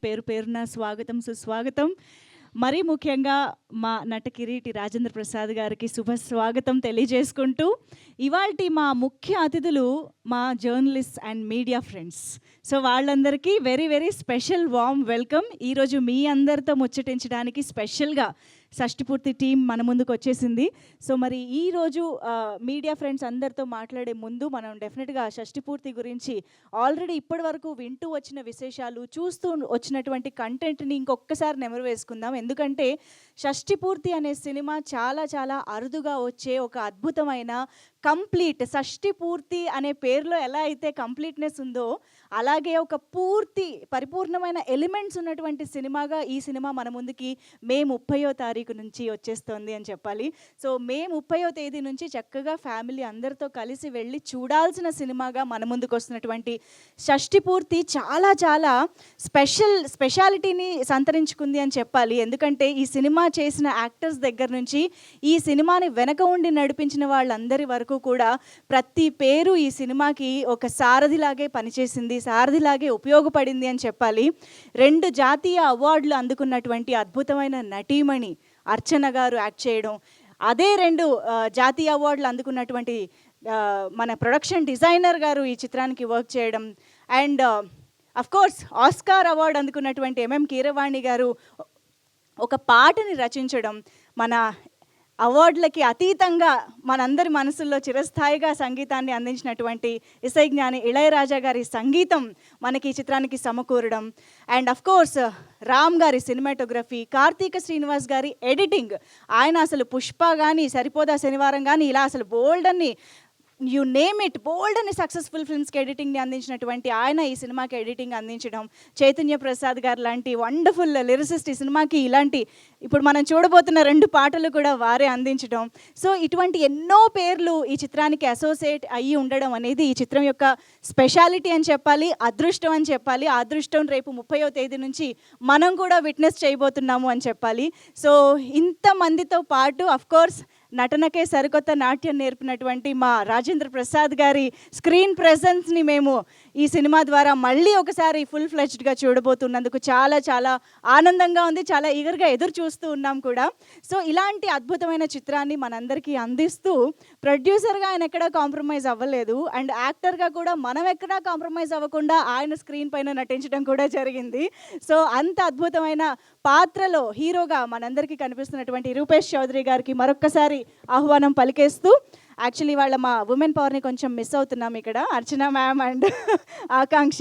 పేరు పేరున స్వాగతం, సుస్వాగతం. మరీ ముఖ్యంగా మా నట కిరీటి రాజేంద్ర ప్రసాద్ గారికి శుభ స్వాగతం తెలియజేసుకుంటూ, ఇవాల్టి మా ముఖ్య అతిథులు మా journalist and media friends. So వాళ్ళందరికీ very very special warm welcome. ఈరోజు మీ అందరితో ముచ్చటించడానికి స్పెషల్గా షష్టిపూర్తి టీం మన ముందుకు వచ్చేసింది. సో మరి ఈరోజు మీడియా ఫ్రెండ్స్ అందరితో మాట్లాడే ముందు మనం డెఫినెట్గా షష్టిపూర్తి గురించి ఆల్రెడీ ఇప్పటి వరకు వింటూ వచ్చిన విశేషాలు, చూస్తూ వచ్చినటువంటి కంటెంట్ని ఇంకొకసారి నెమరు వేసుకుందాం. ఎందుకంటే షష్టిపూర్తి అనే సినిమా చాలా చాలా అరుదుగా వచ్చే ఒక అద్భుతమైన కంప్లీట్, షష్టిపూర్తి అనే పేరులో ఎలా అయితే కంప్లీట్నెస్ ఉందో అలాగే ఒక పూర్తి పరిపూర్ణమైన ఎలిమెంట్స్ ఉన్నటువంటి సినిమాగా ఈ సినిమా మన ముందుకి మే 30వ తారీఖు నుంచి వచ్చేస్తుంది అని చెప్పాలి. సో మే 30వ తేదీ నుంచి చక్కగా ఫ్యామిలీ అందరితో కలిసి వెళ్ళి చూడాల్సిన సినిమాగా మన ముందుకు వస్తున్నటువంటి షష్టిపూర్తి చాలా చాలా స్పెషాలిటీని సంతరించుకుంది అని చెప్పాలి. ఎందుకంటే ఈ సినిమా చేసిన యాక్టర్స్ దగ్గర నుంచి ఈ సినిమాని వెనక ఉండి నడిపించిన వాళ్ళందరి వరకు కూడా ప్రతి పేరు ఈ సినిమాకి ఒక సారథిలాగే పనిచేసింది, సారథిలాగే ఉపయోగపడింది అని చెప్పాలి. 2 జాతీయ అవార్డులు అందుకున్నటువంటి అద్భుతమైన నటీమణి అర్చన గారు యాక్ట్ చేయడం, అదే 2 జాతీయ అవార్డులు అందుకున్నటువంటి మన ప్రొడక్షన్ డిజైనర్ గారు ఈ చిత్రానికి వర్క్ చేయడం, అండ్ అఫ్కోర్స్ ఆస్కార్ అవార్డు అందుకున్నటువంటి ఎంఎం కీరవాణి గారు ఒక పాటని రచించడం, మన అవార్డులకి అతీతంగా మనందరి మనసుల్లో చిరస్థాయిగా సంగీతాన్ని అందించినటువంటి ఇసైజ్ఞాని ఇళయరాజా గారి సంగీతం మనకి ఈ చిత్రానికి సమకూరడం, అండ్ అఫ్కోర్స్ రామ్ గారి సినిమాటోగ్రఫీ, కార్తీక శ్రీనివాస్ గారి ఎడిటింగ్. ఆయన అసలు పుష్ప కానీ, సరిపోదా శనివారం కానీ, ఇలా అసలు బోల్డ్ అని యు నేమ్ ఇట్, బోల్డ్ అని సక్సెస్ఫుల్ ఫిల్మ్స్కి ఎడిటింగ్ని అందించినటువంటి ఆయన ఈ సినిమాకి ఎడిటింగ్ అందించడం, చైతన్య ప్రసాద్ గారు లాంటి వండర్ఫుల్ లిరిసిస్ట్ ఈ సినిమాకి ఇలాంటి ఇప్పుడు మనం చూడబోతున్న 2 పాటలు కూడా వారే అందించడం. సో ఇటువంటి ఎన్నో పేర్లు ఈ చిత్రానికి అసోసియేట్ అయ్యి ఉండడం అనేది ఈ చిత్రం యొక్క స్పెషాలిటీ అని చెప్పాలి, అదృష్టం అని చెప్పాలి. ఆ అదృష్టం రేపు 30వ తేదీ నుంచి మనం కూడా విట్నెస్ చేయబోతున్నాము అని చెప్పాలి. సో ఇంతమందితో పాటు అఫ్కోర్స్ నటనకే సరికొత్త నాట్యం నేర్పినటువంటి మా రాజేంద్ర ప్రసాద్ గారి స్క్రీన్ ప్రెజెన్స్ని మేము ఈ సినిమా ద్వారా మళ్ళీ ఒకసారి ఫుల్ ఫ్లెజ్డ్గా చూడబోతున్నందుకు చాలా చాలా ఆనందంగా ఉంది, చాలా ఈగర్గా ఎదురు చూస్తూ ఉన్నాం కూడా. సో ఇలాంటి అద్భుతమైన చిత్రాన్ని మనందరికీ అందిస్తూ ప్రొడ్యూసర్గా ఆయన ఎక్కడా కాంప్రమైజ్ అవ్వలేదు, అండ్ యాక్టర్గా కూడా మనం ఎక్కడా కాంప్రమైజ్ అవ్వకుండా ఆయన స్క్రీన్ పైన నటించడం కూడా జరిగింది. సో అంత అద్భుతమైన పాత్రలో హీరోగా మనందరికీ కనిపిస్తున్నటువంటి రూపేష్ చౌదరి గారికి మరొక్కసారి ఆహ్వానం పలికేస్తూ, యాక్చువల్లీ వాళ్ళ మా ఉమెన్ పవర్ని కొంచెం మిస్ అవుతున్నాం ఇక్కడ, అర్చన మ్యామ్ అండ్ ఆకాంక్ష.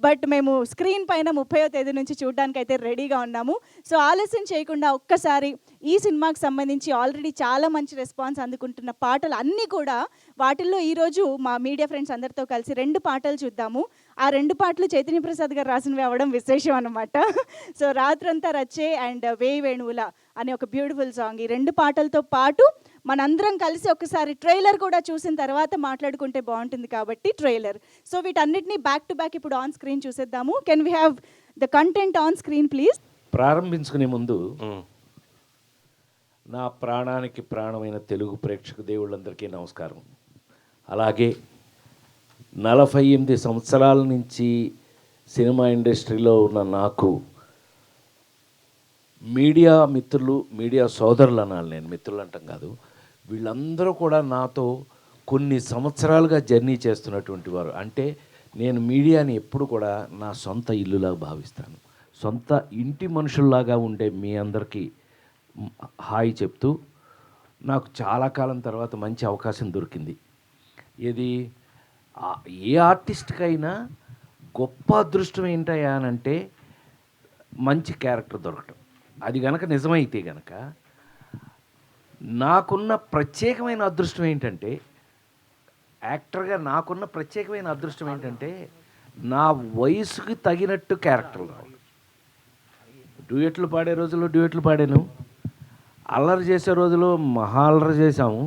బట్ మేము స్క్రీన్ పైన 30వ తేదీ నుంచి చూడడానికి అయితే రెడీగా ఉన్నాము. సో ఆలస్యం చేయకుండా ఒక్కసారి ఈ సినిమాకి సంబంధించి ఆల్రెడీ చాలా మంచి రెస్పాన్స్ అందుకుంటున్న పాటలు అన్నీ కూడా, వాటిల్లో ఈరోజు మా మీడియా ఫ్రెండ్స్ అందరితో కలిసి 2 పాటలు చూద్దాము. ఆ 2 పాటలు చైతన్య ప్రసాద్ గారు రాసినవి అవ్వడం విశేషం అనమాట. సో రాత్రంతా రచ్చే అండ్ వేయి వేణువుల అనే ఒక బ్యూటిఫుల్ సాంగ్, ఈ 2 పాటలతో పాటు మనందరం కలిసి ఒకసారి ట్రైలర్ కూడా చూసిన తర్వాత మాట్లాడుకుంటే బాగుంటుంది కాబట్టి ట్రైలర్. సో వీటన్నిటిని బ్యాక్ టు బ్యాక్ ఇప్పుడు ఆన్ స్క్రీన్ చూసేద్దాము. Can we have the content on screen please? ప్రారంభించుకునే ముందు నా ప్రాణానికి ప్రాణమైన తెలుగు ప్రేక్షక దేవుళ్ళందరికీ నమస్కారం. అలాగే 48 సంవత్సరాల నుంచి సినిమా ఇండస్ట్రీలో ఉన్న నాకు మీడియా మిత్రులు, మీడియా సోదరులు అనాలి, నేను మిత్రులు అంటాం కాదు, వీళ్ళందరూ కూడా నాతో కొన్ని సంవత్సరాలుగా జర్నీ చేస్తున్నటువంటి వారు. అంటే నేను మీడియాని ఎప్పుడు కూడా నా సొంత ఇల్లులాగా భావిస్తాను. సొంత ఇంటి మనుషుల్లాగా ఉండే మీ అందరికీ హాయ్ చెప్తూ, నాకు చాలా కాలం తర్వాత మంచి అవకాశం దొరికింది. ఇది ఏ ఆర్టిస్ట్కైనా గొప్ప అదృష్టం ఏంటయ్యా అని అంటే మంచి క్యారెక్టర్ దొరకటం. అది గనక నిజమైతే గనక నాకున్న ప్రత్యేకమైన అదృష్టం ఏంటంటే, యాక్టర్గా నాకున్న ప్రత్యేకమైన అదృష్టం ఏంటంటే నా వయసుకి తగినట్టు క్యారెక్టర్లు రావాలి. డ్యూయెట్లు పాడే రోజుల్లో డ్యూయెట్లు పాడాను, అల్లరి చేసే రోజులో మహా అల్లరి చేసాము.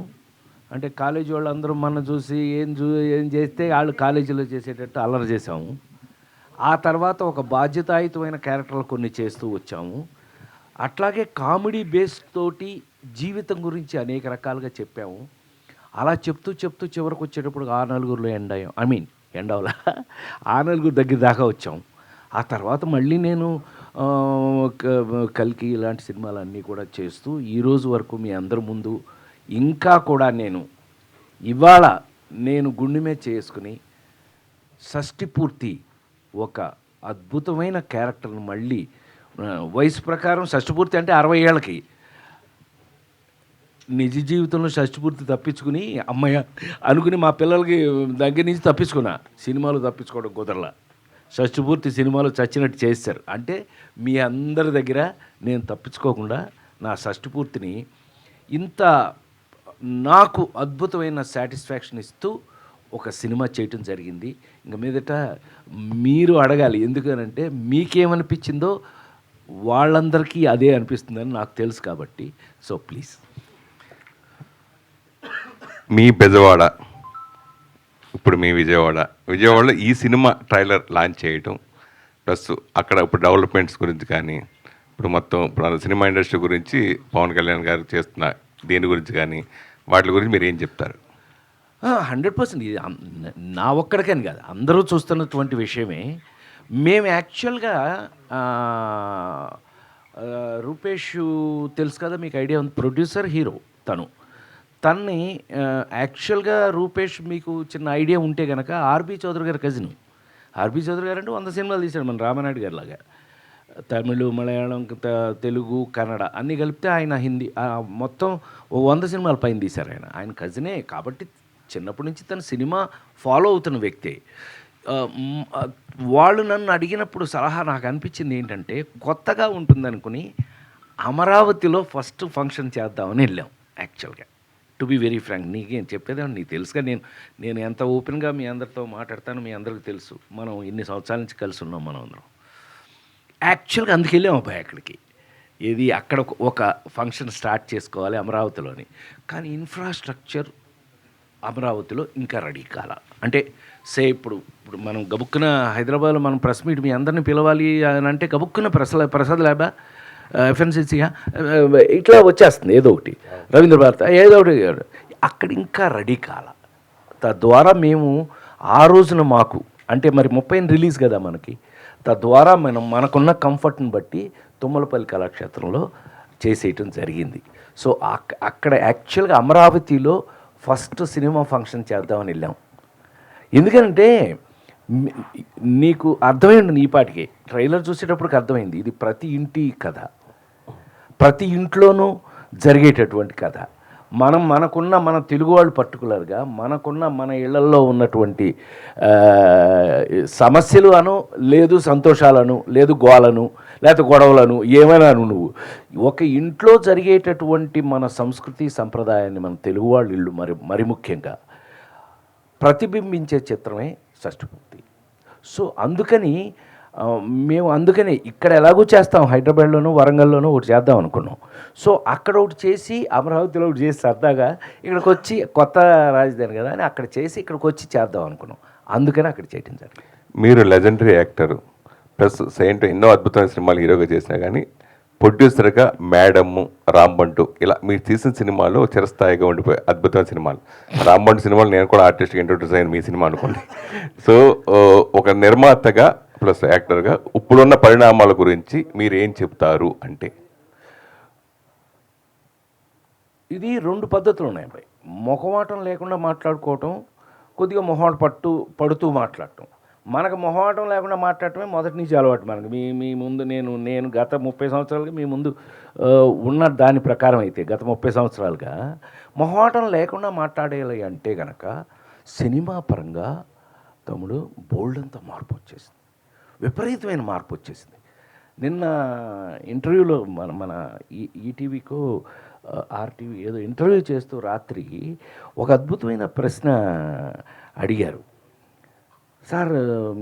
అంటే కాలేజీ వాళ్ళందరూ మన చూసి ఏం చేస్తే వాళ్ళు కాలేజీలో చేసేటట్టు అల్లరి చేసాము. ఆ తర్వాత ఒక బాధ్యతాయుతమైన క్యారెక్టర్లు కొన్ని చేస్తూ వచ్చాము. అట్లాగే కామెడీ బేస్ తోటి జీవితం గురించి అనేక రకాలుగా చెప్పాము. అలా చెప్తూ చివరికి వచ్చేటప్పుడు ఆ నలుగురిలో ఎండవలా ఆ నలుగురు దగ్గర దాకా వచ్చాం. ఆ తర్వాత మళ్ళీ నేను కల్కి ఇలాంటి సినిమాలన్నీ కూడా చేస్తూ ఈరోజు వరకు మీ అందరి ముందు ఇంకా కూడా ఇవాళ నేను గుండె మీద చేసుకుని షష్టి పూర్తి ఒక అద్భుతమైన క్యారెక్టర్ను మళ్ళీ వయసు ప్రకారం షష్టి పూర్తి అంటే 60 ఏళ్ళకి నిజ జీవితంలో షష్టిపూర్తి తప్పించుకుని అమ్మయ్య అనుకుని మా పిల్లలకి దగ్గర నుంచి తప్పించుకున్నా, సినిమాలు తప్పించుకోవడం కుదరలా. షష్టిపూర్తి సినిమాలు చచ్చినట్టు చేశారు. అంటే మీ అందరి దగ్గర నేను తప్పించుకోకుండా నా షష్టిపూర్తిని ఇంత నాకు అద్భుతమైన సాటిస్ఫాక్షన్ ఇస్తూ ఒక సినిమా చేయటం జరిగింది. ఇంక మీదట మీరు అడగాలి, ఎందుకనంటే మీకేమనిపించిందో వాళ్ళందరికీ అదే అనిపిస్తుందని నాకు తెలుసు కాబట్టి. So please. మీ బెజవాడ, ఇప్పుడు మీ విజయవాడలో ఈ సినిమా ట్రైలర్ లాంచ్ చేయటం, ప్లస్ అక్కడ ఇప్పుడు డెవలప్మెంట్స్ గురించి కానీ, ఇప్పుడు మొత్తం ఇప్పుడు సినిమా ఇండస్ట్రీ గురించి పవన్ కళ్యాణ్ గారు చేస్తున్న దీని గురించి కానీ, వాటి గురించి మీరు ఏం చెప్తారు? 100% ఇది నా ఒక్కడికని కాదు, అందరూ చూస్తున్నటువంటి విషయమే. మేము యాక్చువల్గా రూపేష్ తెలుసు కదా, మీకు ఐడియా ఉంది, ప్రొడ్యూసర్ హీరో తన్ని యాక్చువల్గా రూపేష్ మీకు చిన్న ఐడియా ఉంటే కనుక ఆర్బీ చౌదరి గారి కజిన్. ఆర్బీ చౌదరి గారు అంటే 100 సినిమాలు తీశాడు మన రామానాయుడు గారి లాగా. తమిళ్, మలయాళం, తెలుగు, కన్నడ అన్నీ కలిపితే ఆయన హిందీ మొత్తం 100 సినిమాల పైన తీశారు. ఆయన కజినే కాబట్టి చిన్నప్పటి నుంచి తన సినిమా ఫాలో అవుతున్న వ్యక్తే. వాళ్ళు నన్ను అడిగినప్పుడు సలహా నాకు అనిపించింది ఏంటంటే, కొత్తగా ఉంటుంది అనుకుని అమరావతిలో ఫస్ట్ ఫంక్షన్ చేద్దామని వెళ్ళాం. యాక్చువల్గా టు బి వెరీ ఫ్రాంక్, నీకేం చెప్పేదా, నీకు తెలుసుగా నేను ఎంత ఓపెన్గా మీ అందరితో మాట్లాడతాను, మీ అందరికీ తెలుసు. మనం ఇన్ని సంవత్సరాల నుంచి కలిసి ఉన్నాం మనం అందరం. యాక్చువల్గా అందుకు వెళ్ళాం అబ్బాయి అక్కడికి. అక్కడ ఒక ఫంక్షన్ స్టార్ట్ చేసుకోవాలి అమరావతిలోని. కానీ ఇన్ఫ్రాస్ట్రక్చర్ అమరావతిలో ఇంకా రెడీ కాల. అంటే ఇప్పుడు మనం గబుక్కున హైదరాబాద్లో మనం ప్రెస్ మీట్ మీ అందరినీ పిలవాలి అని అంటే గబుక్కున ప్రసాద్ ల్యాబా, ఎఫ్ఎన్సీసీగా ఇట్లా వచ్చేస్తుంది ఏదో ఒకటి, రవీంద్ర భారత ఏదో ఒకటి. అక్కడ ఇంకా రెడీ కాల. తద్వారా మేము ఆ రోజున మాకు అంటే మరి 30 రిలీజ్ కదా మనకి, తద్వారా మనకున్న కంఫర్ట్ని బట్టి తుమ్మలపల్లి కళాక్షేత్రంలో చేసేయటం జరిగింది. సో అక్కడ యాక్చువల్గా అమరావతిలో ఫస్ట్ సినిమా ఫంక్షన్ చేద్దామని వెళ్ళాం. ఎందుకంటే నీకు అర్థమైంది, ఈ పాటికి ట్రైలర్ చూసేటప్పటికి అర్థమైంది, ఇది ప్రతి ఇంటి కథ, ప్రతి ఇంట్లోనూ జరిగేటటువంటి కథ. మనకున్న మన తెలుగు వాళ్ళు పర్టికులర్గా మనకున్న మన ఇళ్లల్లో ఉన్నటువంటి సమస్యలు లేదు సంతోషాలను, లేదు గోలను, లేకపోతే గొడవలను, ఏమైనా నువ్వు ఒక ఇంట్లో జరిగేటటువంటి మన సంస్కృతి సంప్రదాయాన్ని మన తెలుగు వాళ్ళ ఇళ్ళు మరి ముఖ్యంగా ప్రతిబింబించే చిత్రమే షష్టిపూర్తి. సో అందుకని ఇక్కడ ఎలాగో చేస్తాం, హైదరాబాద్లోనూ వరంగల్లోనూ ఒకటి చేద్దాం అనుకున్నాం. సో అక్కడ ఒకటి చేసి అమరావతిలో ఒకటి చేసి సరదాగా ఇక్కడికి వచ్చి కొత్త రాజధాని కదా అని అక్కడ చేసి ఇక్కడికి వచ్చి చేద్దాం అనుకున్నాం. అందుకని అక్కడ చేయటం జరిగింది. మీరు లెజెండరీ యాక్టరు, ప్లస్ సేంట్ ఎన్నో అద్భుతమైన సినిమాలు హీరోగా చేసినా కానీ ప్రొడ్యూసర్గా మేడమ్, రాంబంటు ఇలా మీరు తీసిన సినిమాలు చిరస్థాయిగా ఉండిపోయి అద్భుతమైన సినిమాలు. రాంబంటు సినిమాలు నేను కూడా ఆర్టిస్ట్గా ఇంట్రొడ్యూస్ అయ్యాను మీ సినిమా అనుకోండి. సో ఒక నిర్మాతగా ప్లస్ యాక్టర్గా ఇప్పుడున్న పరిణామాల గురించి మీరు ఏం చెప్తారు అంటే? ఇది 2 పద్ధతులు ఉన్నాయి అబ్బాయి. మొహమాటం లేకుండా మాట్లాడుకోవటం, కొద్దిగా పడుతూ మాట్లాడటం. మనకు మొహమాటం లేకుండా మాట్లాడటమే మొదటి నుంచి అలవాటు మనకు. మీ ముందు నేను గత 30 సంవత్సరాలుగా మీ ముందు ఉన్న దాని ప్రకారం అయితే గత 30 సంవత్సరాలుగా మొహమాటం లేకుండా మాట్లాడేయాలి అంటే కనుక సినిమా పరంగా తమ్ముడు బోల్డంత మార్పు వచ్చేసింది, విపరీతమైన మార్పు వచ్చేసింది. నిన్న ఇంటర్వ్యూలో మన ఈటీవీకో ఆర్టీవీ ఏదో ఇంటర్వ్యూ చేస్తూ రాత్రి ఒక అద్భుతమైన ప్రశ్న అడిగారు. సార్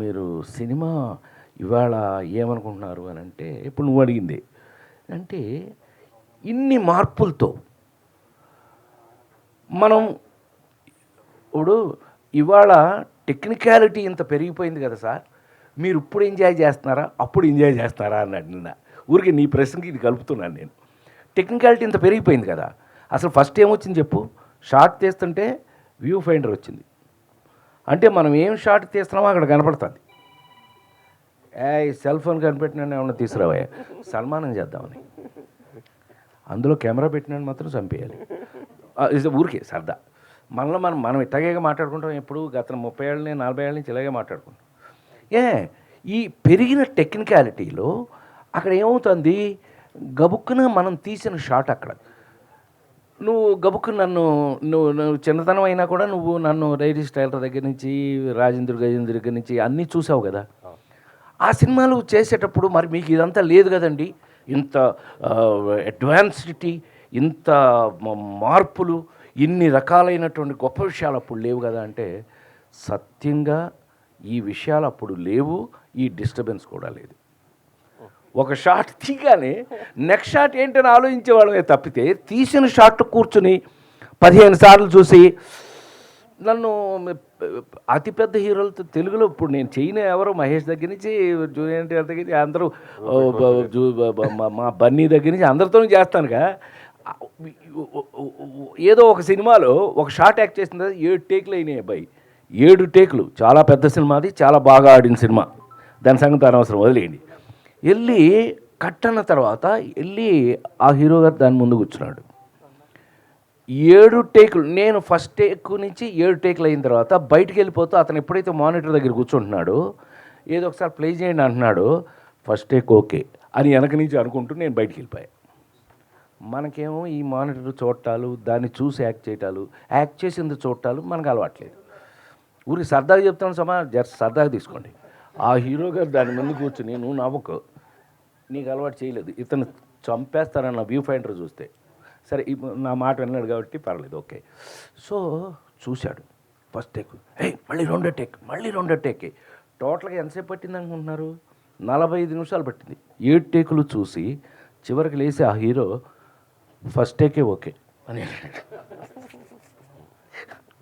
మీరు సినిమా ఇవాళ ఏమనుకుంటున్నారు అని అంటే, ఇప్పుడు నువ్వు అడిగింది అంటే ఇన్ని మార్పులతో మనం ఇప్పుడు ఇవాళ టెక్నికాలిటీ ఇంత పెరిగిపోయింది కదా సార్, మీరు ఇప్పుడు ఎంజాయ్ చేస్తున్నారా అప్పుడు ఎంజాయ్ చేస్తారా అన్నాడు నిన్న. ఊరికి నీ ప్రశ్నకి ఇది కలుపుతున్నాను నేను. టెక్నికాలిటీ ఇంత పెరిగిపోయింది కదా, అసలు ఫస్ట్ ఏమొచ్చింది చెప్పు, షార్ట్ తీస్తుంటే వ్యూ ఫైండర్ వచ్చింది. అంటే మనం ఏం షార్ట్ తీస్తున్నామో అక్కడ కనపడుతుంది. సెల్ ఫోన్ కనిపెట్టినాను ఏమన్నా తీసుకురావా సన్మానం చేద్దామని. అందులో కెమెరా పెట్టినాను మాత్రం చంపేయాలి. ఇది ఊరికే సరదా. మనలో మనం ఇట్లాగే మాట్లాడుకుంటాం. ఎప్పుడు గత 30 ఏళ్ళ 40 ఏళ్ళ నుంచి ఇలాగే మాట్లాడుకుంటాం. ఈ పెరిగిన టెక్నికాలిటీలో అక్కడ ఏమవుతుంది, గబుక్కున మనం తీసిన షాట్ అక్కడ నువ్వు గబుక్కున నువ్వు చిన్నతనం అయినా కూడా నువ్వు నన్ను రైడీ స్టైలర్ దగ్గర నుంచి రాజేంద్ర గజేంద్ర దగ్గర నుంచి అన్నీ చూసావు కదా. ఆ సినిమాలు చేసేటప్పుడు మరి మీకు ఇదంతా లేదు కదండి, ఇంత అడ్వాన్సిటీ, ఇంత మార్పులు, ఇన్ని రకాలైనటువంటి గొప్ప విషయాలు అప్పుడు లేవు కదా అంటే, సత్యంగా ఈ విషయాలు అప్పుడు లేవు, ఈ డిస్టర్బెన్స్ కూడా లేదు. ఒక షాట్ తీగానే నెక్స్ట్ షాట్ ఏంటని ఆలోచించేవాళ్ళమే తప్పితే, తీసిన షాట్ కూర్చుని 15 సార్లు చూసి నన్ను అతిపెద్ద హీరోలతో తెలుగులో ఇప్పుడు నేను చేయని ఎవరు, మహేష్ దగ్గర నుంచి జూనియర్ ఎన్టీఆర్ దగ్గర నుంచి అందరూ, మా బన్నీ దగ్గర నుంచి అందరితోనూ చేస్తానుగా. ఏదో ఒక సినిమాలో ఒక షాట్ యాక్ట్ చేసిన 7 టేకులు అయినాయి అబ్బాయి, 7 టేకులు. చాలా పెద్ద సినిమాది, చాలా బాగా ఆడిన సినిమా, దాని సంగతి అనవసరం వదిలేయండి. వెళ్ళి కట్ అన్న తర్వాత వెళ్ళి ఆ హీరో గారు దాని ముందు కూర్చున్నాడు. 7 టేకులు, నేను ఫస్ట్ టేక్ నుంచి 7 టేకులు అయిన తర్వాత బయటికి వెళ్ళిపోతూ అతను ఎప్పుడైతే మానిటర్ దగ్గర కూర్చుంటున్నాడో, ఏదో ఒకసారి ప్లే చేయండి అంటున్నాడు, ఫస్ట్ టేక్ ఓకే అని వెనక నుంచి అనుకుంటూ నేను బయటికి వెళ్ళిపోయాను. మనకేమో ఈ మానిటర్ చూడటాలు, దాన్ని చూసి యాక్ట్ చేయటాలు, యాక్ట్ చేసింది చూడటాలు మనకు అలవాట్లేదు. ఊరికి సరదాగా చెప్తాను, జస్ట్ సరదాగా తీసుకోండి. ఆ హీరో గారు దాని ముందు కూర్చుని నువ్వు నవ్వుకో, నీకు అలవాటు చేయలేదు, ఇతను చంపేస్తారన్న వ్యూ ఫైండర్ చూస్తే, సరే నా మాట విన్నాడు కాబట్టి పర్లేదు, ఓకే. సో చూశాడు ఫస్ట్ టేక్, మళ్ళీ రెండో టేక్. టోటల్గా ఎంతసేపు పట్టింది అనుకుంటున్నారు? 45 నిమిషాలు పట్టింది. 7 టేకులు చూసి చివరికి లేచి ఆ హీరో ఫస్ట్ టేకే ఓకే అని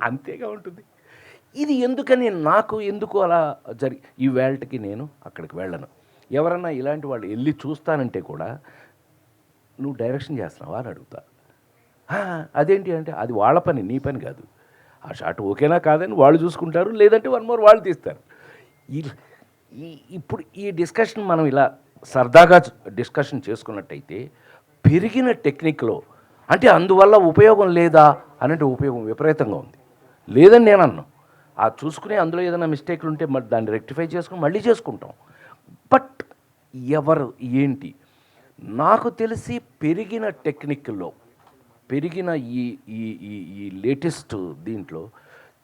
అంతేగా ఉంటుంది. ఇది ఎందుకని నాకు ఎందుకు అలా ఈ వేల్ట్కి నేను అక్కడికి వెళ్ళను. ఎవరన్నా ఇలాంటి వాళ్ళు వెళ్ళి చూస్తానంటే కూడా నువ్వు డైరెక్షన్ చేస్తున్నావా అని అడుగుతా. అదేంటి అంటే అది వాళ్ళ పని, నీ పని కాదు. ఆ షాట్ ఓకేనా కాదని వాళ్ళు చూసుకుంటారు, లేదంటే 1 మోర్ వాళ్ళు తీస్తారు. ఇప్పుడు ఈ డిస్కషన్ మనం ఇలా సరదాగా డిస్కషన్ చేసుకున్నట్టయితే, పెరిగిన టెక్నిక్లో అంటే అందువల్ల ఉపయోగం లేదా అనంటే ఉపయోగం విపరీతంగా ఉంది. లేదని నేను అన్నాను. ఆ చూసుకుని అందులో ఏదైనా మిస్టేక్లు ఉంటే మరి దాన్ని రెక్టిఫై చేసుకుని మళ్ళీ చేసుకుంటాం. బట్ ఎవరు ఏంటి, నాకు తెలిసి పెరిగిన టెక్నిక్లో, పెరిగిన ఈ ఈ ఈ లేటెస్ట్ దీంట్లో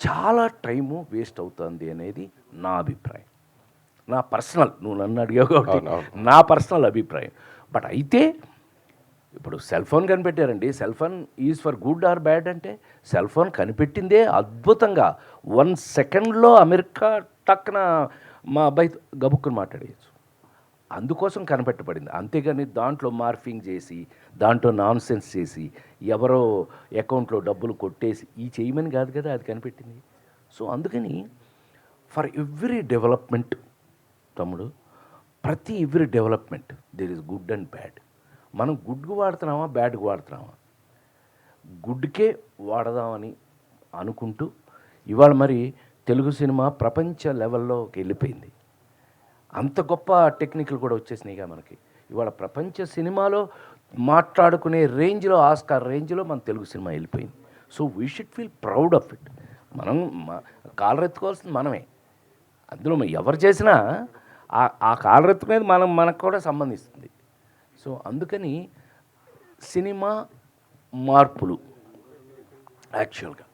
చాలా టైము వేస్ట్ అవుతుంది అనేది నా అభిప్రాయం. నా పర్సనల్, నువ్వు నన్ను అడిగావు కాబట్టి నా పర్సనల్ అభిప్రాయం. బట్ అయితే ఇప్పుడు సెల్ ఫోన్ కనిపెట్టారండి, cell phone is for good or bad అంటే, సెల్ ఫోన్ కనిపెట్టిందే అద్భుతంగా 1 సెకండ్లో అమెరికా టక్కున మా అబ్బాయి గబుక్కుని మాట్లాడేయచ్చు, అందుకోసం కనిపెట్టబడింది. అంతేగాని దాంట్లో మార్ఫింగ్ చేసి, దాంట్లో నాన్ సెన్స్ చేసి, ఎవరో అకౌంట్లో డబ్బులు కొట్టేసి ఈ చేయమని కాదు కదా అది కనిపెట్టింది. సో అందుకని ఫర్ ఎవ్రీ డెవలప్మెంట్ తమ్ముడు, ప్రతి every development there is good and bad. మనం గుడ్కు వాడుతున్నామా, బ్యాడ్కి వాడుతున్నామా? గుడ్కే వాడదామని అనుకుంటూ ఇవాళ మరి తెలుగు సినిమా ప్రపంచ లెవెల్లోకి వెళ్ళిపోయింది. అంత గొప్ప టెక్నిక్లు కూడా వచ్చేసినాయిగా మనకి. ఇవాళ ప్రపంచ సినిమాలో మాట్లాడుకునే రేంజ్లో, ఆస్కార్ రేంజ్లో మన తెలుగు సినిమా వెళ్ళిపోయింది. So we should feel proud of it. మనం కాలరెత్తుకోవాల్సింది మనమే. అందులో ఎవరు చేసినా ఆ కాలరెత్తుకునేది మనకు కూడా సంబంధిస్తుంది. సో అందుకని సినిమా మార్పులు యాక్చువల్గా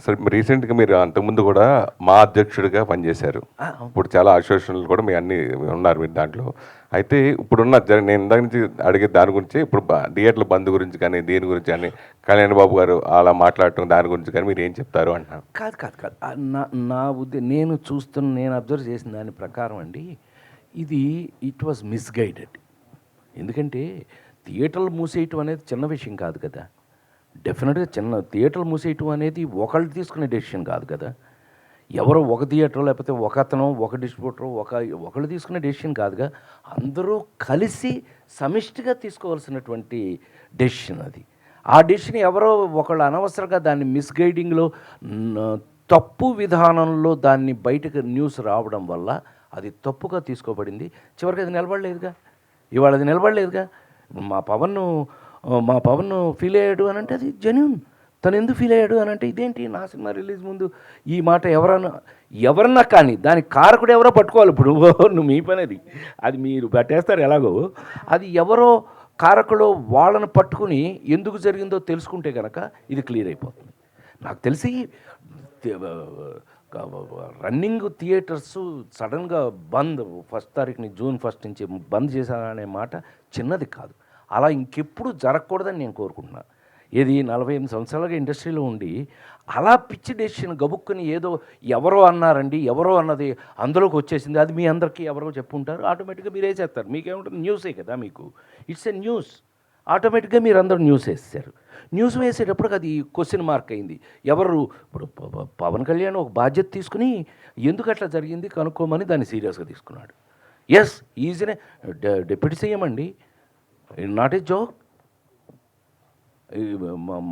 సరే, రీసెంట్గా మీరు అంతకుముందు కూడా మా అధ్యక్షుడిగా పనిచేశారు. ఇప్పుడు చాలా అసోసియేషన్లు కూడా మీ అన్ని ఉన్నారు మీరు దాంట్లో. అయితే ఇప్పుడున్న నేను ఇందాక నుంచి అడిగే దాని గురించి, ఇప్పుడు థియేటర్ల బంద్ గురించి కానీ దీని గురించి కానీ కళ్యాణ్ బాబు గారు అలా మాట్లాడటం దాని గురించి కానీ మీరు ఏం చెప్తారు అంటున్నారు? కాదు నా నేను నేను అబ్జర్వ్ చేసిన దాని ప్రకారం అండి, ఇట్ వాజ్ మిస్గైడెడ్. ఎందుకంటే థియేటర్లు మూసేయటం అనేది చిన్న విషయం కాదు కదా. డెఫినెట్గా థియేటర్లు మూసేయటం అనేది ఒకళ్ళు తీసుకునే డెసిషన్ కాదు కదా. ఎవరో ఒక థియేటర్ లేకపోతే ఒక అతను ఒక డిస్ట్రిబ్యూటర్ ఒకళ్ళు తీసుకునే డెసిషన్ కాదుగా. అందరూ కలిసి సమిష్టిగా తీసుకోవాల్సినటువంటి డెసిషన్ అది. ఆ డెసిషన్ ఎవరో ఒకళ్ళు అనవసరంగా దాన్ని మిస్గైడింగ్లో తప్పు విధానంలో దాన్ని బయటకు న్యూస్ రావడం వల్ల అది తప్పుగా తీసుకోబడింది. చివరికి అది నిలబడలేదుగా, ఇవాళ అది నిలబడలేదుగా. మా పవన్ ఫీల్ అయ్యాడు అని అంటే అది జెన్యూన్. తను ఎందుకు ఫీల్ అయ్యాడు అని అంటే ఇదేంటి నా సినిమా రిలీజ్ ముందు ఈ మాట ఎవరన్నా కానీ దానికి కారకుడు ఎవరో పట్టుకోవాలి. ఇప్పుడు నువ్వు మీ పని అది మీరు పట్టేస్తారు ఎలాగో. అది ఎవరో కారకులో వాళ్ళను పట్టుకుని ఎందుకు జరిగిందో తెలుసుకుంటే కనుక ఇది క్లియర్ అయిపోతుంది. నాకు తెలిసి రన్నింగ్ థియేటర్స్ సడన్గా బంద్ 1st తారీఖుని జూన్ 1 నుంచి బంద్ చేశారనే మాట చిన్నది కాదు. అలా ఇంకెప్పుడు జరగకూడదని నేను కోరుకుంటున్నాను. ఏది 48 సంవత్సరాలుగా ఇండస్ట్రీలో ఉండి అలా పిచ్చి డెసిషన్ గబుక్కుని ఏదో ఎవరో అన్నారండి, ఎవరో అన్నది అందులోకి వచ్చేసింది, అది మీ అందరికీ ఎవరో చెప్పుంటారు, ఆటోమేటిక్గా మీరు వేసేస్తారు. మీకేముంటుంది, న్యూసే కదా మీకు, ఇట్స్ ఎ న్యూస్. ఆటోమేటిక్గా మీరు అందరూ న్యూస్ వేసేసారు. న్యూస్ వేసేటప్పటికి అది క్వశ్చన్ మార్క్ అయింది. ఎవరు ఇప్పుడు పవన్ కళ్యాణ్ ఒక బాధ్యత తీసుకుని ఎందుకు అట్లా జరిగింది కనుక్కోమని దాన్ని సీరియస్గా తీసుకున్నాడు. ఎస్, ఈజీనే డిప్యూటీ సీఎం అండి, నాట్ ఏ జోక్.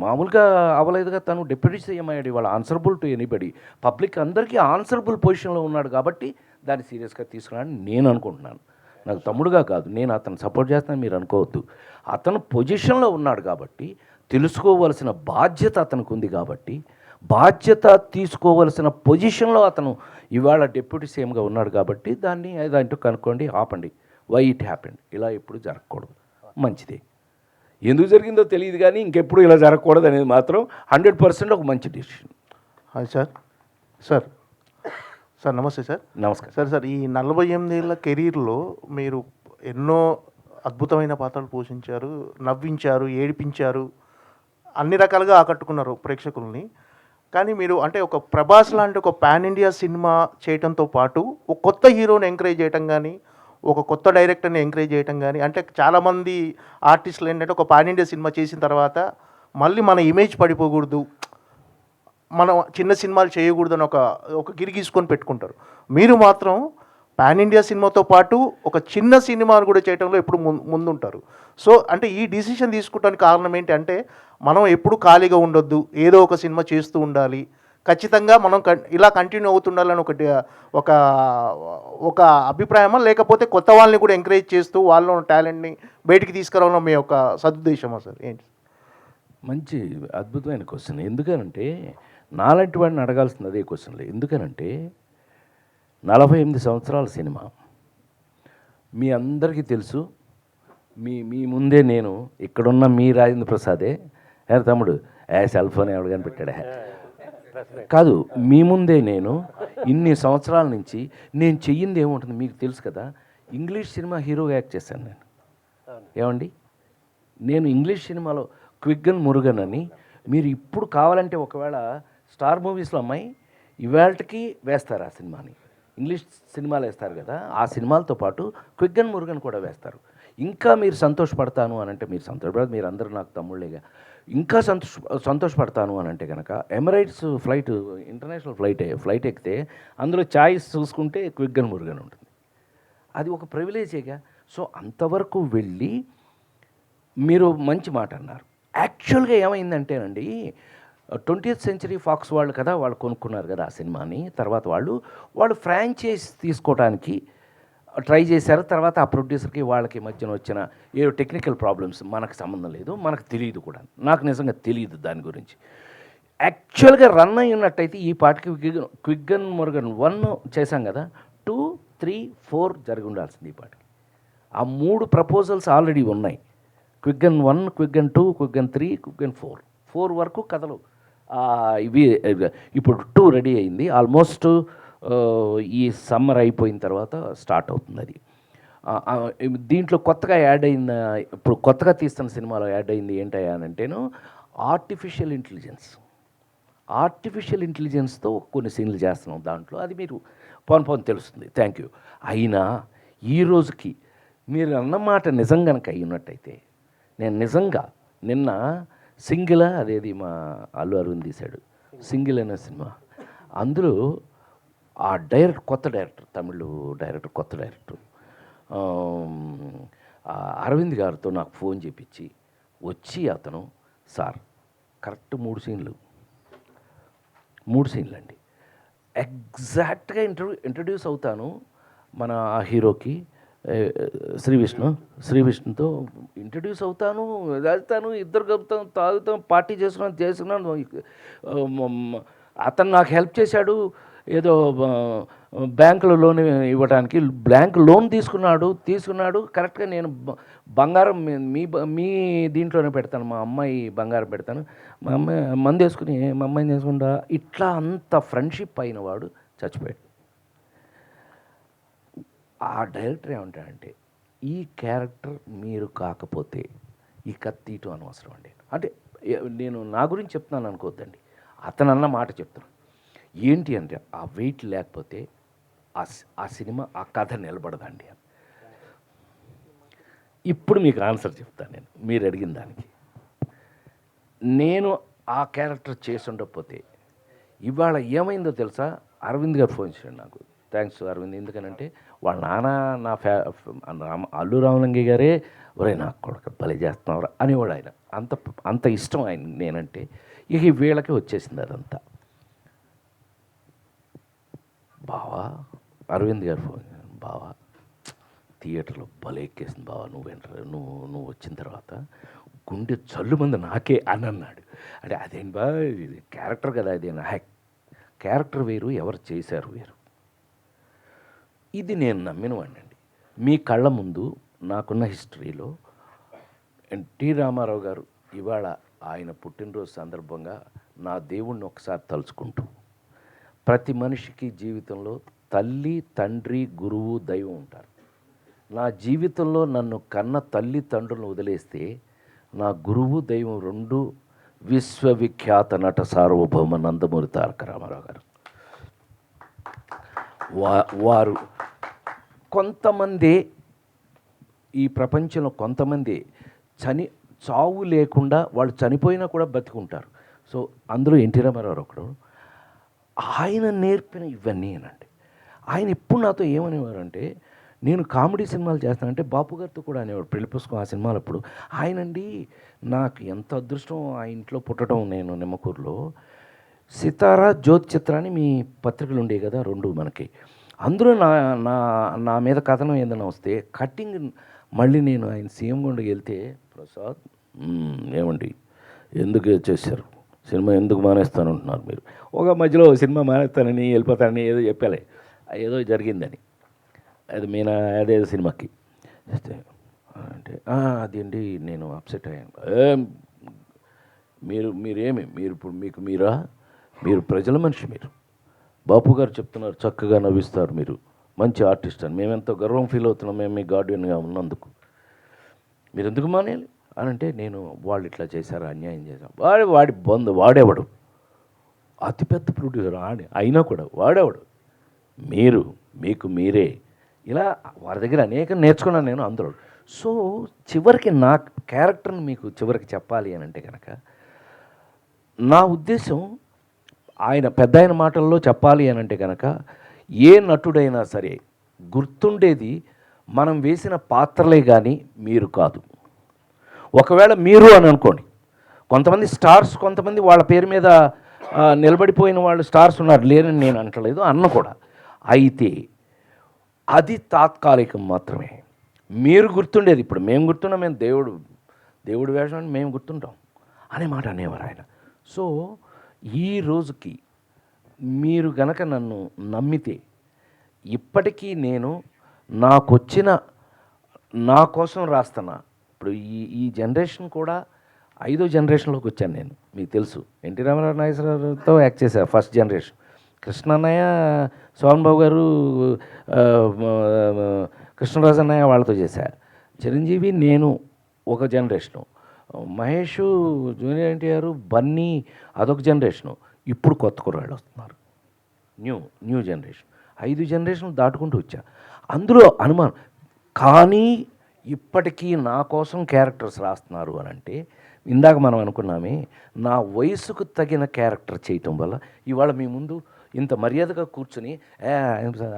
మామూలుగా అవ్వలేదుగా, తను డిప్యూటీ సీఎం అయ్యాడు. ఇవాళ ఆన్సరబుల్ టు ఎనీబడి, పబ్లిక్ అందరికీ ఆన్సరబుల్ పొజిషన్లో ఉన్నాడు కాబట్టి దాన్ని సీరియస్గా తీసుకున్నాడని నేను అనుకుంటున్నాను. నాకు తమ్ముడుగా కాదు, నేను అతను సపోర్ట్ చేస్తాను మీరు అనుకోవద్దు. అతను పొజిషన్లో ఉన్నాడు కాబట్టి, తెలుసుకోవలసిన బాధ్యత అతనికి ఉంది కాబట్టి, బాధ్యత తీసుకోవలసిన పొజిషన్లో అతను ఇవాళ డిప్యూటీ సీఎంగా ఉన్నాడు కాబట్టి దాన్ని ఏదంటూ కనుక్కోండి, ఆపండి. వై ఇట్ హ్యాపెండ్, ఇలా ఎప్పుడు జరగకూడదు, మంచిదే. ఎందుకు జరిగిందో తెలియదు కానీ ఇంకెప్పుడు ఇలా జరగకూడదు అనేది మాత్రం 100% ఒక మంచి decision. Hi sir. Sir sir నమస్తే సార్. నమస్కారం సార్. సార్, ఈ 48 ఏళ్ళ కెరీర్లో మీరు ఎన్నో అద్భుతమైన పాత్రలు పోషించారు, నవ్వించారు, ఏడిపించారు, అన్ని రకాలుగా ఆకట్టుకున్నారు ప్రేక్షకుల్ని. కానీ మీరు అంటే ఒక ప్రభాస్ లాంటి ఒక పాన్ ఇండియా సినిమా చేయడంతో పాటు ఒక కొత్త హీరోని ఎంకరేజ్ చేయటం కానీ, ఒక కొత్త డైరెక్టర్ని ఎంకరేజ్ చేయటం కానీ, అంటే చాలామంది ఆర్టిస్టులు ఏంటంటే ఒక పాన్ ఇండియా సినిమా చేసిన తర్వాత మళ్ళీ మన ఇమేజ్ పడిపోకూడదు, మనం చిన్న సినిమాలు చేయకూడదు అని ఒక గిరిగీసుకొని పెట్టుకుంటారు. మీరు మాత్రం పాన్ ఇండియా సినిమాతో పాటు ఒక చిన్న సినిమాను కూడా చేయడంలో ఎప్పుడు ముందుంటారు. సో అంటే ఈ డిసిషన్ తీసుకోవడానికి కారణం ఏంటి అంటే, మనం ఎప్పుడు ఖాళీగా ఉండొద్దు, ఏదో ఒక సినిమా చేస్తూ ఉండాలి, ఖచ్చితంగా మనం ఇలా కంటిన్యూ అవుతుండాలని ఒక ఒక అభిప్రాయమా, లేకపోతే కొత్త వాళ్ళని కూడా ఎంకరేజ్ చేస్తూ వాళ్ళలో టాలెంట్ని బయటికి తీసుకురావడం మీ యొక్క సదుద్దేశమా సార్, ఏంటి? మంచి అద్భుతమైన క్వశ్చన్. ఎందుకనంటే నాలాంటి వాడిని అడగాల్సింది అదే క్వశ్చన్లే. ఎందుకనంటే 48 సంవత్సరాల సినిమా మీ అందరికీ తెలుసు. మీ ముందే నేను ఇక్కడున్న మీ రాజేంద్ర ప్రసాదే తమ్ముడు సెల్ ఫోన్ ఎవడు కనిపెట్టాడా కాదు, మీ ముందే నేను ఇన్ని సంవత్సరాల నుంచి నేను చెయ్యింది ఏముంటుంది మీకు తెలుసు కదా. ఇంగ్లీష్ సినిమా హీరోగా యాక్ట్ చేశాను నేను. ఏమండి, నేను ఇంగ్లీష్ సినిమాలో క్విగ్గన్ మురుగన్ అని, మీరు ఇప్పుడు కావాలంటే ఒకవేళ స్టార్ మూవీస్లో అమ్మాయి ఇవాళకి వేస్తారు ఆ సినిమాని, ఇంగ్లీష్ సినిమాలు వేస్తారు కదా, ఆ సినిమాలతో పాటు క్విగ్గన్ మురుగన్ కూడా వేస్తారు. ఇంకా మీరు సంతోషపడతాను అని అంటే, మీరు సంతోషపడదు, మీరు అందరూ నాకు తమ్ముళ్ళేగా, ఇంకా సంతోషపడతాను అని అంటే కనుక ఎమిరేట్స్ ఫ్లైట్, ఇంటర్నేషనల్ ఫ్లైట్ ఎక్కితే అందులో చాయిస్ చూసుకుంటే క్విగ్గన్ మురుగన్ ఉంటుంది. అది ఒక ప్రివిలేజేగా. సో అంతవరకు వెళ్ళి మీరు మంచి మాట అన్నారు. యాక్చువల్గా ఏమైందంటేనండి, 20th సెంచరీ ఫాక్స్ వాళ్ళు కదా, వాళ్ళు కొనుక్కున్నారు కదా ఆ సినిమాని. తర్వాత వాళ్ళు ఫ్రాంచైజ్ తీసుకోవడానికి ట్రై చేశారు. తర్వాత ఆ ప్రొడ్యూసర్కి వాళ్ళకి మధ్యన వచ్చిన ఏదో టెక్నికల్ ప్రాబ్లమ్స్, మనకు సంబంధం లేదు, మనకు తెలియదు కూడా, నాకు నిజంగా తెలియదు దాని గురించి. యాక్చువల్గా రన్ అయి ఉన్నట్టయితే ఈ పాటికి క్విగ్గన్ మురుగన్ 1 చేశాం కదా, 2, 3, 4 జరిగి ఉండాల్సింది ఈ పాటికి. ఆ 3 ప్రపోజల్స్ ఆల్రెడీ ఉన్నాయి. క్విగ్గన్ 1, క్విగ్గన్ 2, క్విగ్గన్ 3, క్విగ్గన్ 4 వరకు కథలు ఇవి. ఇప్పుడు 2 రెడీ అయింది ఆల్మోస్ట్. ఈ సమ్మర్ అయిపోయిన తర్వాత స్టార్ట్ అవుతుంది అది. దీంట్లో కొత్తగా యాడ్ అయిన, ఇప్పుడు కొత్తగా తీస్తున్న సినిమాలో యాడ్ అయింది ఏంటయ్యా అని అంటేను ఆర్టిఫిషియల్ ఇంటెలిజెన్స్తో కొన్ని సీన్లు చేస్తున్నాం దాంట్లో. అది మీరు పోను తెలుస్తుంది. Thank you. అయినా ఈ రోజుకి మీరు అన్నమాట నిజం కనుక అయి ఉన్నట్టయితే, నేను నిజంగా నిన్న సింగిల్, అదేది మా అల్లు అరవింద్ తీశాడు సింగిల్ అనే సినిమా, అందులో ఆ కొత్త డైరెక్టర్, తమిళ్ డైరెక్టర్, కొత్త డైరెక్టర్ అరవింద్ గారితో నాకు ఫోన్ చేపించి వచ్చి అతను, సార్ కరెక్ట్ 3 సీన్లు అండి, ఎగ్జాక్ట్గా ఇంట్రడ్యూస్ అవుతాను మన ఆ హీరోకి, శ్రీ విష్ణుతో ఇంట్రడ్యూస్ అవుతాను, వెళ్తాను, ఇద్దరు కలుపుతాం, తాగుతాం, పార్టీ చేసుకున్నాను. అతను నాకు హెల్ప్ చేశాడు, ఏదో బ్యాంకులో లోన్ ఇవ్వడానికి. బ్యాంక్ లోన్ తీసుకున్నాడు కరెక్ట్గా. నేను బంగారం మీ దీంట్లోనే పెడతాను, మా అమ్మాయి బంగారం పెడతాను, మా అమ్మాయి మందు వేసుకుని మా అమ్మాయిని చేసుకుంటా. ఇట్లా అంత ఫ్రెండ్షిప్ అయిన వాడు చచ్చిపోయాడు. ఆ డైరెక్టర్ ఏమంటాడంటే, ఈ క్యారెక్టర్ మీరు కాకపోతే ఈ కత్తి ఇటు అనవసరం అండి. అంటే నేను నా గురించి చెప్తున్నాను అనుకోవద్దండి, అతను అన్న మాట చెప్తున్నాను. ఏంటి అంటే ఆ వెయిట్ లేకపోతే ఆ సినిమా, ఆ కథ నిలబడదండి అని. ఇప్పుడు మీకు ఆన్సర్ చెప్తాను నేను మీరు అడిగిన దానికి. నేను ఆ క్యారెక్టర్ చేసి ఉండకపోతే ఇవాళ ఏమైందో తెలుసా? అరవింద్ గారు ఫోన్ చేశాడు నాకు. థ్యాంక్స్ అరవింద్, ఎందుకనంటే వాళ్ళ నాన్న నా అల్లు రామలింగ గారే ఒరే నాకు కొడుకు భలే చేస్తున్నావురా అనేవాడు ఆయన. అంత ఇష్టం ఆయన నేనంటే. ఇక వీళ్ళకి వచ్చేసింది అదంతా. బావా, అరవింద్ గారు ఫోన్ చేశాను, బావా థియేటర్లో భలే ఎక్కేసింది బావా, నువ్వు వచ్చిన తర్వాత గుండె జల్లు మంది నాకే అని అన్నాడు. అంటే అదేంటి బా, ఇది క్యారెక్టర్ కదా, అదేనా క్యారెక్టర్ వేరు, ఎవరు చేశారు వేరు. ఇది నేను నమ్మిన వాడినండి. మీ కళ్ళ ముందు నాకున్న హిస్టరీలో ఎన్టీ రామారావు గారు ఇవాళ ఆయన పుట్టినరోజు సందర్భంగా నా దేవుణ్ణి ఒకసారి తలుచుకుంటూ, ప్రతి మనిషికి జీవితంలో తల్లి, తండ్రి, గురువు, దైవం ఉంటారు. నా జీవితంలో నన్ను కన్న తల్లి తండ్రులను వదిలేస్తే నా గురువు, దైవం రెండు విశ్వవిఖ్యాత నట సార్వభౌమ నందమూరి తారక రామారావు గారు. వారు కొంతమంది, ఈ ప్రపంచంలో కొంతమంది చావు లేకుండా వాళ్ళు చనిపోయినా కూడా బతికుంటారు. సో అందులో ఎన్టీ రామారావు ఒకడు. ఆయన నేర్పిన ఇవన్నీ అనండి. ఆయన ఎప్పుడు నాతో ఏమనేవారంటే, నేను కామెడీ సినిమాలు చేస్తానంటే బాపు గారితో కూడా అనేవాడు. పెళ్లి పుస్తకం ఆ సినిమాలప్పుడు ఆయనండి, నాకు ఎంత అదృష్టం ఆ ఇంట్లో పుట్టడం. నేను నిమ్మకూరులో సితారా జ్యోతి చిత్రాన్ని మీ పత్రికలు ఉండేవి కదా రెండు మనకి, అందులో నా మీద కథనం ఏదైనా వస్తే కట్టింగ్ మళ్ళీ నేను ఆయన సీఎం గుండెకి వెళ్తే, ప్రసాద్ ఏమండి ఎందుకు చేశారు, సినిమా ఎందుకు మానేస్తానంటున్నారు మీరు? ఒక మధ్యలో సినిమా మానేస్తానని వెళ్ళిపోతానని ఏదో చెప్పాలి, ఏదో జరిగిందని, అది అదేదో సినిమాకి అంటే అదేంటి నేను అప్సెట్ అయ్యాను. మీరు ఇప్పుడు మీరు ప్రజల మనిషి, మీరు బాపు గారు చెప్తున్నారు, చక్కగా నవ్విస్తారు, మీరు మంచి ఆర్టిస్ట్ అని మేమెంతో గర్వం ఫీల్ అవుతున్నాం మేము మీ గార్డియన్గా ఉన్నందుకు, మీరు ఎందుకు మానేయాలి అని అంటే, నేను వాళ్ళు ఇట్లా చేశారు, అన్యాయం చేశారు. వాడి వాడేవాడు అతిపెద్ద ప్రొడ్యూసర్ అయినా కూడా వాడేవాడు, మీకు మీరే ఇలా వారి దగ్గర అనేకం నేర్చుకున్నాను నేను అందులో. సో చివరికి నా క్యారెక్టర్ని మీకు చివరికి చెప్పాలి అని అంటే కనుక, నా ఉద్దేశం ఆయన పెద్ద మాటల్లో చెప్పాలి అని అంటే కనుక, ఏ నటుడైనా సరే గుర్తుండేది మనం వేసిన పాత్రలే కానీ మీరు కాదు. ఒకవేళ మీరు అని అనుకోండి, కొంతమంది స్టార్స్, కొంతమంది వాళ్ళ పేరు మీద నిలబడిపోయిన వాళ్ళు స్టార్స్ ఉన్నారు, లేరని నేను అంటలేదు, అన్న కూడా. అయితే అది తాత్కాలికం మాత్రమే. మీరు గుర్తుండేది, ఇప్పుడు మేము గుర్తున్నాం, మేము దేవుడు వేషం అని మేము గుర్తుంటాం అనే మాట అనేవారు ఆయన. సో ఈ రోజుకి మీరు గనక నన్ను నమ్మితే, ఇప్పటికీ నేను నా కోసం రాస్తున్నా. ఇప్పుడు ఈ జనరేషన్ కూడా 5వ జనరేషన్లోకి వచ్చాను నేను. మీకు తెలుసు, ఎన్టీ రామారావు నాగేశ్వరరావుతో యాక్ట్ చేశాను ఫస్ట్ జనరేషన్, కృష్ణన్నయ్య, సోహన్ బాబు గారు, కృష్ణరాజు అన్నయ్య వాళ్ళతో చేశా, చిరంజీవి, నేను ఒక జనరేషను, మహేష్, జూనియర్ ఎన్టీఆర్, బన్నీ అదొక జనరేషను, ఇప్పుడు కొత్త కుర్రాళ్ళు వస్తున్నారు, న్యూ జనరేషన్. 5 జనరేషన్లు దాటుకుంటూ వచ్చా. అందులో అనుమానం కానీ ఇప్పటికీ నా కోసం క్యారెక్టర్స్ రాస్తున్నారు అని అంటే, ఇందాక మనం అనుకున్నామే, నా వయసుకు తగిన క్యారెక్టర్ చేయటం వల్ల ఇవాళ మీ ముందు ఇంత మర్యాదగా కూర్చుని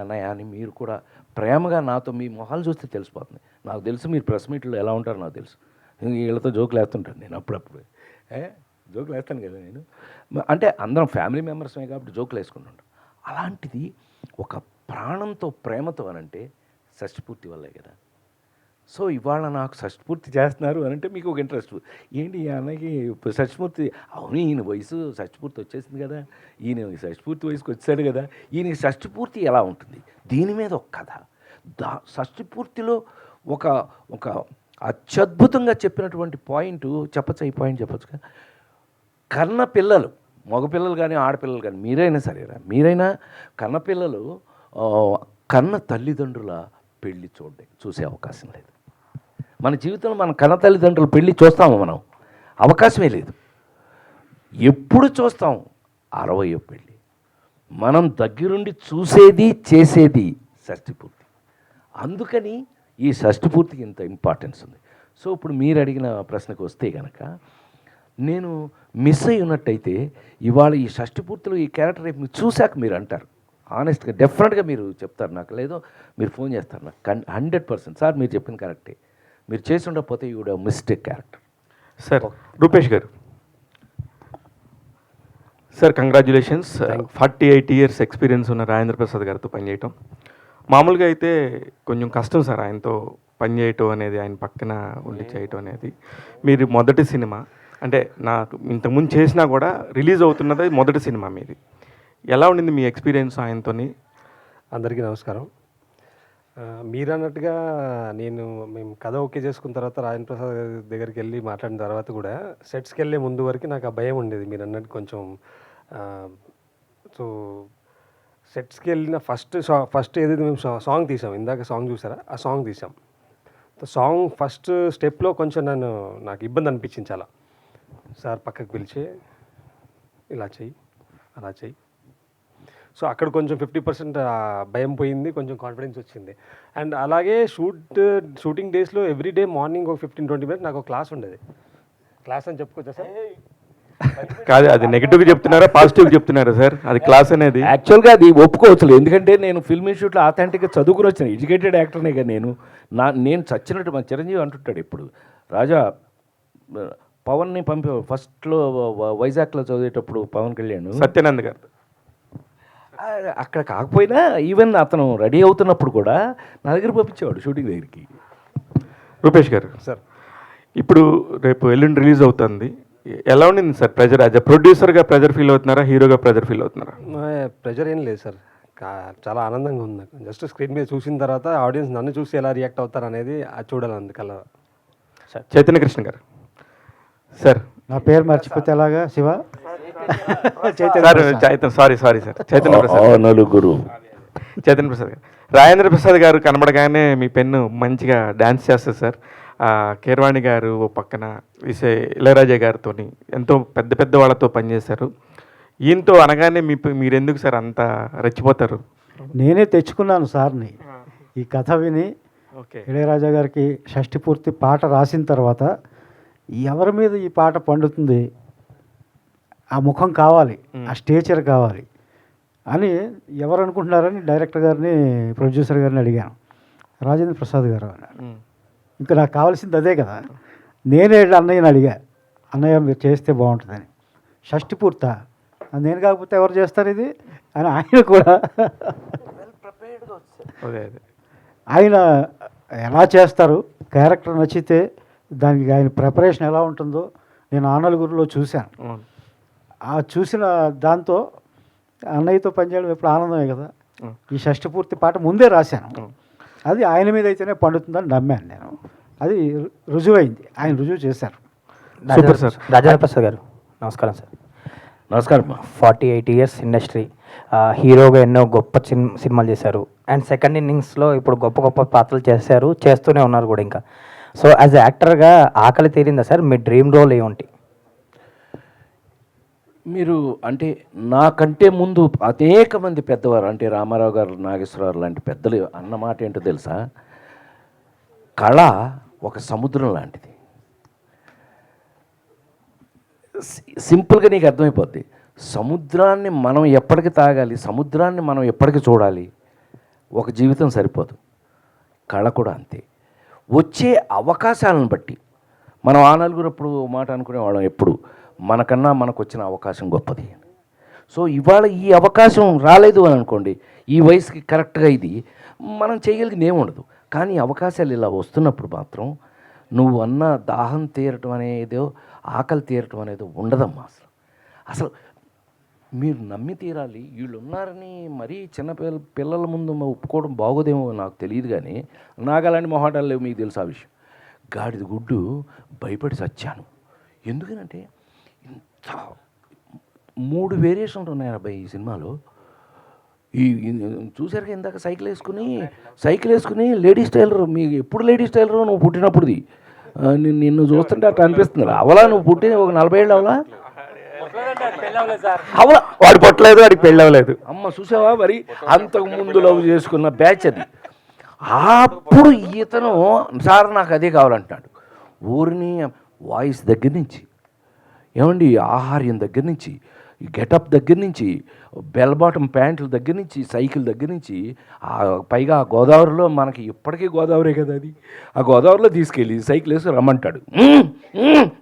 అన్నయ్య అని మీరు కూడా ప్రేమగా నాతో, మీ మొహాలు చూస్తే తెలిసిపోతుంది. నాకు తెలుసు మీరు ప్రెస్ మీట్లో ఎలా ఉంటారో నాకు తెలుసు. వీళ్ళతో జోకులు వేస్తుంటాను నేను అప్పుడప్పుడు, జోకులు వేస్తాను కదా నేను, అంటే అందరం ఫ్యామిలీ మెంబర్స్మే కాబట్టి జోకులు వేసుకుంటుంటాం. అలాంటిది ఒక ప్రాణంతో ప్రేమతో అనంటే షష్ఠపూర్తి వల్లే కదా. సో ఇవాళ నాకు షష్ఠపూర్తి చేస్తున్నారు అని అంటే మీకు ఒక ఇంట్రెస్ట్. ఏంటి ఈ అన్నకి షష్ఠపూర్తి, అవును ఈయన వయసు షష్ఠపూర్తి వచ్చేసింది కదా, ఈయన షష్ఠపూర్తి వయసుకి వచ్చాడు కదా, ఈయనకి షష్ఠపూర్తి ఎలా ఉంటుంది, దీని మీద ఒక కథ. షష్ఠపూర్తిలో ఒక ఒక అత్యద్భుతంగా చెప్పినటువంటి పాయింట్ చెప్పచ్చు. ఈ పాయింట్ చెప్పచ్చుగా, కన్న పిల్లలు, మగపిల్లలు కానీ ఆడపిల్లలు కానీ మీరైనా సరేరా, మీరైనా కన్నపిల్లలు కన్న తల్లిదండ్రుల పెళ్ళి చూసే అవకాశం లేదు. మన జీవితంలో మన కన్న తల్లిదండ్రుల పెళ్ళి చూస్తాము మనం, అవకాశమే లేదు. ఎప్పుడు చూస్తాం 60వ పెళ్ళి. మనం దగ్గరుండి చూసేది చేసేది షష్ఠపూర్తి. అందుకని ఈ షష్ఠపూర్తికి ఇంత ఇంపార్టెన్స్ ఉంది. సో ఇప్పుడు మీరు అడిగిన ప్రశ్నకు వస్తే కనుక, నేను మిస్ అయి ఉన్నట్టయితే ఇవాళ ఈ షష్ఠపూర్తిలో ఈ క్యారెక్టర్ రేపు మీరు చూశాక మీరు అంటారు, ఆనెస్ట్గా డెఫినెట్గా మీరు చెప్తారు నాకు, లేదో మీరు ఫోన్ చేస్తారు నాకు 100%. సార్ మీరు చెప్పింది కరెక్టే, మీరు చేసి ఉండకపోతే you would have missed a character. Sir Rupesh garu, sir congratulations. 48 years experience ఉన్న రాజేంద్ర ప్రసాద్ గారితో పనిచేయటం మామూలుగా అయితే కొంచెం కష్టం సార్. ఆయనతో పనిచేయటం అనేది, ఆయన పక్కన ఉండి చేయటం అనేది. మీరు మొదటి సినిమా అంటే నాకు ఇంతకుముందు చేసినా కూడా రిలీజ్ అవుతున్నది మొదటి సినిమా మీది. ఎలా ఉండింది మీ ఎక్స్పీరియన్స్ ఆయనతోని? అందరికీ నమస్కారం. మీరు అన్నట్టుగా మేము కథ ఓకే చేసుకున్న తర్వాత రాజేంద్ర ప్రసాద్ గారి దగ్గరికి వెళ్ళి మాట్లాడిన తర్వాత కూడా సెట్స్కి వెళ్ళే ముందు వరకు నాకు ఆ భయం ఉండేది. మీరు అన్నట్టు కొంచెం సో సెట్స్కి వెళ్ళిన ఫస్ట్ ఏదైతే మేము సాంగ్ తీసాం, ఇందాక సాంగ్ చూసారా, ఆ సాంగ్ తీసాం. సాంగ్ ఫస్ట్ స్టెప్లో కొంచెం నాకు ఇబ్బంది అనిపించింది చాలా. సార్ పక్కకు పిలిచి ఇలా చెయ్యి, అలా చెయ్యి. సో అక్కడ కొంచెం 50% భయం పోయింది, కొంచెం కాన్ఫిడెన్స్ వచ్చింది. అండ్ అలాగే షూటింగ్ డేస్లో ఎవ్రీడే మార్నింగ్ ఒక 15-20 మినిట్స్ నాకు ఒక క్లాస్ ఉండేది. క్లాస్ అని చెప్పుకోవచ్చా సార్? కాదు, అది నెగిటివ్గా చెప్తున్నారా పాజిటివ్గా చెప్తున్నారా సార్? అది క్లాస్ అనేది యాక్చువల్గా అది ఒప్పుకోవచ్చు, ఎందుకంటే నేను ఫిల్మ్ ఇన్స్టిట్యూట్లో ఆథెంటిక్గా చదువుకుని వచ్చాను, ఎడ్యుకేటెడ్ యాక్టర్నే కదా నేను చచ్చినట్టు మన చిరంజీవి అంటుంటాడు ఇప్పుడు, రాజా పవన్ని ఫస్ట్లో వైజాగ్లో చదివేటప్పుడు పవన్ కళ్యాణ్ సత్యానంద్ గారు అక్కడ కాకపోయినా ఈవెన్ అతను రెడీ అవుతున్నప్పుడు కూడా నా దగ్గర పంపించేవాడు షూటింగ్ దగ్గరికి. రూపేష్ గారు సార్, ఇప్పుడు రేపు ఎల్లుండి రిలీజ్ అవుతుంది, ఎలా ఉండింది సార్ ప్రెజర్? యాజ్ అ ప్రొడ్యూసర్గా ప్రెజర్ ఫీల్ అవుతున్నారా, హీరోగా ప్రెజర్ ఫీల్ అవుతున్నారా? ప్రెజర్ ఏం లేదు సార్, చాలా ఆనందంగా ఉంది నాకు. జస్ట్ స్క్రీన్ మీద చూసిన తర్వాత ఆడియన్స్ నన్ను చూసి ఎలా రియాక్ట్ అవుతారు అనేది అది చూడాలి. అందుకల్లా సార్ చైతన్య కృష్ణ గారు. సార్ నా పేరు మర్చిపోతే ఎలాగా శివ? సారీ సార్ చైతన్య ప్రసాద్ నలుగురు. చైతన్య ప్రసాద్ గారు, రాజేంద్ర ప్రసాద్ గారు కనబడగానే మీ పెన్ను మంచిగా డ్యాన్స్ చేస్తుంది సార్. కీరవాణి గారు ఓ పక్కన, ఇళయరాజా గారితో ఎంతో పెద్ద పెద్ద వాళ్ళతో పనిచేశారు. ఈయనతో అనగానే మీరెందుకు సార్ అంత రెచ్చిపోతారు? నేనే తెచ్చుకున్నాను సార్ని ఈ కథ విని. ఓకే, ఇళయరాజా గారికి షష్ఠిపూర్తి పాట రాసిన తర్వాత ఎవరి మీద ఈ పాట పండుతుంది, ఆ ముఖం కావాలి, ఆ స్టేచర్ కావాలి అని ఎవరు అనుకుంటున్నారని డైరెక్టర్ గారిని ప్రొడ్యూసర్ గారిని అడిగాను. రాజేంద్ర ప్రసాద్ గారు అన్నారు. ఇంకా నాకు కావాల్సింది అదే కదా. నేనే అన్నయ్యని అడిగా, అన్నయ్య మీరు చేస్తే బాగుంటుందని. షష్ఠిపూర్తా, నేను కాకపోతే ఎవరు చేస్తారు ఇది అని ఆయన కూడా ఆయన ఎలా చేస్తారు, క్యారెక్టర్ నచ్చితే దానికి ఆయన ప్రిపరేషన్ ఎలా ఉంటుందో నేను ఆ నలుగురిలో చూశాను. ఆ చూసిన దాంతో అన్నయ్యతో పనిచేయడం ఎప్పుడు ఆనందమే కదా. ఈ షష్ఠపూర్తి పాట ముందే రాశాను, అది ఆయన మీద అయితేనే పండుతుందని నమ్మాను నేను. అది రుజువైంది, ఆయన రుజువు చేశారు. Super sir. రాజేంద్ర ప్రసాద్ గారు నమస్కారం సార్. నమస్కారం. 48 ఇయర్స్ ఇండస్ట్రీ, హీరోగా ఎన్నో గొప్ప సినిమాలు చేశారు. అండ్ సెకండ్ ఇన్నింగ్స్లో ఇప్పుడు గొప్ప గొప్ప పాత్రలు చేస్తూనే ఉన్నారు కూడా ఇంకా. సో యాజ్ యాక్టర్గా ఆకలి తీరిందా సార్? మీ డ్రీమ్ రోల్ ఏమిటి? మీరు అంటే నాకంటే ముందు అనేక మంది పెద్దవారు, అంటే రామారావు గారు, నాగేశ్వరరావు లాంటి పెద్దలు అన్న మాట ఏంటో తెలుసా, కళ ఒక సముద్రం లాంటిది. సింపుల్గా నీకు అర్థమైపోద్ది. సముద్రాన్ని మనం ఎప్పటికి తాగాలి, సముద్రాన్ని మనం ఎప్పటికి చూడాలి, ఒక జీవితం సరిపోదు. కళ కూడా అంతే. వచ్చే అవకాశాలను బట్టి మనం ఆ నలుగురు అప్పుడు మాట అనుకునేవాళ్ళం ఎప్పుడు, మనకన్నా మనకు వచ్చిన అవకాశం గొప్పది. సో ఇవాళ ఈ అవకాశం రాలేదు అని అనుకోండి, ఈ వయసుకి కరెక్ట్గా ఇది మనం చేయగలిగింది ఏముండదు. కానీ అవకాశాలు ఇలా వస్తున్నప్పుడు మాత్రం నువ్వు అన్న దాహం తీరటం అనేదో, ఆకలి తీరటం అనేదో ఉండదమ్మా. అసలు మీరు నమ్మి తీరాలి. వీళ్ళు ఉన్నారని మరీ చిన్న పిల్లల ముందు ఒప్పుకోవడం బాగోదేమో నాకు తెలియదు, కానీ నాకు అలాంటి మొహాటాలు లేవు, మీకు తెలుసు ఆ విషయం. గాడిద గుడ్డు భయపడి చచ్చాను. ఎందుకనంటే ఇంత 3 వేరియేషన్లు ఉన్నాయి అబ్బాయి ఈ సినిమాలో. ఈ చూసారుగా ఇందాక సైకిల్ వేసుకుని లేడీస్ టైలర్. మీకు ఎప్పుడు లేడీస్ టైలర్ నువ్వు పుట్టినప్పుడుది? నిన్ను చూస్తుంటే అట్లా అనిపిస్తుంది. అవలా నువ్వు పుట్టిన ఒక 40 ఏళ్ళు అవలా? అవలా వాడు పుట్టలేదు, వాడికి పెళ్ళి అవ్వలేదు. అమ్మ చూసావా? మరి అంతకు ముందు లవ్ చేసుకున్న బ్యాచ్ అది. అప్పుడు ఇతను సార్ నాకు అదే కావాలంటున్నాడు. ఊరిని వాయిస్ దగ్గర నుంచి, ఏమండి ఆహార్యం దగ్గర నుంచి, గెటప్ దగ్గర నుంచి, బెల్ బాటమ్ ప్యాంట్ల దగ్గర నుంచి, సైకిల్ దగ్గర నుంచి, పైగా ఆ గోదావరిలో మనకి ఇప్పటికీ గోదావరే కదా అది, ఆ గోదావరిలో తీసుకెళ్ళి సైకిల్ వేసి రమ్మంటాడు.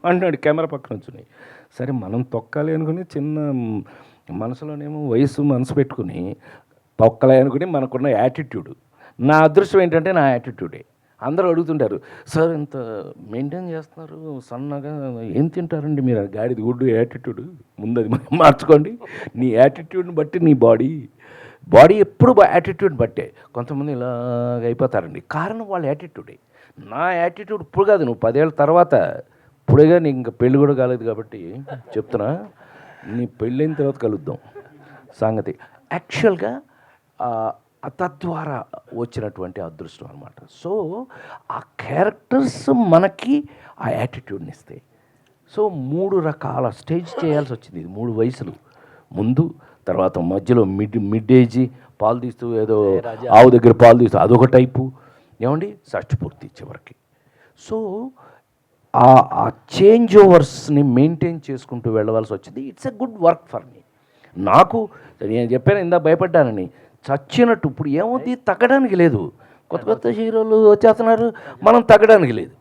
అంటున్నాడు కెమెరా పక్కన వచ్చున్నాయి. సరే మనం తొక్కాలి అనుకుని చిన్న మనసులోనేమో మనసు పెట్టుకుని తొక్కలే అనుకుని మనకున్న యాటిట్యూడ్. నా అదృష్టం ఏంటంటే నా యాటిట్యూడే. అందరూ అడుగుతుంటారు, సార్ ఇంత మెయింటైన్ చేస్తున్నారు సన్నగా, ఏం తింటారండి మీరు? గాడిది గుడ్డు యాటిట్యూడ్ ముందు అది మార్చుకోండి. నీ యాటిట్యూడ్ని బట్టి నీ బాడీ ఎప్పుడు యాటిట్యూడ్ బట్టే. కొంతమంది ఇలాగ అయిపోతారండి, కారణం వాళ్ళ యాటిట్యూడే. నా యాటిట్యూడ్ ఇప్పుడు కాదు, నువ్వు 10 ఏళ్ళ తర్వాత. ఇప్పుడేగా నీకు ఇంకా పెళ్ళి కూడా కాలేదు కాబట్టి చెప్తున్నా, నీ పెళ్ళైన తర్వాత కలుద్దాం సంగతి. యాక్చువల్గా తద్వారా వచ్చినటువంటి అదృష్టం అనమాట. సో ఆ క్యారెక్టర్స్ మనకి ఆ యాటిట్యూడ్ని ఇస్తాయి. సో 3 రకాల స్టేజ్ చేయాల్సి వచ్చింది. ఇది 3 వయసులు, ముందు, తర్వాత మధ్యలో మిడ్ ఏజ్, పాలు తీస్తూ ఏదో ఆవు దగ్గర పాలు తీస్తూ అదొక టైపు, ఏమండి షష్ఠపూర్తి చివరికి. సో ఆ చేంజ్ ఓవర్స్ని మెయింటైన్ చేసుకుంటూ వెళ్ళవలసి వచ్చింది. It's a good work for me. నాకు నేను చెప్పాను ఇందా భయపడ్డానని, చచ్చినట్టు. ఇప్పుడు ఏమవుతుంది, తగ్గడానికి లేదు. కొత్త హీరోలు వచ్చేస్తున్నారు, మనం తగ్గడానికి లేదు.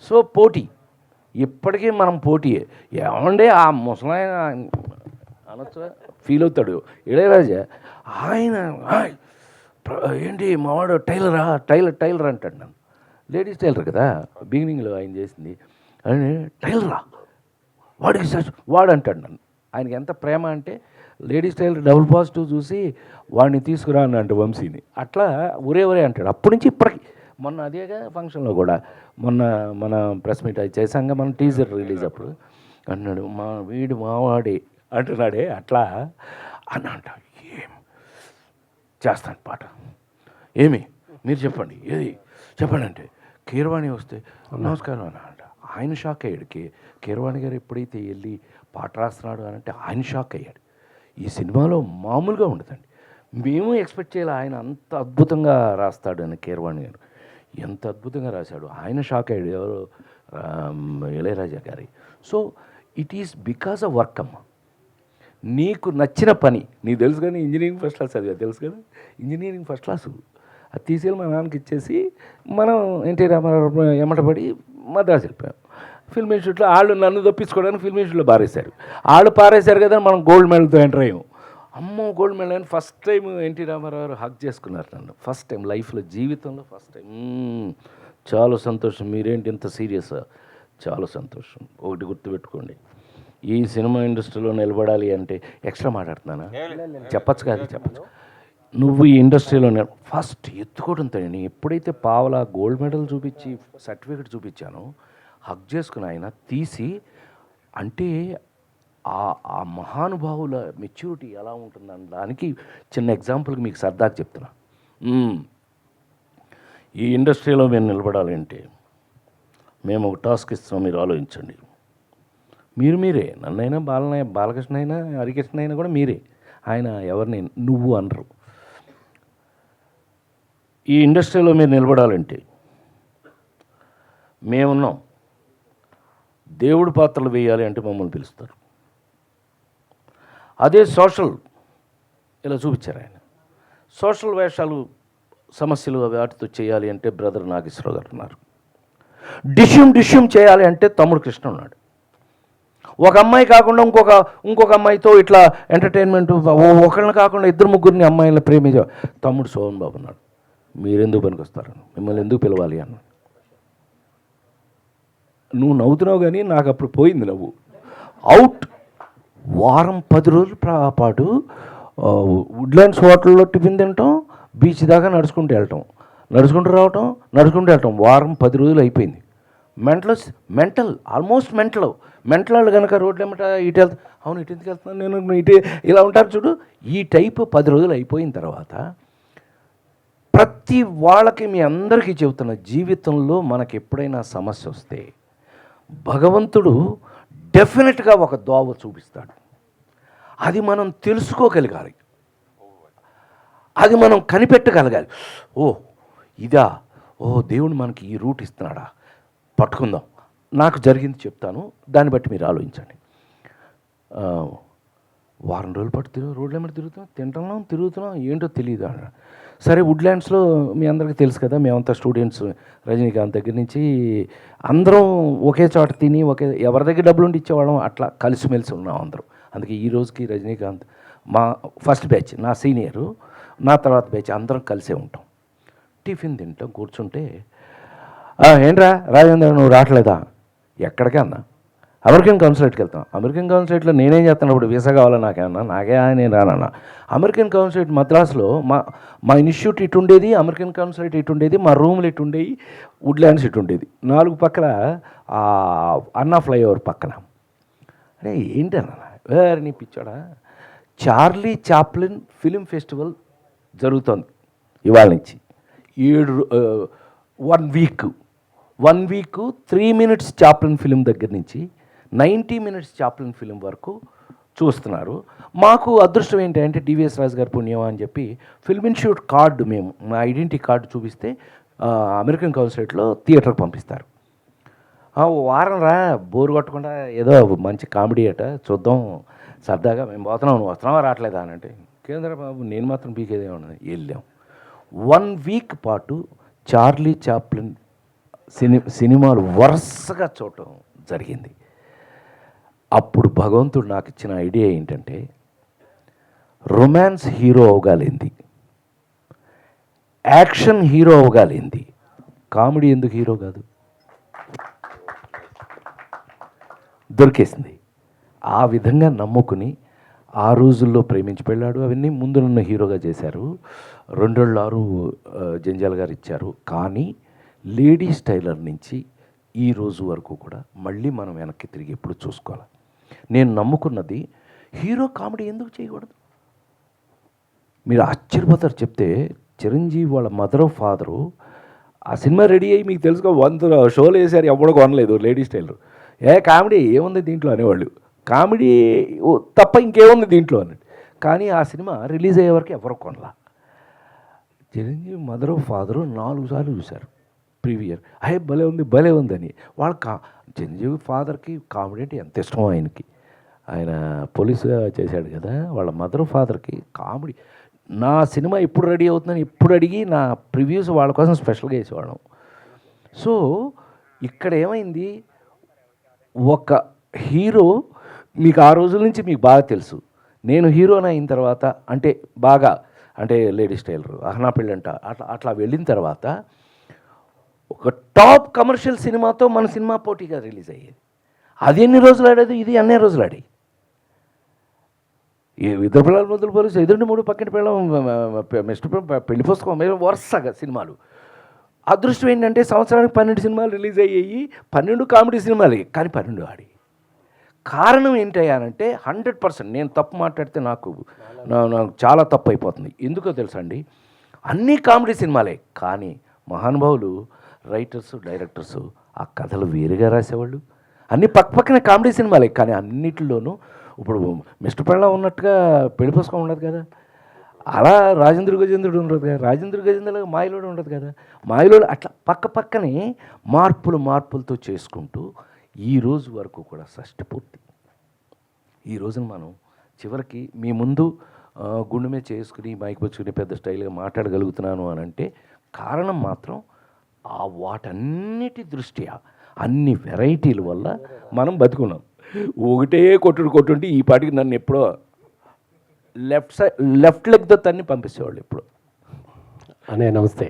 సో పోటీ, ఇప్పటికీ మనం పోటీయే. ఏమంటే ఆ ముసలాయన అనొచ్చు ఫీల్ అవుతాడు ఇళయరాజా, ఆయన ఏంటి మావాడు టైలర్ అంటాడు నన్ను. లేడీస్ టైలర్ కదా బిగినింగ్లో ఆయన చేసింది, అని టైలరా వాడు అంటాడు నన్ను. ఆయనకి ఎంత ప్రేమ అంటే లేడీస్ టైలర్ డబుల్ పాజిటివ్ చూసి వాడిని తీసుకురా అన్నట్టు వంశీని. అట్లా ఒరే అంటాడు అప్పటి నుంచి ఇప్పటికి. మొన్న అదేగా ఫంక్షన్లో కూడా, మొన్న మన ప్రెస్ మీట్ అది చేశాక మన టీజర్ రిలీజ్ అప్పుడు అన్నాడు, వీడు మావాడే అంటున్నాడే అట్లా అని అంట. ఏం చేస్తాను పాట, ఏమి మీరు చెప్పండి, ఏది చెప్పండి అంటే కీరవాణి వస్తే నమస్కారం అని అంట. ఆయన షాక్ అయ్యాడు. కీరవాణి గారు ఎప్పుడైతే వెళ్ళి పాట రాస్తున్నాడు అని అంటే ఆయన షాక్ అయ్యాడు. ఈ సినిమాలో మామూలుగా ఉండదండి, మేము ఎక్స్పెక్ట్ చేయాలి ఆయన అంత అద్భుతంగా రాస్తాడు అని. కీరవాణి గారు ఎంత అద్భుతంగా రాశాడు, ఆయన షాక్ అయ్యాడు, ఎవరు ఇళయరాజా గారి. So it is because of work అమ్మ. నీకు నచ్చిన పని నీకు తెలుసు, కానీ ఇంజనీరింగ్ ఫస్ట్ క్లాస్ అది తెలుసు కదా, ఇంజనీరింగ్ ఫస్ట్ క్లాసు అది తీసుకెళ్ళి మా నాన్నకి ఇచ్చేసి మనం ఎన్టీ రామారావు ఎమ్మటపడి మద్రాసు వెళ్ళిపోయాం. ఫిల్మ్ ఇన్స్టిట్యూట్లో వాళ్ళు నన్ను తప్పించుకోవడానికి ఫిల్మ్ ఇన్స్టిట్యూట్లో పారేశారు. వాళ్ళు పారేశారు కదా, మనం గోల్డ్ మెడల్తో ఎంటర్ అయ్యాము. అమ్మో గోల్డ్ మెడల్ అని first time NT Rama Rao hug చేసుకున్నారు నన్ను. ఫస్ట్ టైం లైఫ్లో, జీవితంలో ఫస్ట్ టైం. చాలా సంతోషం. మీరేంటి ఇంత సీరియస్? చాలా సంతోషం. ఒకటి గుర్తుపెట్టుకోండి, ఈ సినిమా ఇండస్ట్రీలో నిలబడాలి అంటే ఎక్స్ట్రా మాట్లాడుతున్నానా? చెప్పచ్చు కాదు, చెప్పచ్చు. నువ్వు ఈ ఇండస్ట్రీలో ఫస్ట్ ఎత్తుకోవడంతో, నేను ఎప్పుడైతే పావలా గోల్డ్ మెడల్ చూపించి సర్టిఫికెట్ చూపించానో, హక్ చేసుకుని ఆయన తీసి, అంటే ఆ మహానుభావుల మెచ్యూరిటీ ఎలా ఉంటుందని దానికి చిన్న ఎగ్జాంపుల్కి మీకు సరదాగా చెప్తున్నా. ఈ ఇండస్ట్రీలో మేము నిలబడాలంటే మేము ఒక టాస్క్ ఇస్తాం, మీరు ఆలోచించండి. మీరే నన్నైనా బాలకృష్ణ అయినా హరికృష్ణ అయినా కూడా మీరే, ఆయన ఎవరిని నువ్వు అనరు. ఈ ఇండస్ట్రీలో మీరు నిలబడాలంటే మేమున్నాం. దేవుడి పాత్రలు వేయాలి అంటే మమ్మల్ని పిలుస్తారు. అదే సోషల్ ఇలా చూపించారు ఆయన. సోషల్ వేషాలు, సమస్యలు వాటితో చేయాలి అంటే బ్రదర్ నాగేశ్వరరావు గారు ఉన్నారు. డిష్యూమ్ చేయాలి అంటే తమ్ముడు కృష్ణ ఉన్నాడు. ఒక అమ్మాయి కాకుండా ఇంకొక అమ్మాయితో ఇట్లా ఎంటర్టైన్మెంట్, ఒకళ్ళని కాకుండా ఇద్దరు ముగ్గురిని అమ్మాయిలను ప్రేమించే తమ్ముడు సోహన్ బాబు అన్నాడు, మీరెందుకు పనికొస్తారు, మిమ్మల్ని ఎందుకు పిలవాలి అన్న. నువ్వు నవ్వుతున్నావు కానీ నాకు అప్పుడు పోయింది నవ్వు. అవుట్. వారం 10 రోజుల పాటు వుడ్లాండ్స్ హోటల్లో టిఫిన్ తినటం, బీచ్ దాకా నడుచుకుంటూ వెళ్ళటం, నడుచుకుంటూ రావటం, నడుచుకుంటూ వెళ్ళటం. వారం 10 రోజులు అయిపోయింది. ఆల్మోస్ట్ మెంటల్ వాళ్ళు కనుక రోడ్లు ఏమంట ఇటు వెళ్తా, అవును ఇటు ఎందుకు వెళ్తున్నాను నేను, ఇటు ఇలా ఉంటారు చూడు. ఈ టైపు 10 రోజులు అయిపోయిన తర్వాత ప్రతి వాళ్ళకి, మీ అందరికీ చెబుతున్న, జీవితంలో మనకి ఎప్పుడైనా సమస్య వస్తే భగవంతుడు డెఫినెట్గా ఒక దోవ చూపిస్తాడు. అది మనం తెలుసుకోగలగాలి, అది మనం కనిపెట్టగలగాలి. ఇదా, దేవుడు మనకి ఈ రూట్ ఇస్తున్నాడా, పట్టుకుందాం. నాకు జరిగింది చెప్తాను, దాన్ని బట్టి మీరు ఆలోచించండి. వారం రోజుల పాటు రోడ్ల మీద తిరుగుతున్నాం, ఏంటో తెలియదు. సరే, వుడ్లాండ్స్లో మీ అందరికీ తెలుసు కదా, మేమంతా స్టూడెంట్స్, రజనీకాంత్ దగ్గర నుంచి అందరం ఒకే చోట తిని, ఎవరి దగ్గర డబ్బులు ఉండి ఇచ్చేవాళ్ళం, అట్లా కలిసిమెలిసి ఉన్నాం అందరం. అందుకే ఈ రోజుకి రజనీకాంత్ మా ఫస్ట్ బ్యాచ్, నా సీనియరు, నా తర్వాత బ్యాచ్, అందరం కలిసే ఉంటాం. టిఫిన్ తింటాం, కూర్చుంటే, ఏంట్రా రాజేంద్ర నువ్వు రావట్లేదా, ఎక్కడికి అన్నా, అమెరికన్ కౌన్సిలేట్కి వెళ్తాం. అమెరికన్ కౌన్సిలేట్లో నేనేం చేస్తాను, ఇప్పుడు వీసా కావాలా నాకేమన్నా, నేను రానన్నా. అమెరికన్ కౌన్సిలేట్ మద్రాసులో మా ఇన్స్టిట్యూట్ ఇటు ఉండేది, అమెరికన్ కౌన్సిలేట్ ఇటు ఉండేది, మా రూమ్లు ఇటు ఉండేవి, వుడ్లాండ్స్ ఇటు ఉండేది, 4 పక్కల అన్నా ఫ్లైఓవర్ పక్కన. అరే ఏంటి అన్న, నీ పిచ్చాడా, చార్లీ చాప్లిన్ ఫిలిం ఫెస్టివల్ జరుగుతోంది ఇవాళ నుంచి 1 వీక్ 3 minutes చాప్లిన్ ఫిలిం దగ్గర నుంచి 90 minutes చాప్లిన్ ఫిలిం వరకు చూస్తున్నారు. మాకు అదృష్టం ఏంటంటే డివిఎస్ రాజు గారి పుణ్యం అని చెప్పి ఫిల్మ్ ఇన్స్టిట్యూట్ కార్డు, మేము మా ఐడెంటిటీ కార్డు చూపిస్తే అమెరికన్ కౌన్సిలేట్లో థియేటర్కి పంపిస్తారు. వారం రా, బోరు కొట్టకుండా ఏదో మంచి కామెడీ అట చూద్దాం సరదాగా, మేము పోతున్నాం, నువ్వు వస్తున్నావా రావట్లేదా అని అంటే, కేంద్ర బాబు నేను మాత్రం పీకేదే ఉన్నది. వెళ్ళాం. 1 week పాటు చార్లీ చాప్లిన్ సినిమాలు వరుసగా చూడటం జరిగింది. అప్పుడు భగవంతుడు నాకు ఇచ్చిన ఐడియా ఏంటంటే, రొమాన్స్ హీరో అవగాలింది, యాక్షన్ హీరో అవగాలింది, కామెడీ ఎందుకు హీరో కాదు, దొరికేసింది. ఆ విధంగా నమ్ముకుని ఆ రోజుల్లో ప్రేమించి పెళ్ళాడు అవన్నీ ముందు నన్ను హీరోగా చేశారు. 2.6 జంజాల గారు ఇచ్చారు. కానీ లేడీస్ టైలర్ నుంచి ఈ రోజు వరకు కూడా మళ్ళీ మనం వెనక్కి తిరిగి ఎప్పుడు చూసుకోవాలి. నేను నమ్ముకున్నది, హీరో కామెడీ ఎందుకు చేయకూడదు. మీరు ఆశ్చర్యపోతారు చెప్తే, చిరంజీవి వాళ్ళ మదర్ ఫాదరు ఆ సినిమా రెడీ అయ్యి, మీకు తెలుసుకో 100 షోలు వేసారు, ఎవడో కొనలేదు లేడీస్ టైలర్. కామెడీ ఏముంది దీంట్లో అనేవాళ్ళు, కామెడీ తప్ప ఇంకేముంది దీంట్లో అన్నట్టు. కానీ ఆ సినిమా రిలీజ్ అయ్యే వరకు ఎవరు కొనలా. చిరంజీవి మదర్ ఫాదరు 4 సార్లు చూశారు ప్రీవియర్, భలే ఉందని. వాళ్ళు చిరంజీవి ఫాదర్కి కామెడీ అంటే ఎంత ఇష్టమో ఆయనకి, ఆయన పోలీసుగా చేశాడు కదా, వాళ్ళ మదర్ ఫాదర్కి కామెడీ. నా సినిమా ఎప్పుడు రెడీ అవుతుందని ఎప్పుడు అడిగి నా ప్రివ్యూస్ వాళ్ళ కోసం స్పెషల్గా వేసేవాళ్ళం. సో ఇక్కడ ఏమైంది, ఒక హీరో, మీకు ఆ రోజుల నుంచి మీకు బాగా తెలుసు, నేను హీరోని అయిన తర్వాత అంటే లేడీస్ టైలర్, అహనా పెళ్ళంట, అట్లా వెళ్ళిన తర్వాత ఒక టాప్ కమర్షియల్ సినిమాతో మన సినిమా పోటీగా రిలీజ్ అయ్యేది. అది ఎన్ని రోజులు ఆడేది, ఇది అన్నే రోజులు ఆడి. ఇద్దరు పిల్లలు మొదలు పోలీసు, ఎదురుండి 3 పక్కన పిల్లలు, మిస్టర్ పెళ్లి పుస్తకం, వరుసగా సినిమాలు. అదృష్టం ఏంటంటే సంవత్సరానికి 12 సినిమాలు రిలీజ్ అయ్యాయి, 12 కామెడీ సినిమాలే, కానీ 12 ఆడి. కారణం ఏంటయ్యానంటే 100%, నేను తప్పు మాట్లాడితే నాకు చాలా తప్పు అయిపోతుంది. ఎందుకో తెలుసా అండి, అన్నీ కామెడీ సినిమాలే, కానీ మహానుభావులు రైటర్స్ డైరెక్టర్స్ ఆ కథలు వేరుగా రాసేవాళ్ళు. అన్నీ పక్కనే కామెడీ సినిమాలే, కానీ అన్నిటిలోనూ ఇప్పుడు మిస్టర్ పెళ్ళ ఉన్నట్టుగా పెళ్లి పుస్తకం ఉండదు కదా, అలా రాజేంద్ర గజేంద్రుడు ఉండదు కదా, రాజేంద్ర గజేంద్రుడు మాయలోడు ఉండదు కదా, మాయలోడు అట్లా పక్కనే మార్పులతో చేసుకుంటూ ఈ రోజు వరకు కూడా షష్టి పూర్తి. ఈ రోజున మనం చివరికి మీ ముందు గుండె మీద చేసుకుని మైక్ పుచ్చుకుని పెద్ద స్టైల్గా మాట్లాడగలుగుతున్నాను అని అంటే కారణం మాత్రం వాటన్నిటి దృష్ట్యా, అన్ని వెరైటీల వల్ల మనం బతుకున్నాం. ఒకటే కొట్టుంటే ఈ పాటికి నన్ను ఎప్పుడో లెఫ్ట్ లెగ్తో తన్ని పంపించేవాళ్ళు ఇప్పుడు. అనే నమస్తే.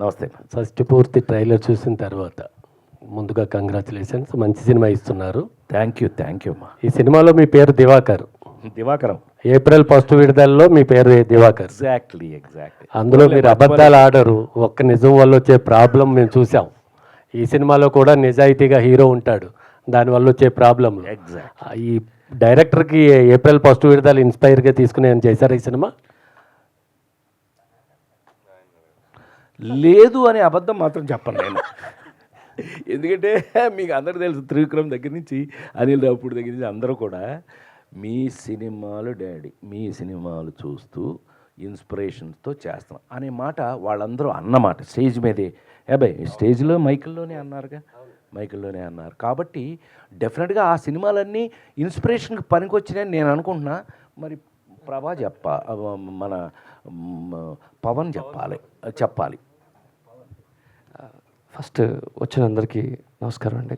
నమస్తే. ఫస్ట్ పూర్తి ట్రైలర్ చూసిన తర్వాత ముందుగా కంగ్రాచులేషన్స్, మంచి సినిమా ఇస్తున్నారు. థ్యాంక్ యూ అమ్మా. ఈ సినిమాలో మీ పేరు దివాకరం. ఏప్రిల్ 1 విడుదలలో మీ పేరు దివాకర్. ఎగ్జాక్ట్లీ. అందులో మీరు అబద్ధాలు ఆడరు, ఒక్క నిజం వల్ల వచ్చే ప్రాబ్లం మేము చూసాం. ఈ సినిమాలో కూడా నిజాయితీగా హీరో ఉంటాడు, దానివల్ల వచ్చే ప్రాబ్లం. ఈ డైరెక్టర్కి ఏప్రిల్ 1 విడుదల ఇన్స్పైర్గా తీసుకుని ఏం చేశారు ఈ సినిమా? లేదు అనే అబద్ధం మాత్రం చెప్పను నేను. ఎందుకంటే మీకు అందరూ తెలుసు, త్రివిక్రమ్ దగ్గర నుంచి అనిల్ రావుపూడి దగ్గర నుంచి అందరూ కూడా మీ సినిమాలు డాడీ, మీ సినిమాలు చూస్తూ ఇన్స్పిరేషన్స్తో చేస్తాం అనే మాట వాళ్ళందరూ అన్నమాట స్టేజ్ మీదే. అబ్బాయి స్టేజ్లో మైకిల్లోనే అన్నారు. కాబట్టి డెఫినెట్గా ఆ సినిమాలన్నీ ఇన్స్పిరేషన్కి పనికొచ్చినాయని నేను అనుకుంటున్నా. మరి ప్రభా మన పవన్ చెప్పాలి. ఫస్ట్ వచ్చిన అందరికీ నమస్కారం అండి.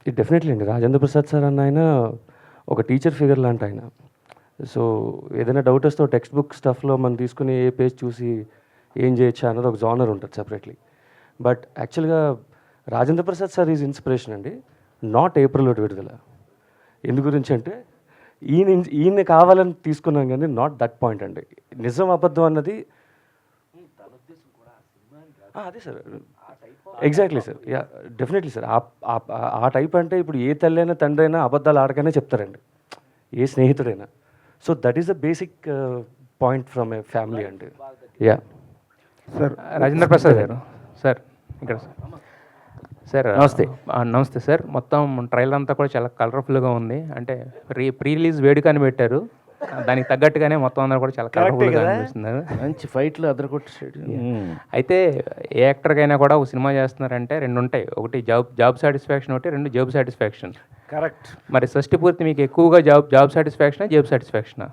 ఇది డెఫినెట్లీ అండి, రాజేంద్ర ప్రసాద్ సార్ అన్న ఆయన ఒక టీచర్ ఫిగర్ లాంటి ఆయన. సో ఏదైనా డౌట్ వస్తే టెక్స్ట్ బుక్ స్టఫ్లో మనం తీసుకుని ఏ పేజ్ చూసి ఏం చేయొచ్చా అన్నది ఒక జానర్ ఉంటుంది సెపరేట్లీ. బట్ యాక్చువల్గా Rajendra Prasad sir is inspiration అండి, నాట్ ఏప్రిల్ 1 విడుదల. ఎందు గురించి అంటే ఈయన కావాలని తీసుకున్నాం కానీ నాట్ దట్ పాయింట్ అండి. నిజం అబద్ధం అన్నది అదే sir, exactly sir, yeah definitely sir. ఆ టైప్ అంటే ఇప్పుడు ఏ తల్లి అయినా తండ్రి అయినా అబద్ధాలు ఆడకనే చెప్తారండి, ఏ స్నేహితుడైనా. So that is the basic point from a family అండి. యా సార్, రాజేంద్ర ప్రసాద్ గారు సార్ ఇక్కడ సార్. నమస్తే సార్. మొత్తం ట్రైలర్ అంతా కూడా చాలా కలర్ఫుల్గా ఉంది. అంటే ప్రీ రిలీజ్ వేడుక అని పెట్టారు, దానికి తగ్గట్టుగానే మొత్తం అందరూ కూడా చాలా కలర్ఫుల్గా అనిపిస్తున్నారు. మంచి ఫైట్లు అదరగొట్టేసాడు. అయితే ఏ యాక్టర్కైనా కూడా ఒక సినిమా చేస్తున్నారంటే రెండు ఉంటాయి, ఒకటి జాబ్ సాటిస్ఫాక్షన్, ఒకటి రెండు జాబ్ సాటిస్ఫాక్షన్. కరెక్ట్. మరి షష్టి పూర్తి మీకు ఎక్కువగా జాబ్ సాటిస్ఫాక్షనా జాబ్ సాటిస్ఫాక్షనా?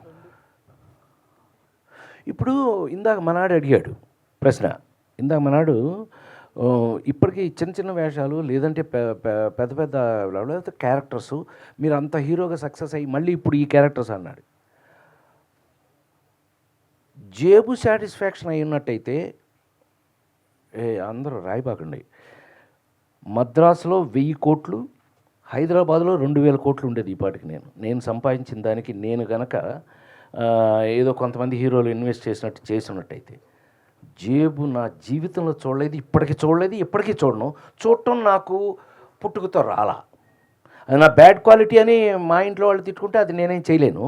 ఇప్పుడు ఇందాక మనాడు అడిగాడు ప్రశ్న. ఇప్పటికీ చిన్న వేషాలు లేదంటే పెద్ద క్యారెక్టర్స్, మీరు అంత హీరోగా సక్సెస్ అయ్యి మళ్ళీ ఇప్పుడు ఈ క్యారెక్టర్స్ అన్నాడు. జేబు సాటిస్ఫాక్షన్ అయి ఉన్నట్టయితే అందరూ రాయిబాకండి. మద్రాసులో 1000 కోట్లు, హైదరాబాద్లో 2000 కోట్లు ఉండేది ఈ పాటికి. నేను సంపాదించిన దానికి నేను గనక ఏదో కొంతమంది హీరోలు ఇన్వెస్ట్ చేసినట్టయితే జేబు నా జీవితంలో చూడలేదు, ఇప్పటికీ చూడను. చూడటం నాకు పుట్టుకతో రాలా. అది నా బ్యాడ్ క్వాలిటీ అని మా ఇంట్లో వాళ్ళు తిట్టుకుంటే అది నేనేం చేయలేను.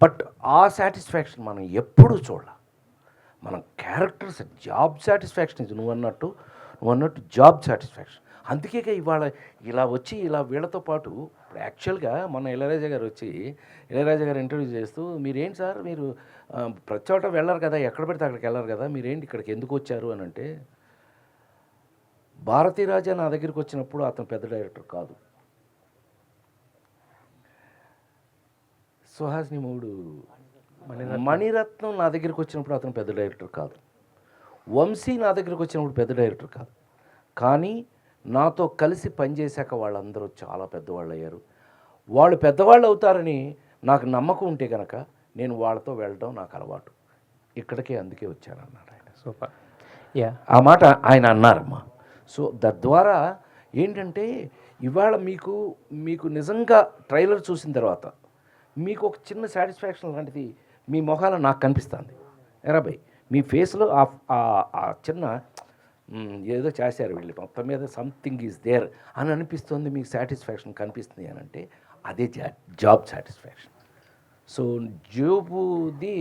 బట్ ఆ సాటిస్ఫాక్షన్ మనం ఎప్పుడూ చూడాలి. మనం క్యారెక్టర్స్ జాబ్ సాటిస్ఫాక్షన్ ఇది నువ్వు అన్నట్టు జాబ్ సాటిస్ఫాక్షన్. అందుకే ఇవాళ ఇలా వీళ్ళతో పాటు ఇప్పుడు యాక్చువల్గా మొన్న ఇళయరాజా గారు ఇంటర్వ్యూ చేస్తూ, మీరేంటి సార్ మీరు ప్రతి చోట వెళ్ళరు కదా, ఎక్కడ పెడితే అక్కడికి వెళ్ళరు కదా, మీరేంటి ఇక్కడికి ఎందుకు వచ్చారు అని అంటే, భారతీరాజా నా దగ్గరికి వచ్చినప్పుడు అతను పెద్ద డైరెక్టర్ కాదు, సుహాసిని మూడు మణిరత్నం నా దగ్గరికి వచ్చినప్పుడు అతను పెద్ద డైరెక్టర్ కాదు, వంశీ నా దగ్గరికి వచ్చినప్పుడు పెద్ద డైరెక్టర్ కాదు. కానీ నాతో కలిసి పనిచేశాక వాళ్ళందరూ చాలా పెద్దవాళ్ళు అయ్యారు. వాళ్ళు పెద్దవాళ్ళు అవుతారని నాకు నమ్మకం ఉంటే కనుక నేను వాళ్ళతో వెళ్ళడం నాకు అలవాటు. ఇక్కడికే అందుకే వచ్చానన్నాడు ఆయన. సూపర్. ఆ మాట ఆయన అన్నారమ్మా. సో తద్వారా ఏంటంటే ఇవాళ మీకు నిజంగా ట్రైలర్ చూసిన తర్వాత మీకు ఒక చిన్న సాటిస్ఫాక్షన్ లాంటిది మీ మొహాల నాకు కనిపిస్తుంది. ఎరాబాయ్ మీ ఫేస్లో ఆ చిన్న ఏదో చేశారు వీళ్ళు, మొత్తం మీద సంథింగ్ ఈజ్ దేర్ అని అనిపిస్తుంది, మీకు సాటిస్ఫాక్షన్ కనిపిస్తుంది అని అంటే అదే జాబ్ సాటిస్ఫాక్షన్. సో జాబుది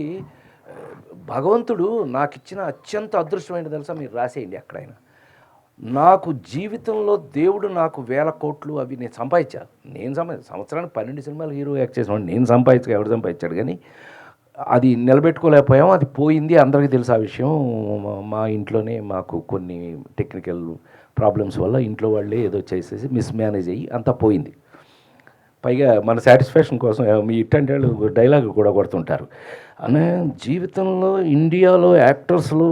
భగవంతుడు నాకు ఇచ్చిన అత్యంత అదృష్టమైన తెలుసా, మీరు రాసేయండి ఎక్కడైనా. నాకు జీవితంలో దేవుడు నాకు 1000 కోట్లు అవి నేను సంపాదించాను. సంవత్సరానికి 12 సినిమాలు హీరో యాక్ట్ చేసినాడు. నేను ఎవడు సంపాదించాడు కానీ అది నిలబెట్టుకోలేకపోయాం. అది పోయింది, అందరికీ తెలుసు ఆ విషయం. మా ఇంట్లోనే మాకు కొన్ని టెక్నికల్ ప్రాబ్లమ్స్ వల్ల ఇంట్లో వాళ్ళే ఏదో చేసేసి మిస్మేనేజ్ అయ్యి అంతా పోయింది. పైగా మన సాటిస్ఫాక్షన్ కోసం మీ ఇట్లాంటి వాళ్ళు డైలాగ్ కూడా కొడుతుంటారు. అనే జీవితంలో ఇండియాలో యాక్టర్స్లో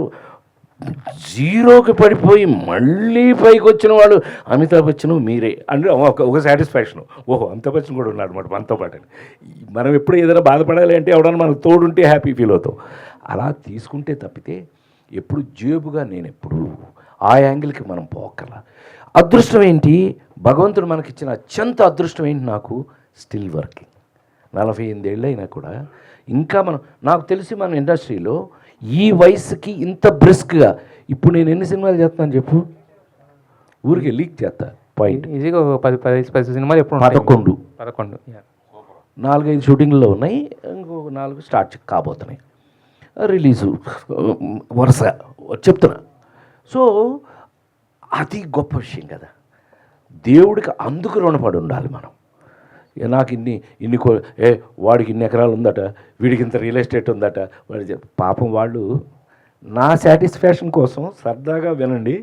జీరోకి పడిపోయి మళ్ళీ పైకి వచ్చిన వాడు అమితాబ్ బచ్చన్ మీరే అంటే ఒక సాటిస్ఫాక్షన్. ఓహో, అమితాబ్ బచ్చన్ కూడా ఉన్నాడు అన్నమాట మనతో పాటు అని. మనం ఎప్పుడు ఏదైనా బాధపడాలి అంటే ఎవడన్నా మనకు తోడుంటే హ్యాపీ ఫీల్ అవుతాం. అలా తీసుకుంటే తప్పితే ఎప్పుడు జేబుగా నేను ఎప్పుడు ఆ యాంగిల్కి మనం పోకల. అదృష్టం ఏంటి, భగవంతుడు మనకిచ్చిన అత్యంత అదృష్టం ఏంటి, నాకు స్టిల్ వర్కింగ్. 48 ఏళ్ళు అయినా కూడా ఇంకా నాకు తెలిసి మన ఇండస్ట్రీలో ఈ వయసుకి ఇంత బ్రిస్క్గా ఇప్పుడు నేను ఎన్ని సినిమాలు చేస్తున్నాను చెప్పు, ఊరికి లీక్ చేస్తా పాయింట్. ఈజీగా 10 సినిమాలు ఎప్పుడు 11 4-5 షూటింగ్లో ఉన్నాయి, ఇంకో 4 స్టార్ట్ కాబోతున్నాయి, రిలీజు వరుస చెప్తున్నా. సో అది గొప్ప విషయం కదా, దేవుడికి అందుకు రుణపడి ఉండాలి మనం. నాకు ఇన్ని వాడికి ఇన్ని ఎకరాలు ఉందట, వీడికి ఇంత రియల్ ఎస్టేట్ ఉందట, వాడి పాపం వాళ్ళు నా సాటిస్ఫాక్షన్ కోసం సరదాగా వినండి.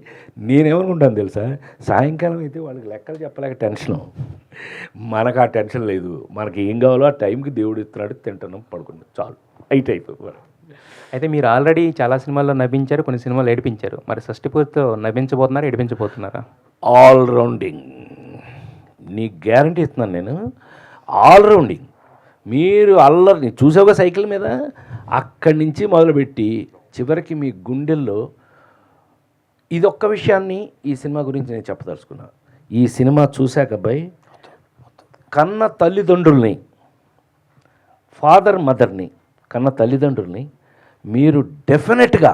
నేనేమనుకుంటాను తెలుసా, సాయంకాలం అయితే వాళ్ళకి లెక్కలు చెప్పలేక టెన్షను, మనకు ఆ టెన్షన్ లేదు. మనకి ఏం కావాలో ఆ టైంకి దేవుడు ఇస్తున్నాడు, తింటున్నాం, పడుకున్నాం, చాలు, అయిపోయి. అయితే మీరు ఆల్రెడీ చాలా సినిమాల్లో నవ్వించారు, కొన్ని సినిమాలు ఏడిపించారు. మరి షష్టిపూర్తితో నవ్వించబోతున్నారా, ఏడిపించబోతున్నారా? ఆల్రౌండింగ్, నీ గ్యారంటీ ఇస్తున్నాను నేను, ఆల్రౌండింగ్. మీరు అల్లరిని చూసావుగా సైకిల్ మీద, అక్కడి నుంచి మొదలుపెట్టి చివరికి మీ గుండెల్లో ఇదొక్క విషయాన్ని ఈ సినిమా గురించి నేను చెప్పదలుచుకున్నా. ఈ సినిమా చూశాక అబ్బాయి, కన్న తల్లిదండ్రుల్ని, ఫాదర్ మదర్ని, కన్న తల్లిదండ్రుల్ని మీరు డెఫినెట్గా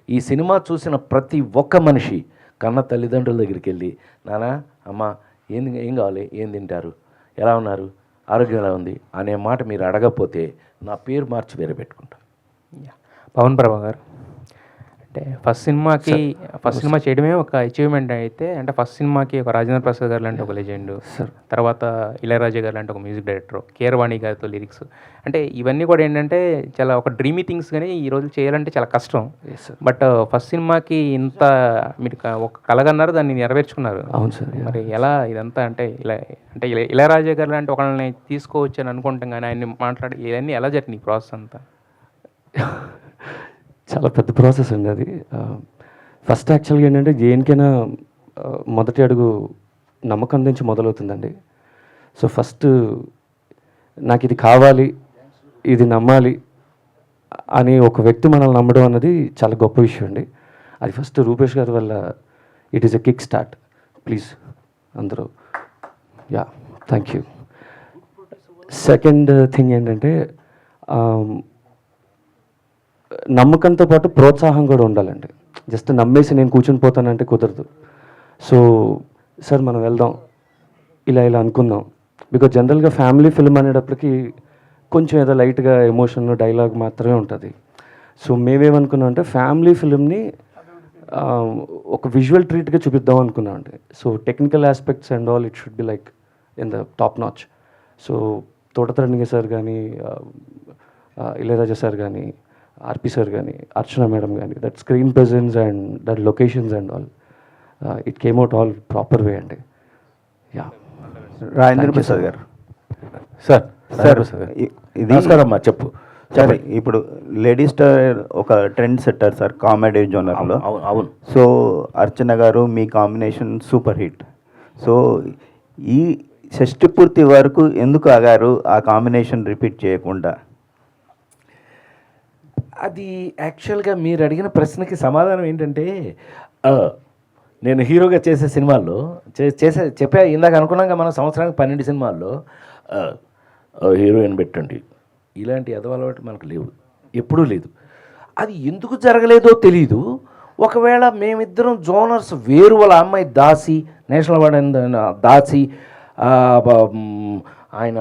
ఈ సినిమా చూసిన ప్రతి ఒక్క మనిషి కన్న తల్లిదండ్రుల దగ్గరికి వెళ్ళి, నాన్న అమ్మ ఏం కావాలి, ఏం తింటారు, ఎలా ఉన్నారు, ఆరోగ్యం ఎలా ఉంది అనే మాట మీరు అడగకపోతే నా పేరు మార్చి వేరే పెట్టుకుంటా. పవన్ ప్రభా గారు, అంటే ఫస్ట్ సినిమా చేయడమే ఒక అచీవ్మెంట్ అయితే, అంటే ఫస్ట్ సినిమాకి ఒక రాజేంద్ర ప్రసాద్ గారు లాంటి ఒక లెజెండ్, తర్వాత ఇళయరాజా గారు లాంటి ఒక మ్యూజిక్ డైరెక్టర్, కీరవాణి గారితో లిరిక్స్, అంటే ఇవన్నీ కూడా ఏంటంటే చాలా ఒక డ్రీమీ థింగ్స్, కానీ ఈ రోజు చేయాలంటే చాలా కష్టం. బట్ ఫస్ట్ సినిమాకి ఇంత మీరు ఒక కలగన్నారు, దాన్ని నెరవేర్చుకున్నారు. అవును సార్. మరి ఎలా ఇదంతా అంటే ఇళయరాజా గారు లాంటి ఒకళ్ళని తీసుకోవచ్చు అని అనుకుంటాం, కానీ ఆయన్ని మాట్లాడి ఇవన్నీ ఎలా జరిగింది ఈ ప్రాసెస్ అంతా? చాలా పెద్ద ప్రాసెస్ అండి అది. ఫస్ట్ యాక్చువల్గా ఏంటంటే దేనికైనా మొదటి అడుగు నమ్మకం నుంచి మొదలవుతుందండి. సో ఫస్ట్ నాకు ఇది కావాలి, ఇది నమ్మాలి అని ఒక వ్యక్తి మనల్ని నమ్మడం అన్నది చాలా గొప్ప విషయం అండి. అది ఫస్ట్ రూపేష్ గారి వల్ల it is a kick start. Please అందరూ, yeah, thank you. Second thing ఏంటంటే నమ్మకంతో పాటు ప్రోత్సాహం కూడా ఉండాలండి. జస్ట్ నమ్మేసి నేను కూర్చొని పోతానంటే కుదరదు. సో సార్ మనం వెళ్దాం, ఇలా అనుకుందాం. బికాజ్ జనరల్గా ఫ్యామిలీ ఫిల్మ్ అనేటప్పటికి కొంచెం ఏదో లైట్గా ఎమోషన్ డైలాగ్ మాత్రమే ఉంటుంది. సో మేమేమనుకున్నాం అంటే ఫ్యామిలీ ఫిల్మ్ని ఒక విజువల్ ట్రీట్గా చూపిద్దాం అనుకున్నాం అండి. So technical aspects and all it should be like in the top notch. So Thota Tharani sir కానీ, ఇళయరాజా సార్ కానీ, ఆర్పి సార్ కానీ, అర్చన మేడం కానీ, that screen presence and that locations and all, it came out all proper way అండి. Yeah, Rajendra Prasad గారు. Sir ఇది నమస్కారం అమ్మా, చెప్పు. సరే, ఇప్పుడు లేడీ స్టార్ ఒక ట్రెండ్ సెట్టర్ సార్ కామెడీ జోనర్లో. అవును. సో అర్చన గారు మీ కాంబినేషన్ సూపర్ హిట్. సో ఈ షష్టి పూర్తి వరకు ఎందుకు ఆగారు ఆ కాంబినేషన్ రిపీట్ చేయకుండా? అది యాక్చువల్గా మీరు అడిగిన ప్రశ్నకి సమాధానం ఏంటంటే, నేను హీరోగా చేసే సినిమాల్లో చెప్పా ఇందాక అనుకున్నాక మన సంవత్సరానికి 12 సినిమాల్లో హీరోయిన్ పెట్టండి, ఇలాంటి అలవాటు మనకు లేవు, ఎప్పుడూ లేదు. అది ఎందుకు జరగలేదో తెలీదు. ఒకవేళ మేమిద్దరం జోనర్స్ వేరు, వాళ్ళ అమ్మాయి దాసి, నేషనల్ అవార్డు దాసి, ఆయన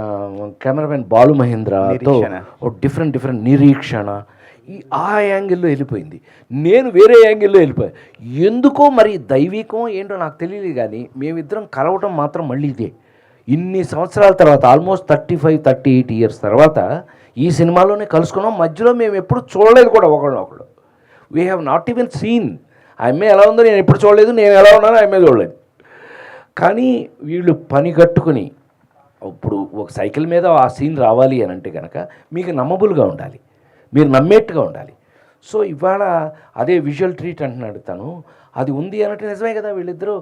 కెమెరామెన్ బాలు మహేంద్రతో డిఫరెంట్ నిరీక్షణ, ఆ యాంగిల్లో వెళ్ళిపోయింది. నేను వేరే యాంగిల్లో వెళ్ళిపోయా. ఎందుకో మరి దైవికం ఏంటో నాకు తెలియదు, కానీ మేమిద్దరం కలవటం మాత్రం మళ్ళీ ఇదే. ఇన్ని సంవత్సరాల తర్వాత, ఆల్మోస్ట్ 35-38 ఇయర్స్ తర్వాత ఈ సినిమాలోనే కలుసుకున్నాం. మధ్యలో మేము ఎప్పుడు చూడలేదు కూడా ఒకళ్ళు. We have not even scene. ఆ అమ్మాయి ఎలా ఉందో నేను ఎప్పుడు చూడలేదు, నేను ఎలా ఉన్నానో ఆ అమ్మాయి చూడలేదు. కానీ వీళ్ళు పని కట్టుకుని, ఇప్పుడు ఒక సైకిల్ మీద ఆ సీన్ రావాలి అని అంటే కనుక మీకు నమ్మబుల్గా ఉండాలి, మీరు నమ్మేట్టుగా ఉండాలి. సో ఇవాళ అదే విజువల్ ట్రీట్ అంటున్నాడు తను, అది ఉంది అన్నట్టు నిజమే కదా. వీళ్ళిద్దరూ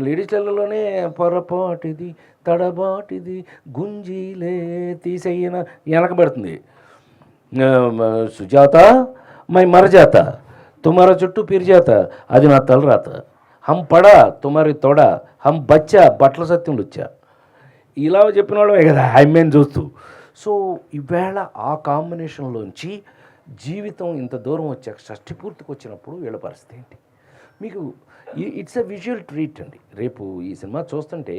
లేడీస్లలోనే పొరపాటిది తడబాటిది గుంజీలే తీసేయన వెనకబడుతుంది. సుజాత మై మరజాత తుమారా చుట్టూ పిరిజాత, అది నా తలరాత. హం పడా తుమారి తొడ, హం బచ్చా బట్టల సత్యంలు వచ్చా. ఇలా చెప్పిన వాళ్ళమే కదా ఆమెను చూస్తూ. సో ఈవేళ ఆ కాంబినేషన్లోంచి జీవితం ఇంత దూరం వచ్చాక షష్ఠి పూర్తికి వచ్చినప్పుడు వీళ్ళ పరిస్థితి ఏంటి? మీకు ఇట్స్ ఎ విజువల్ ట్రీట్ అండి. రేపు ఈ సినిమా చూస్తుంటే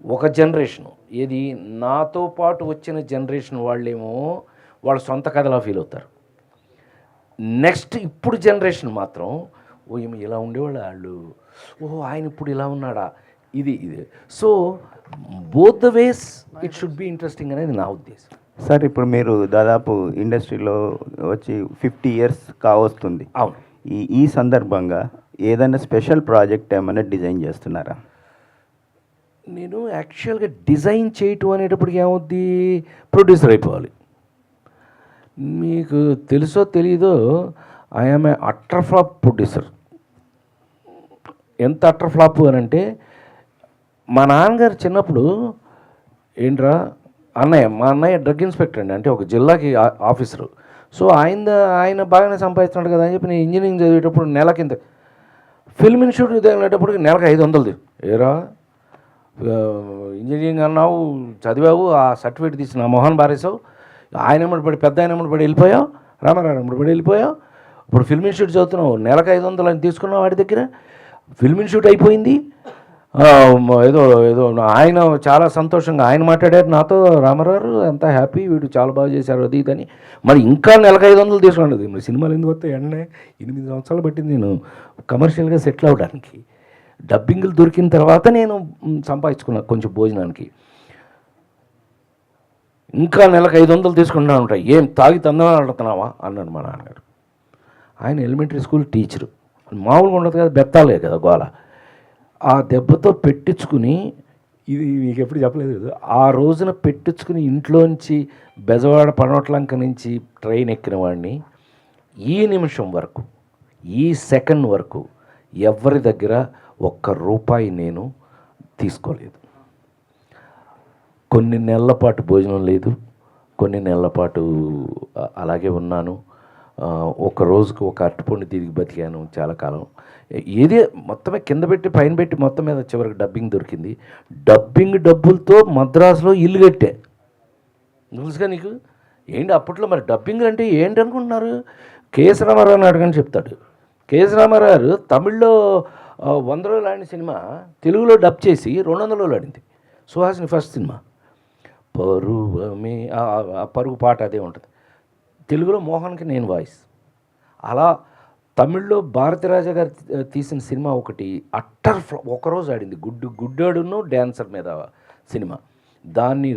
ఒక జనరేషను, ఏది నాతో పాటు వచ్చిన జనరేషన్ వాళ్ళేమో వాళ్ళ సొంత కథలా ఫీల్ అవుతారు. నెక్స్ట్ ఇప్పుడు జనరేషన్ మాత్రం ఓ ఏమో ఇలా ఉండేవాళ్ళు వాళ్ళు, ఓహో ఆయన ఇప్పుడు ఇలా ఉన్నాడా, ఇది. So both the ways it should be interesting అనేది నా ఉద్దేశం. సార్ ఇప్పుడు మీరు దాదాపు ఇండస్ట్రీలో వచ్చి 50 years కావస్తుంది. అవును. ఈ సందర్భంగా ఏదైనా స్పెషల్ ప్రాజెక్ట్ ఏమైనా డిజైన్ చేస్తున్నారా? నేను యాక్చువల్గా డిజైన్ చేయటం అనేటప్పటికి ఏమవుద్ది, ప్రొడ్యూసర్ అయిపోవాలి. మీకు తెలుసో తెలీదో I'm a utter flop producer. ఎంత అట్టర్ ఫ్లాప్ అని అంటే, మా నాన్నగారు చిన్నప్పుడు ఏంట్రా మా అన్నయ్య డ్రగ్ ఇన్స్పెక్టర్ అండి, అంటే ఒక జిల్లాకి ఆఫీసరు. సో ఆయన బాగానే సంపాదిస్తున్నాడు కదా అని చెప్పి నేను ఇంజనీరింగ్ చదివేటప్పుడు నెలకింత ఫిల్మ్ ఇన్స్టిట్యూట్ తగిలేటప్పటికి నెలకు 500. ఏరా ఇంజనీరింగ్ అన్నావు, చదివావు, ఆ సర్టిఫికేట్ తీసి నా మొహన్ బారేసావు, ఆయన ఎమ్మడి పడి పెద్ద ఆయన ఎమ్మడి పడి వెళ్ళిపోయావు, రామారావు ఎమ్మడి పడి వెళ్ళిపోయావు. ఇప్పుడు ఫిల్మ్ ఇన్స్టిట్యూట్ చదువుతున్నావు, నెలకు 500 అని తీసుకున్నావు వాడి దగ్గర. ఫిల్మ్ ఇన్స్టిట్యూట్ అయిపోయింది. ఏదో ఆయన చాలా సంతోషంగా ఆయన మాట్లాడారు నాతో, రామారావు ఎంత హ్యాపీ, వీడు చాలా బాగా చేశారు అది ఇదని. మరి ఇంకా నెలకు 500 తీసుకున్నది. మరి సినిమాలు ఎందుకు వస్తాయి? 8 సంవత్సరాలు పట్టింది నేను కమర్షియల్గా సెటిల్ అవ్వడానికి. డబ్బింగ్లు దొరికిన తర్వాత నేను సంపాదించుకున్నా కొంచెం భోజనానికి. ఇంకా నెలకు 500 తీసుకుంటా ఉంటాయి. ఏం తాగి తందనా ఆడుతున్నావా అన్నాడు మా నాన్నగారు. ఆయన ఎలిమెంటరీ స్కూల్ టీచరు, మామూలుగా ఉండదు కదా, బెత్తాలే కదా గోల. ఆ దెబ్బతో పెట్టించుకుని, ఇది మీకు ఎప్పుడు చెప్పలేదు కదా, ఆ రోజున పెట్టించుకుని ఇంట్లోంచి బెజవాడ పనోట్లంక నుంచి ట్రైన్ ఎక్కిన వాడిని ఈ నిమిషం వరకు, ఈ సెకండ్ వరకు ఎవరి దగ్గర ₹1 నేను తీసుకోలేదు. కొన్ని నెలల పాటు భోజనం లేదు, కొన్ని నెలల పాటు అలాగే ఉన్నాను. ఒక రోజుకు ఒక అరటిపండు తిరిగి బతికాను చాలా కాలం. ఏదే మొత్తమే కింద పెట్టి పైన పెట్టి మొత్తం మీద చివరికి డబ్బింగ్ దొరికింది. డబ్బింగ్ డబ్బులతో మద్రాసులో ఇల్లు కట్టే. తెలుసుగా నీకు ఏంటి అప్పట్లో మరి డబ్బింగ్ అంటే ఏంటి అనుకుంటున్నారు? కేఎస్ రామారావు అడగని చెప్తాడు. కేఎస్ రామారావు తమిళ్లో 100 రోజులు ఆడిన సినిమా తెలుగులో డబ్ చేసి 200 రోజులు ఆడింది. సుహాసిని ఫస్ట్ సినిమా పరువమే, పరుగు పాట అదే ఉంటుంది. తెలుగులో మోహన్కి నేను వాయిస్. అలా తమిళ్లో భారతిరాజా గారు తీసిన సినిమా ఒకటి అట్టర్ ఒకరోజు ఆడింది, గుడ్డాడును డ్యాన్సర్ మీద సినిమా. దాన్ని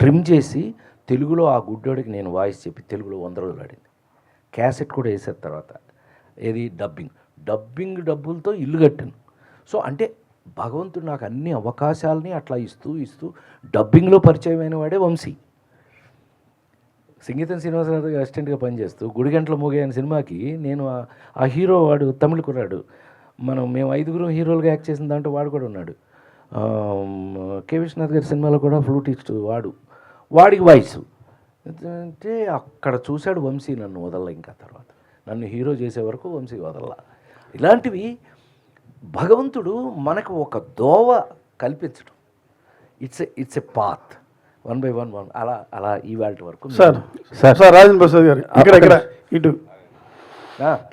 ట్రిమ్ చేసి తెలుగులో ఆ గుడ్డాడికి నేను వాయిస్ చెప్పి తెలుగులో 100 రోజులు ఆడింది. క్యాసెట్ కూడా వేసారు తర్వాత. ఏది డబ్బింగ్ డబ్బులతో ఇల్లు కట్టాను. సో అంటే భగవంతుడు నాకు అన్ని అవకాశాలని అట్లా ఇస్తూ డబ్బింగ్లో పరిచయమైన వాడే వంశీ. సంగీతం శ్రీనివాసరావు గారు అసిస్టెంట్గా పనిచేస్తూ గుడిగంటల మోగే అనే సినిమాకి నేను ఆ హీరో వాడు తమిళ కుర్రాడు, మేము 5 హీరోలుగా యాక్ట్ చేసిన దాంట్లో వాడు కూడా ఉన్నాడు. కె విశ్వనాథ్ గారి సినిమాలో కూడా ఫ్లూటిస్ట్ వాడికి వాయిస్ అంటే అక్కడ చూశాడు వంశీ. నన్ను వదల, ఇంకా తర్వాత నన్ను హీరో చేసే వరకు వంశీ వదల. ఇలాంటివి భగవంతుడు మనకు ఒక దోవ కల్పించడం. ఇట్స్ ఎ పాత్ 1 by 1 అలా ఇవాళ వరకు. సార్ రాజేంద్ర ప్రసాద్ గారు ఇక్కడ ఇటు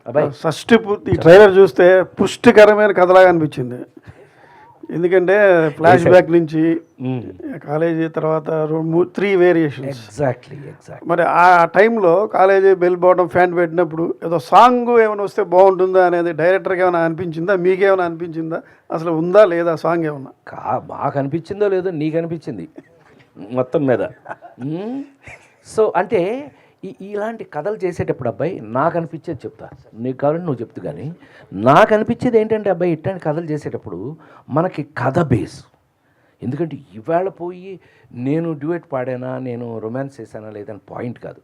అబ్బాయి షష్ఠి పూర్తి ట్రైలర్ చూస్తే పుష్టికరమైన కథలాగా అనిపించింది. ఎందుకంటే ఫ్లాష్ బ్యాక్ నుంచి కాలేజీ తర్వాత 3 వేరియేషన్స్. ఎగ్జాక్ట్లీ. మరి ఆ టైంలో కాలేజీ బెల్ బాటం ఫ్యాంట్ పెట్టినప్పుడు ఏదో సాంగ్ ఏమైనా వస్తే బాగుంటుందా అనేది డైరెక్టర్కి ఏమైనా అనిపించిందా, మీకేమైనా అనిపించిందా, అసలు ఉందా లేదా సాంగ్ ఏమన్నా? మాకు అనిపించిందో లేదో నీకు అనిపించింది మొత్తం మీద. సో అంటే ఇలాంటి కథలు చేసేటప్పుడు అబ్బాయి నాకు అనిపించేది చెప్తా, నీకు కావాలంటే నువ్వు చెప్తూ. కానీ నాకు అనిపించేది ఏంటంటే అబ్బాయి ఇట్లాంటి కథలు చేసేటప్పుడు మనకి కథ బేస్. ఎందుకంటే ఇవాళ పోయి నేను డ్యూయట్ పాడానా, నేను రొమాన్స్ చేశానా లేదని పాయింట్ కాదు.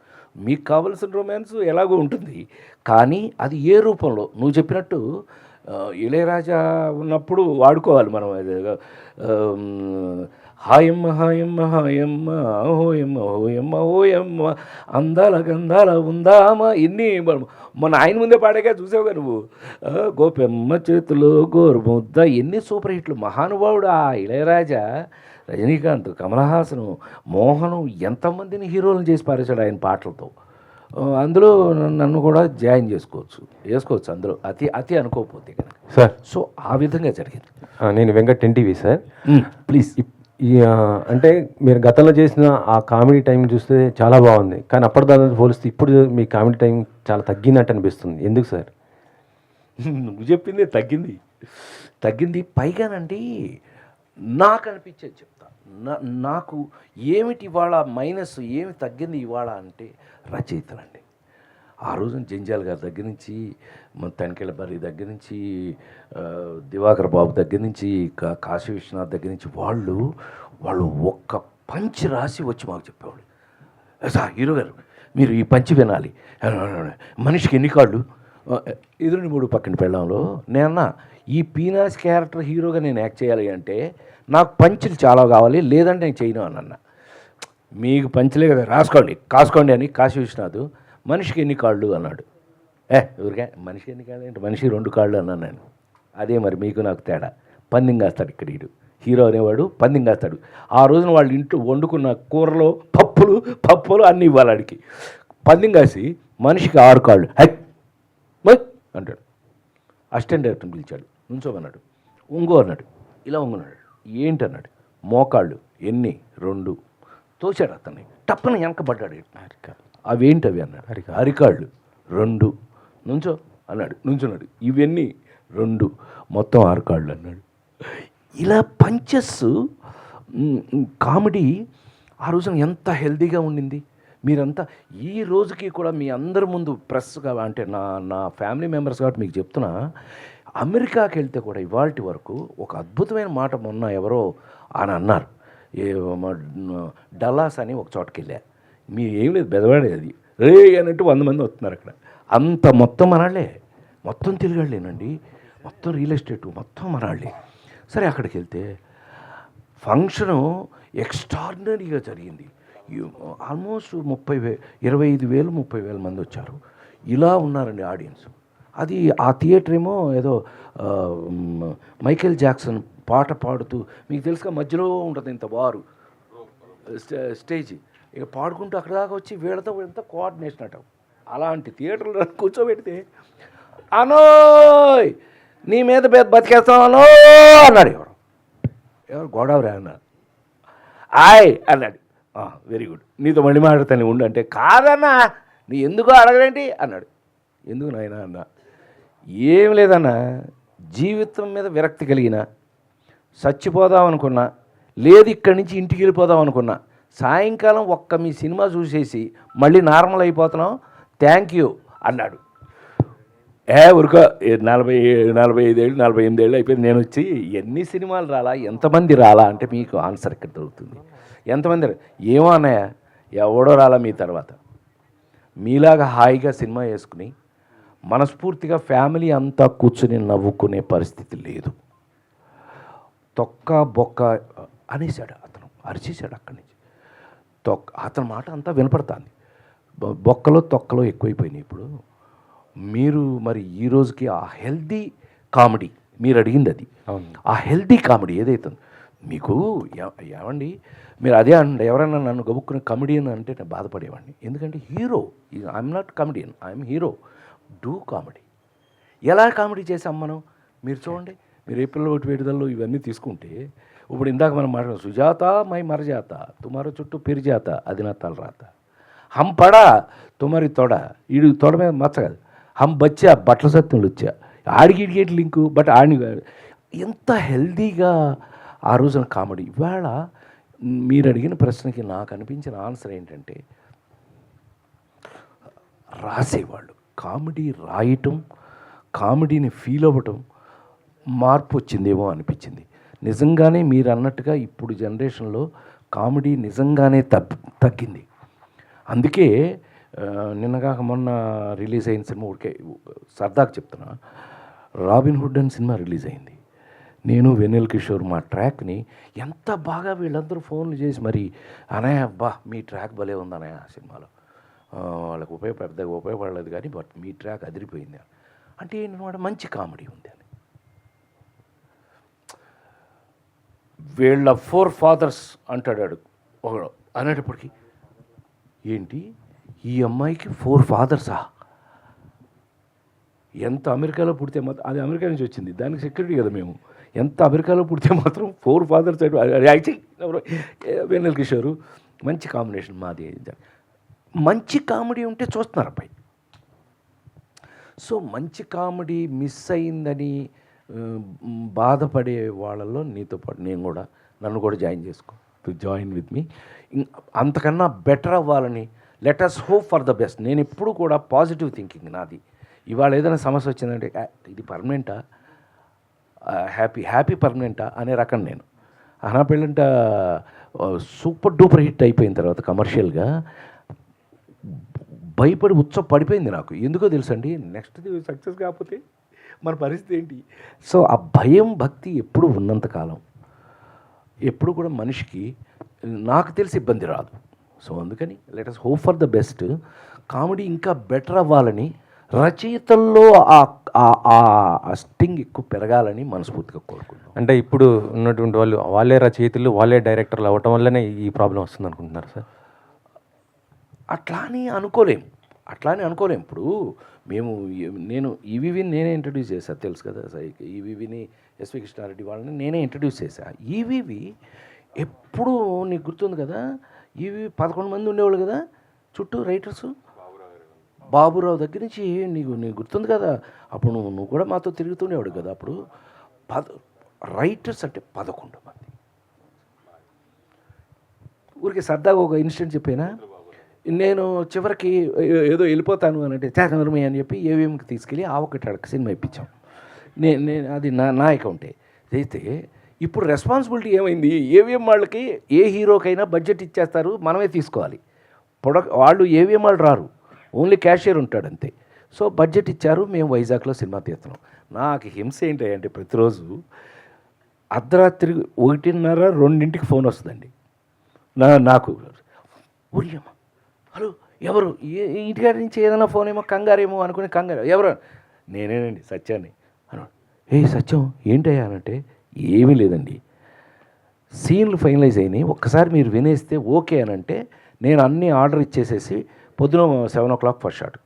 మీకు కావలసిన రొమాన్స్ ఎలాగో ఉంటుంది, కానీ అది ఏ రూపంలో నువ్వు చెప్పినట్టు ఇళయరాజా ఉన్నప్పుడు వాడుకోవాలి మనం. హాయమ్మ హాయమ్మ హాయమ్మ హోయమ్మ హోయమ్మ హోయమ్మ అందాల గంధాల ఉందామా ఇన్ని మన ఆయన ముందే పాడాగా చూసావుగా నువ్వు. గోపెమ్మ చేతిలో గోరుముద్ద ఎన్ని సూపర్ హిట్లు. మహానుభావుడు ఆ ఇళయరాజా. రజనీకాంత్, కమలహాసను, మోహను ఎంతమందిని హీరోలను చేసి పారేశాడు ఆయన పాటలతో. అందులో నన్ను కూడా జాయిన్ చేసుకోవచ్చు అందులో, అతి అనుకోకపోతే కనుక సార్. సో ఆ విధంగా జరిగింది. నేను వెంకట్ ఎన్టీవీ సార్. ప్లీజ్. అంటే మీరు గతంలో చేసిన ఆ కామెడీ టైం చూస్తే చాలా బాగుంది, కానీ అప్పటిదాన్ని పోలిస్తే ఇప్పుడు మీ కామెడీ టైం చాలా తగ్గినట్టు అనిపిస్తుంది. ఎందుకు సార్? నువ్వు చెప్పిందే తగ్గింది. పైగానండి నాకు అనిపించేది చెప్తా. నాకు ఏమిటి ఇవాళ మైనస్, ఏమి తగ్గింది ఇవాళ అంటే రచయితలండి. ఆ రోజున జంజాల్ గారి దగ్గర నుంచి, తనికెళ్ళ బర్రి దగ్గర నుంచి, దివాకర్ బాబు దగ్గర నుంచి, కాశీ విశ్వనాథ్ దగ్గర నుంచి వాళ్ళు ఒక్క పంచి రాసి వచ్చి మాకు చెప్పేవాళ్ళు. సార్ హీరో గారు మీరు ఈ పంచి వినాలి, మనిషికి ఎన్ని కాళ్ళు, ఎదురుని మూడు పక్కన పెళ్ళంలో నేనన్నా ఈ పీనాస్ క్యారెక్టర్ హీరోగా నేను యాక్ట్ చేయాలి అంటే నాకు పంచులు చాలా కావాలి, లేదంటే నేను చేయను అని అన్నా. మీకు పంచలే కదా, కాసుకోండి అని కాశీ విశ్వనాథ్ మనిషికి ఎన్ని కాళ్ళు అన్నాడు. ఊరికే మనిషికి ఎన్ని కాళ్ళు అంటే మనిషికి 2 కాళ్ళు అన్నాను నేను. అదే మరి మీకు నాకు తేడా. పందెం కాస్తాడు ఇక్కడ హీరో అనేవాడు, పందెం కాస్తాడు. ఆ రోజున వాళ్ళు ఇంట్లో వండుకున్న కూరలో పప్పులు అన్నీ ఇవ్వాలి ఆడికి. పందెం కాసి మనిషికి 6 కాళ్ళు అంటాడు. అసిస్టెంట్ డైరెక్టర్ని పిలిచాడు, నుంచోమన్నాడు. అన్నాడు, ఇలా వంగున్నాడు. ఏంటన్నాడు, మోకాళ్ళు ఎన్ని 2 తోచాడు. అతన్ని టప్పన వెనకబడ్డాడు. అవేంటవి అన్నాడు. అరికాళ్ళు 2 నుంచో అన్నాడు. నుంచున్నాడు. ఇవన్నీ 2 మొత్తం 6 కాళ్ళు అన్నాడు. ఇలా పంచెస్ కామెడీ ఆ రోజున ఎంత హెల్తీగా ఉండింది. మీరంతా ఈ రోజుకి కూడా మీ అందరి ముందు ప్రెస్గా అంటే నా ఫ్యామిలీ మెంబర్స్ కాబట్టి మీకు చెప్తున్నా, అమెరికాకి వెళ్తే కూడా ఇవాల్టి వరకు ఒక అద్భుతమైన మాట మొన్న ఎవరో అని అన్నారు. డల్లాస్ అని ఒక చోటకి వెళ్ళా. ఏం లేదు బెదవాడే, అది రే అన్నట్టు 100 మంది వస్తున్నారు అక్కడ. అంత మొత్తం మనాళ్ళే, మొత్తం తిరగాళ్ళేనండి, మొత్తం రియల్ ఎస్టేట్ మొత్తం మనాళ్ళే. సరే అక్కడికి వెళ్తే ఫంక్షను ఎక్స్ట్రాడినరీగా జరిగింది. ఆల్మోస్ట్ 25,000 30,000 మంది వచ్చారు. ఇలా ఉన్నారండి ఆడియన్స్. అది ఆ థియేటర్ ఏమో ఏదో మైకేల్ జాక్సన్ పాట పాడుతూ, మీకు తెలుసుగా మధ్యలో ఉంటుంది ఇంత వారు స్టేజ్, ఇక పాడుకుంటూ అక్కడ దాకా వచ్చి వీళ్ళతో కోఆర్డినేషన్ అట. అలాంటి థియేటర్లో కూర్చోబెడితే అనోయ్ నీ మీద బతికేస్తాను అన్నాడు. ఎవరు గోదావరి అన్నారు. అన్నాడు. వెరీ గుడ్, నీతో మళ్ళీ మాట్లాడతాను ఉండు అంటే, కాదన్నా నీ ఎందుకో అడగలేంటి అన్నాడు. ఎందుకు నాయనా అన్నా, ఏం లేదన్నా, జీవితం మీద విరక్తి కలిగిన, చచ్చిపోదాం అనుకున్నా, లేదు ఇక్కడి నుంచి ఇంటికి వెళ్ళిపోదాం అనుకున్నా, సాయంకాలం మీ సినిమా చూసేసి మళ్ళీ నార్మల్ అయిపోతున్నాం, థ్యాంక్ యూ అన్నాడు. ఊరుకో 45 ఏళ్ళు 48 ఏళ్ళు అయిపోయింది నేను వచ్చి, ఎన్ని సినిమాలు రాలా, ఎంతమంది రాలా అంటే మీకు ఆన్సర్ ఇక్కడ దొరుకుతుంది. ఎంతమంది ఏమో అన్నయ్య, ఎవడో రాలా మీ తర్వాత. మీలాగా హాయిగా సినిమా వేసుకుని మనస్ఫూర్తిగా ఫ్యామిలీ అంతా కూర్చుని నవ్వుకునే పరిస్థితి లేదు. తొక్క బొక్క అనేసాడు అతను, అరిచేశాడు అక్కడి నుంచి. అతని మాట అంతా వినపడుతుంది. బొక్కలో తొక్కలో ఎక్కువైపోయినాయి ఇప్పుడు. మీరు మరి ఈ రోజుకి ఆ హెల్దీ కామెడీ మీరు అడిగింది, అది ఆ హెల్దీ కామెడీ ఏదైతే మీకు ఏమండి, మీరు అదే అండి, ఎవరైనా నన్ను గబుక్కునే కమెడియన్ అంటే నేను బాధపడేవాడిని. ఎందుకంటే hero, I'm not comedian, I'm hero. Do comedy. ఎలా కామెడీ చేసాం మనం మీరు చూడండి. మీరు ఏ పిల్లల ఒకటి విడుదలలో ఇవన్నీ తీసుకుంటే, ఇప్పుడు ఇందాక మనం మాట్లాడాం, సుజాత మై మరజాత తుమారో చుట్టూ పెరిజాత అది నా తలరాత, హం పడా తుమారి తొడ, ఈడు తొడ మీద మచ్చ కాదు, హం బచ్చా బట్టల సత్యంలు వచ్చా, ఆడికి లింకు బట్ ఆడిని. ఎంత హెల్దీగా ఆ రోజున కామెడీ. ఇవాళ మీరు అడిగిన ప్రశ్నకి నాకు అనిపించిన ఆన్సర్ ఏంటంటే, రాసేవాళ్ళు కామెడీ రాయటం, కామెడీని ఫీల్ అవ్వటం మార్పు వచ్చిందేమో అనిపించింది. నిజంగానే మీరు అన్నట్టుగా ఇప్పుడు జనరేషన్లో కామెడీ నిజంగానే తగ్గింది. అందుకే నిన్నగాక మొన్న రిలీజ్ అయిన సినిమా ఊరికే సరదాగా చెప్తున్నా, రాబిన్ హుడ్ అని సినిమా రిలీజ్ అయింది. నేను వెన్నెల కిషోర్ మా ట్రాక్ని ఎంత బాగా వీళ్ళందరూ ఫోన్లు చేసి మరి అనయ్య అబ్బా మీ ట్రాక్ భలే ఉంది అనయ్య ఆ సినిమాలో, వాళ్ళకి పెద్దగా ఉపయోగపడలేదు కానీ బట్ మీ ట్రాక్ అదిరిపోయింది అంటే ఏంటన్నమాట, మంచి కామెడీ ఉంది అని. వీళ్ళ 4 fathers అంటాడు ఒకడు అనేటప్పటికి, ఏంటి ఈ అమ్మాయికి 4 fathers? ఎంత అమెరికాలో పుడితే మాత్రం, అది అమెరికా నుంచి వచ్చింది, దానికి సెక్యూరిటీ కదా మేము, ఎంత అమెరికాలో పుడితే మాత్రం 4 fathers వెన్నెల కిషోరు మంచి కాంబినేషన్ మాది. మంచి కామెడీ ఉంటే చూస్తున్నారు అబ్బాయి. సో మంచి కామెడీ మిస్ అయిందని బాధపడే వాళ్ళల్లో నీతో పాటు నేను కూడా, నన్ను కూడా జాయిన్ విత్ మీ. అంతకన్నా బెటర్ అవ్వాలని, let us hope for the best. నేను ఎప్పుడు కూడా పాజిటివ్ థింకింగ్ నాది. ఇవాళ ఏదైనా సమస్య వచ్చిందంటే ఇది పర్మనెంటా, హ్యాపీ పర్మనెంటా అనే రకం నేను. అనా పెళ్ళంట సూపర్ డూపర్ హిట్ అయిపోయిన తర్వాత కమర్షియల్గా భయపడి పడిపోయింది నాకు. ఎందుకో తెలుసండి, నెక్స్ట్ సక్సెస్ కాకపోతే మన పరిస్థితి ఏంటి? సో ఆ భయం భక్తి ఎప్పుడు ఉన్నంతకాలం ఎప్పుడు కూడా మనిషికి నాకు తెలిసి ఇబ్బంది రాదు. సో అందుకని let us hope for the best. Comedy ఇంకా బెటర్ అవ్వాలని, రచయితల్లో ఆ స్టింగ్ ఎక్కువ పెరగాలని మనస్ఫూర్తిగా కోరుకుంటున్నాను. అంటే ఇప్పుడు ఉన్నటువంటి వాళ్ళే రచయితలు, వాళ్ళే డైరెక్టర్లు అవ్వటం వల్లనే ఈ ప్రాబ్లం వస్తుంది అనుకుంటున్నారు సార్? అట్లా అని అనుకోలేం. ఇప్పుడు నేను ఈవీవిని నేనే ఇంట్రడ్యూస్ చేశాను, తెలుసు కదా సార్. ఈవీవిని ఎస్వి కృష్ణారెడ్డి వాళ్ళని నేనే ఇంట్రడ్యూస్ చేశాను. ఈవీవి ఎప్పుడు నీకు గుర్తుంది కదా, ఈవీవి 11 మంది ఉండేవాళ్ళు కదా చుట్టూ రైటర్సు. బాబురావు దగ్గర నుంచి నీకు గుర్తుంది కదా, అప్పుడు నువ్వు కూడా మాతో తిరుగుతుండేవాడు కదా. అప్పుడు రైటర్స్ అంటే 11 మంది. ఊరికి సరదాగా ఒక ఇన్సిడెంట్ చెప్పానా, నేను చివరికి ఏదో వెళ్ళిపోతాను అని అంటే చేతనర్మి అని చెప్పి ఏవిఎంకి తీసుకెళ్ళి ఆవకట్టాడక సినిమా ఇప్పించాం. నేను అది నా అకౌంటే అయితే. ఇప్పుడు రెస్పాన్సిబిలిటీ ఏమైంది, ఏవిఎం వాళ్ళకి ఏ హీరోకైనా బడ్జెట్ ఇచ్చేస్తారు, మనమే తీసుకోవాలి. వాళ్ళు ఏవిఎం వాళ్ళు రారు, ఓన్లీ క్యాషియర్ ఉంటాడు అంతే. సో బడ్జెట్ ఇచ్చారు, మేము వైజాగ్లో సినిమా తీస్తున్నాం. నాకు హింస ఏంటంటే ప్రతిరోజు అర్ధరాత్రి 1:30-2 ఫోన్ వస్తుందండి నాకు. ఊరియమ్మ, హలో ఎవరు, ఇంటికాడి నుంచి ఏదైనా ఫోన్ ఏమో కంగారేమో అనుకుని ఎవరు, నేనేనండి సత్యాన్ని అన్నాడు. సత్యం ఏంటయ్యా అనంటే, ఏమీ లేదండి, సీన్లు ఫైనలైజ్ అయినాయి, ఒక్కసారి మీరు వినేస్తే ఓకే అని అంటే నేను అన్నీ ఆర్డర్ ఇచ్చేసేసి పొద్దున 7 o'clock ఫస్ట్ షాట్.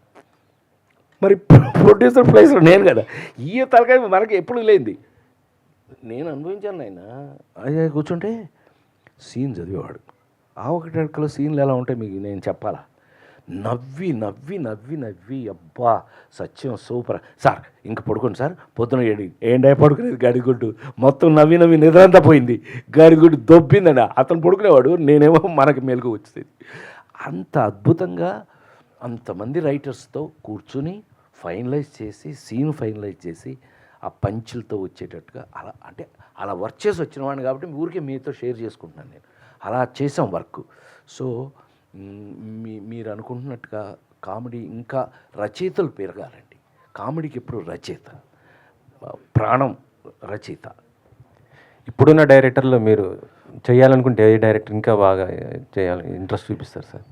మరి ప్రొడ్యూసర్ ప్లేస్లో నేను కదా, ఈ తలకాయ మనకి ఎప్పుడు లేనిది నేను అనుభవించాను. ఆయన అదే కూర్చుంటే సీన్ చదివేవాడు. ఆ ఒకటి అడకలో సీన్లు ఎలా ఉంటాయి మీకు నేను చెప్పాలా, నవ్వి నవ్వి నవ్వి నవ్వి అబ్బా సత్యం సూపర్ సార్, ఇంక పడుకోండి సార్, పొద్దున ఏంటో పడుకునేది గడిగుడ్డు, మొత్తం నవ్వి నవ్వి నిద్రంతా పోయింది, గడిగుడ్డు దొబ్బిందండి. అతను పడుకునేవాడు, నేనేమో మనకి మెలకు వచ్చేది. అంత అద్భుతంగా అంతమంది రైటర్స్తో కూర్చుని సీన్ ఫైనలైజ్ చేసి ఆ పంచులతో వచ్చేటట్టుగా అలా వర్క్ చేసి వచ్చిన వాడిని కాబట్టి ఊరికే మీతో షేర్ చేసుకుంటున్నాను. నేను అలా చేసాం వర్క్. సో మీరు అనుకుంటున్నట్టుగా కామెడీ ఇంకా రచయితలు పెరగాలండి. కామెడీకి ఎప్పుడు రచయిత ప్రాణం, రచయిత. ఇప్పుడున్న డైరెక్టర్లో మీరు చేయాలనుకుంటే ఏ డైరెక్టర్ ఇంకా బాగా చేయాలని ఇంట్రెస్ట్ చూపిస్తారు సార్?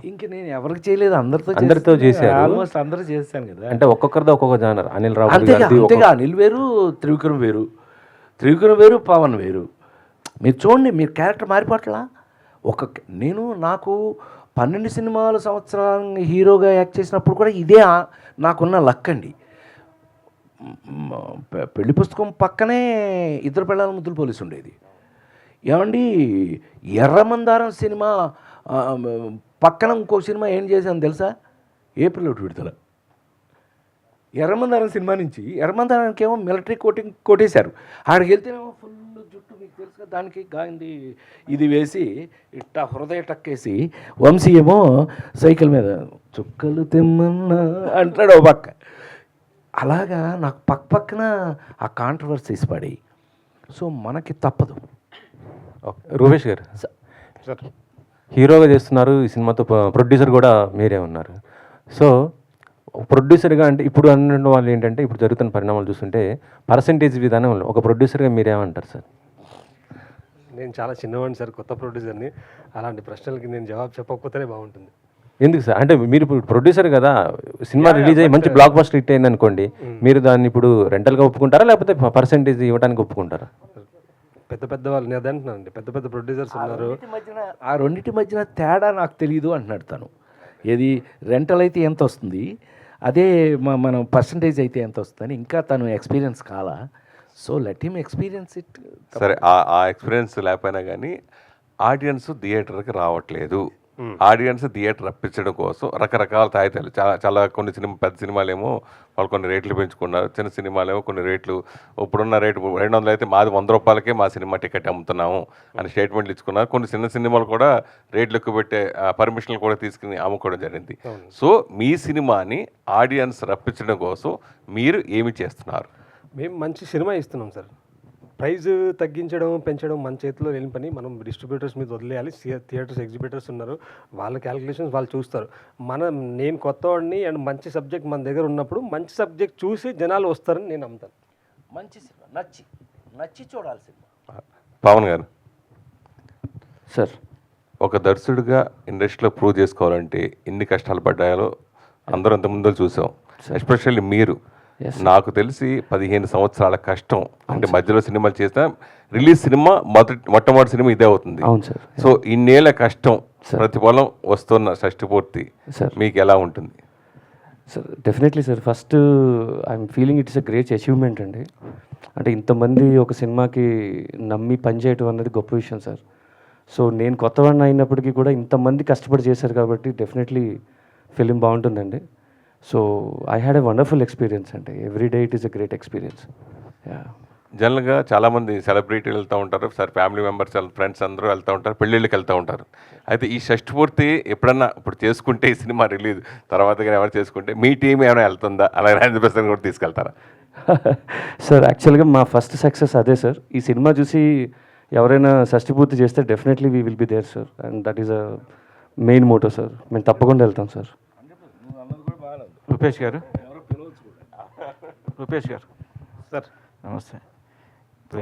ఇంక నేను ఎవరికి చేయలేదు, అందరితో చేశారు. ఆల్మోస్ట్ అందరూ చేశాను కదా. అంటే ఒక్కొక్కరిది ఒక్కొక్క జానర్. అనిల్ రావు అంతేగా, అనిల్ వేరు, త్రివిక్రమ్ వేరు, పవన్ వేరు. మీరు చూడండి, మీరు క్యారెక్టర్ మారిపోట్లా. నాకు 12 సినిమాల సంవత్సరాన్ని హీరోగా యాక్ట్ చేసినప్పుడు కూడా ఇదే నాకున్న లక్ అండి. పెళ్లి పుస్తకం పక్కనే ఇద్దరు పిల్లల ముద్దులు పోలీసు ఉండేది. ఏమండి, ఎర్రమందారం సినిమా పక్కన ఇంకో సినిమా ఏం చేశాను తెలుసా, ఏప్రిల్ 1 విడుదల. ఎర్రమందారం సినిమా నుంచి ఎర్రమందారానికి ఏమో మిలిటరీ కోటింగ్ కొట్టేశారు. ఆడికి వెళ్తేనేమో ఫుల్ జుట్టు, మీకు తెలుసుగా, దానికి గాంధీ ఇది వేసి ఇట్టా హృదయ టక్కేసి, వంశీ ఏమో సైకిల్ మీద చుక్కలు తెమ్మన్నా అంటాడు ఓ పక్క. అలాగా నాకు పక్కన ఆ కాంట్రవర్సీస్ పడి. సో మనకి తప్పదు. రూపేష్ గారు సార్ హీరోగా చేస్తున్నారు ఈ సినిమాతో, ప్రొడ్యూసర్ కూడా మీరే ఉన్నారు. సో ప్రొడ్యూసర్గా అంటే ఇప్పుడు అన్న వాళ్ళు ఏంటంటే ఇప్పుడు జరుగుతున్న పరిణామాలు చూస్తుంటే పర్సంటేజ్ విధానం ఒక ప్రొడ్యూసర్గా మీరేమంటారు సార్? నేను చాలా చిన్నవాడిని సార్, కొత్త ప్రొడ్యూసర్ని. అలాంటి ప్రశ్నలకి నేను జవాబు చెప్పకపోతేనే బాగుంటుంది. ఎందుకు సార్? అంటే మీరు ఇప్పుడు ప్రొడ్యూసర్ కదా, సినిమా రిలీజ్ అయ్యి మంచి బ్లాక్ బస్టర్ హిట్ అయింది అనుకోండి, మీరు దాన్ని ఇప్పుడు రెంటల్గా ఒప్పుకుంటారా లేకపోతే పర్సంటేజ్ ఇవ్వడానికి ఒప్పుకుంటారా? పెద్ద పెద్ద వాళ్ళు నేను అదంటున్నానండి, పెద్ద పెద్ద ప్రొడ్యూసర్స్ ఉన్నారు. ఆ రెండింటి మధ్యన తేడా నాకు తెలియదు అంటున్నాడు తను. ఏది రెంటల్ అయితే ఎంత వస్తుంది, అదే మనం పర్సంటేజ్ అయితే ఎంత వస్తుందని ఇంకా తను ఎక్స్పీరియన్స్ కాలా. So let him experience it. సరే, ఆ ఎక్స్పీరియన్స్ లేకపోయినా కానీ ఆడియన్స్ థియేటర్కి రావట్లేదు. ఆడియన్స్ థియేటర్ రప్పించడం కోసం రకరకాల తాయితాలు, చాలా కొన్ని పెద్ద సినిమాలేమో వాళ్ళు కొన్ని రేట్లు పెంచుకున్నారు, చిన్న సినిమాలేమో కొన్ని రేట్లు, ఇప్పుడున్న రేటు 200 అయితే మాది 100 రూపాయలకే మా సినిమా టికెట్ అమ్ముతున్నాము అని స్టేట్మెంట్లు ఇచ్చుకున్నారు. కొన్ని చిన్న సినిమాలు కూడా రేట్లు ఎక్కువ పెట్టే పర్మిషన్లు కూడా తీసుకుని అమ్ముకోవడం జరిగింది. సో మీ సినిమాని ఆడియన్స్ రప్పించడం కోసం మీరు ఏమి చేస్తున్నారు? మేము మంచి సినిమా ఇస్తున్నాం సార్. ప్రైజ్ తగ్గించడం పెంచడం మన చేతిలో లేని పని. మనం డిస్ట్రిబ్యూటర్స్ మీద వదిలేయాలి. థియేటర్స్ ఎగ్జిబిటర్స్ ఉన్నారు, వాళ్ళ క్యాలిక్యులేషన్స్ వాళ్ళు చూస్తారు. నేను కొత్తవాడిని అండ్ మంచి సబ్జెక్ట్ మన దగ్గర ఉన్నప్పుడు మంచి సబ్జెక్ట్ చూసి జనాలు వస్తారని నేను నమ్ముతాను. మంచి సినిమా నచ్చి చూడాలి సినిమా. పవన్ గారు సార్, ఒక దర్శకుడిగా ఇండస్ట్రీలో ప్రూవ్ చేసుకోవాలంటే ఎన్ని కష్టాలు పడ్డాయో అందరూ అంతకుముందు చూసాం. ఎస్పెషల్లీ మీరు, నాకు తెలిసి 15 సంవత్సరాల కష్టం. అంటే మధ్యలో సినిమాలు చేసిన రిలీజ్ సినిమా మొట్టమొదటి సినిమా ఇదే అవుతుంది. అవును సార్. సో ఇన్నేళ్ల కష్టం ప్రతిఫలం వస్తున్న షష్టి పూర్తి మీకు ఎలా ఉంటుంది? Sir definitely sir, first I'm feeling it's a great achievement అండి. అంటే ఇంతమంది ఒక సినిమాకి నమ్మి పనిచేయటం అన్నది గొప్ప విషయం సార్. సో నేను కొత్తవాడిని అయినప్పటికీ కూడా ఇంతమంది కష్టపడి చేశారు కాబట్టి డెఫినెట్లీ ఫిలిం బాగుంటుందండి. So I had a wonderful experience అండి. Every day it is a great experience. జనరల్గా చాలామంది సెలబ్రిటీలు వెళ్తూ ఉంటారు సార్, ఫ్యామిలీ మెంబర్స్ ఫ్రెండ్స్ అందరూ వెళ్తూ ఉంటారు, పెళ్ళిళ్ళకి వెళ్తూ ఉంటారు. అయితే ఈ షష్టి పూర్తి ఎప్పుడన్నా ఇప్పుడు చేసుకుంటే ఈ సినిమా రిలీజ్ తర్వాత కానీ ఎవరు చేసుకుంటే మీ టీం ఏమైనా వెళ్తుందా? అలాగే 100% కూడా తీసుకెళ్తారా? సార్ యాక్చువల్గా మా ఫస్ట్ సక్సెస్ అదే సార్. ఈ సినిమా చూసి ఎవరైనా షష్టి పూర్తి చేస్తే definitely we will be there sir, and that is a main motto sir. మేము తప్పకుండా వెళ్తాం సార్. రూపేష్ గారు సార్ నమస్తే. ఇప్పుడు